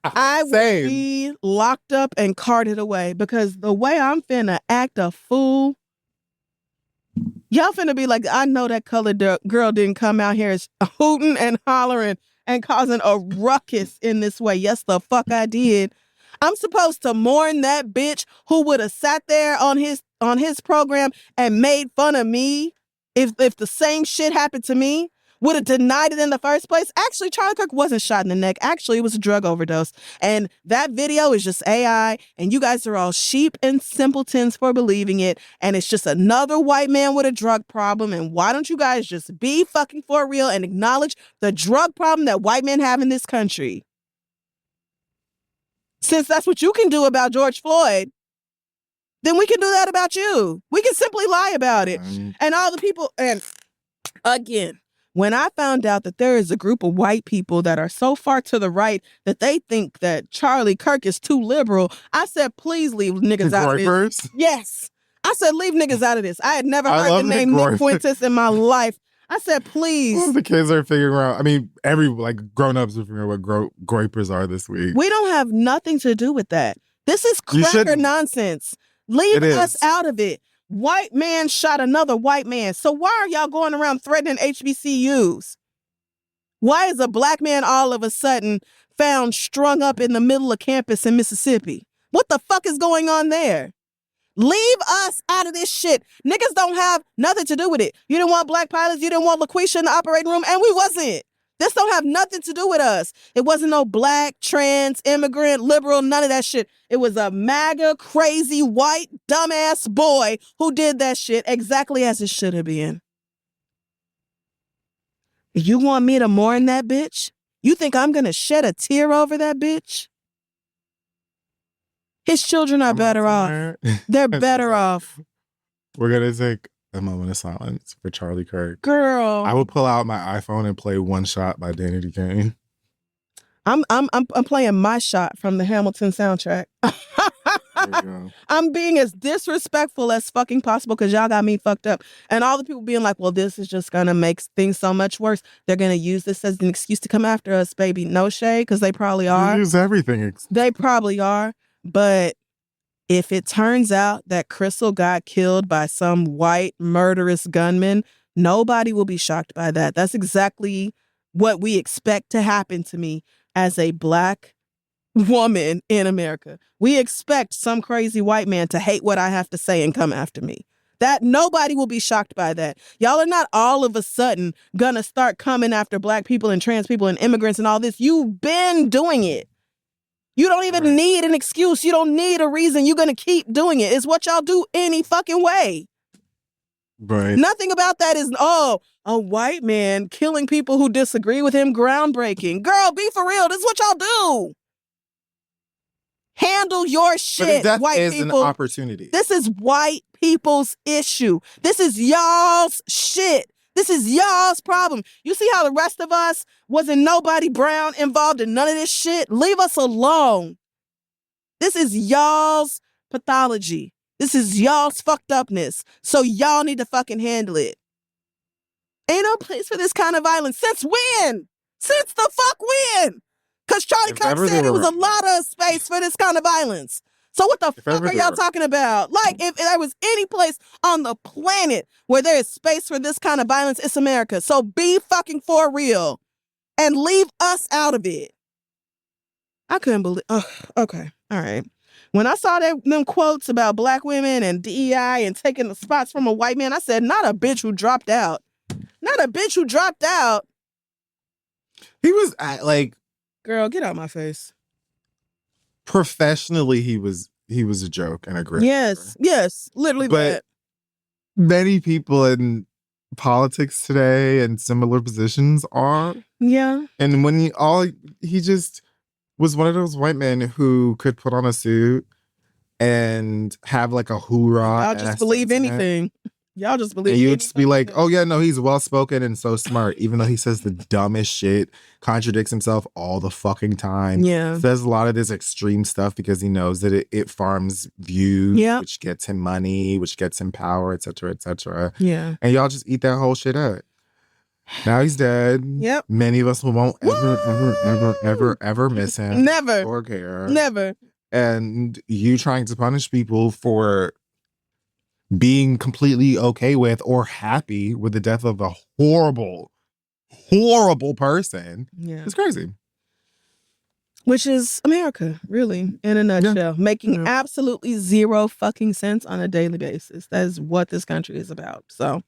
I will be locked up and carted away because the way I'm finna act a fool, y'all finna be like, I know that colored girl didn't come out here hooting and hollering and causing a ruckus in this way. Yes, the fuck I did. I'm supposed to mourn that bitch who would have sat there on his program and made fun of me if the same shit happened to me. would have denied it in the first place. Actually, Charlie Kirk wasn't shot in the neck. Actually, it was a drug overdose. And that video is just AI, and you guys are all sheep and simpletons for believing it. And it's just another white man with a drug problem. And why don't you guys just be fucking for real and acknowledge the drug problem that white men have in this country? Since that's what you can do about George Floyd, then we can do that about you. We can simply lie about it. And all the people, and again, when I found out that there is a group of white people that are so far to the right that they think that Charlie Kirk is too liberal, I said, please leave niggas out of this. Yes. I said, leave niggas out of this. I had never heard the name Nick Fuentes in my life. I said, please. Well, the kids are figuring out. I mean, grown-ups are figuring out what groypers are this week. We don't have nothing to do with that. This is cracker nonsense. Leave us out of it. White man shot another white man. So why are y'all going around threatening HBCUs? Why is a black man all of a sudden found strung up in the middle of campus in Mississippi? What the fuck is going on there? Leave us out of this shit. Niggas don't have nothing to do with it. You didn't want black pilots. You didn't want LaQuisha in the operating room, and we wasn't. This don't have nothing to do with us. It wasn't no black, trans, immigrant, liberal, none of that shit. It was a MAGA, crazy, white, dumbass boy who did that shit exactly as it should have been. You want me to mourn that bitch? You think I'm going to shed a tear over that bitch? His children are better off. They're better off. We're going to take a moment of silence for Charlie Kirk. Girl. I will pull out my iPhone and play One Shot by Danny Duquesne. I'm playing My Shot from the Hamilton soundtrack. I'm being as disrespectful as fucking possible because y'all got me fucked up. And all the people being like, well, this is just going to make things so much worse. They're going to use this as an excuse to come after us, baby. No shade, because they probably are. You use everything. They probably are. But if it turns out that Crissle got killed by some white murderous gunman, nobody will be shocked by that. That's exactly what we expect to happen to me as a black woman in America. We expect some crazy white man to hate what I have to say and come after me. That nobody will be shocked by that. Y'all are not all of a sudden gonna start coming after black people and trans people and immigrants and all this. You've been doing it. You don't even need an excuse. You don't need a reason. You're going to keep doing it. It's what y'all do any fucking way. Right. Nothing about that is, a white man killing people who disagree with him, groundbreaking. Girl, be for real. This is what y'all do. Handle your shit, white people. Death is an opportunity. This is white people's issue. This is y'all's shit. This is y'all's problem. You see how the rest of us wasn't nobody brown involved in none of this shit? Leave us alone. This is y'all's pathology. This is y'all's fucked upness. So y'all need to fucking handle it. Ain't no place for this kind of violence. Since when? Since the fuck when? Because Charlie Kirk said it was a lot of space for this kind of violence. So what the fuck are y'all talking about? Like, if there was any place on the planet where there is space for this kind of violence, it's America. So be fucking for real and leave us out of it. I couldn't believe. Okay. All right. When I saw them quotes about black women and DEI and taking the spots from a white man, I said, not a bitch who dropped out. Not a bitch who dropped out. He was girl, get out my face. Professionally, he was a joke and a grifter. Yes, literally. But many people in politics today and similar positions are. Yeah. And when he just was one of those white men who could put on a suit and have like a hoorah. I'll just believe anything. Y'all just believe. And you'd just be like, oh yeah, no, he's well-spoken and so smart, even though he says the dumbest shit, contradicts himself all the fucking time. Yeah. Says a lot of this extreme stuff because he knows that it farms views, which gets him money, which gets him power, et cetera, et cetera. Yeah. And y'all just eat that whole shit up. Now he's dead. Yep. Many of us won't ever miss him. Never. Or care. Never. And you trying to punish people for being completely okay with or happy with the death of a horrible, horrible person is crazy. Which is America, really, in a nutshell. Making absolutely zero fucking sense on a daily basis. That is what this country is about. So,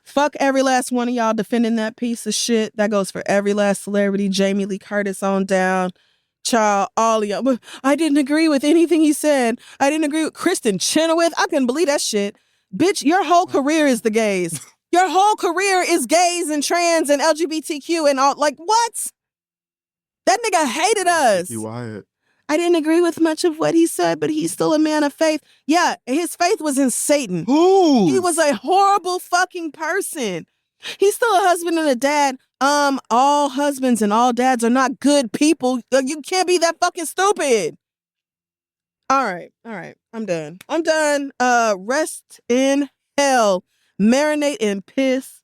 Fuck every last one of y'all defending that piece of shit. That goes for every last celebrity. Jamie Lee Curtis on down. Child, all of y'all. I didn't agree with anything he said. I didn't agree with Kristen Chenoweth. I couldn't believe that shit. Bitch, your whole career is the gays. Your whole career is gays and trans and LGBTQ and all. Like, what? That nigga hated us. I didn't agree with much of what he said, but he's still a man of faith. Yeah, his faith was in Satan. Ooh. He was a horrible fucking person. He's still a husband and a dad. All husbands and all dads are not good people. You can't be that fucking stupid. All right. I'm done. Rest in hell. Marinate in piss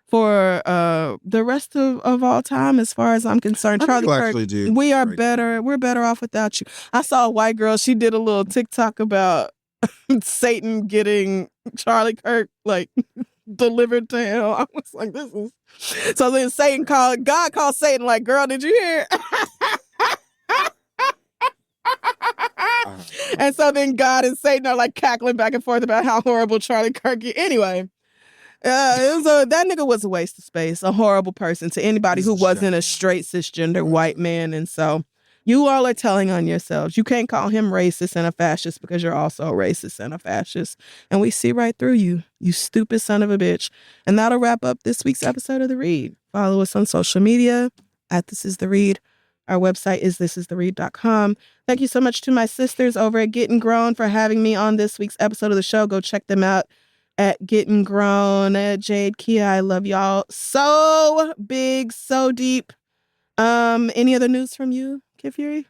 for the rest of all time, as far as I'm concerned. Charlie Kirk, we are better. We're better off without you. I saw a white girl. She did a little TikTok about Satan getting Charlie Kirk like delivered to hell. I was like, this is. So then God called Satan like, girl, did you hear? And so then God and Satan are like cackling back and forth about how horrible Charlie Kirk is. Anyway. That nigga was a waste of space, a horrible person to anybody who wasn't a straight cisgender white man. And so you all are telling on yourselves. You can't call him racist and a fascist because you're also a racist and a fascist. And we see right through you, you stupid son of a bitch. And that'll wrap up this week's episode of The Read. Follow us on social media at This Is The Read. Our website is thisistheread.com. Thank you so much to my sisters over at Getting Grown for having me on this week's episode of the show. Go check them out at Getting Grown. Jade, Kia, I love y'all so big, so deep. Any other news from you, Kid Fury?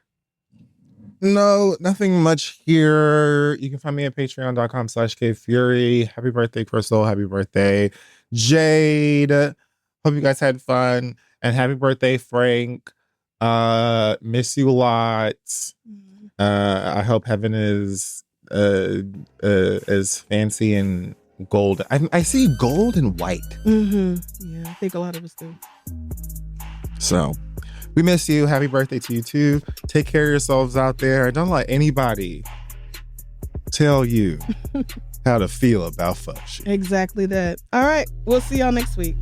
No, nothing much here. You can find me at patreon.com/KFury. Happy birthday, Crissle. Happy birthday, Jade. Hope you guys had fun. And happy birthday, Frank. Miss you a lot. I hope heaven is fancy and gold. I see gold and white. Yeah, I think a lot of us do. So we miss you. Happy birthday to you too. Take care of yourselves out there. Don't let anybody tell you how to feel about fuck shit. Exactly that. All right, we'll see y'all next week.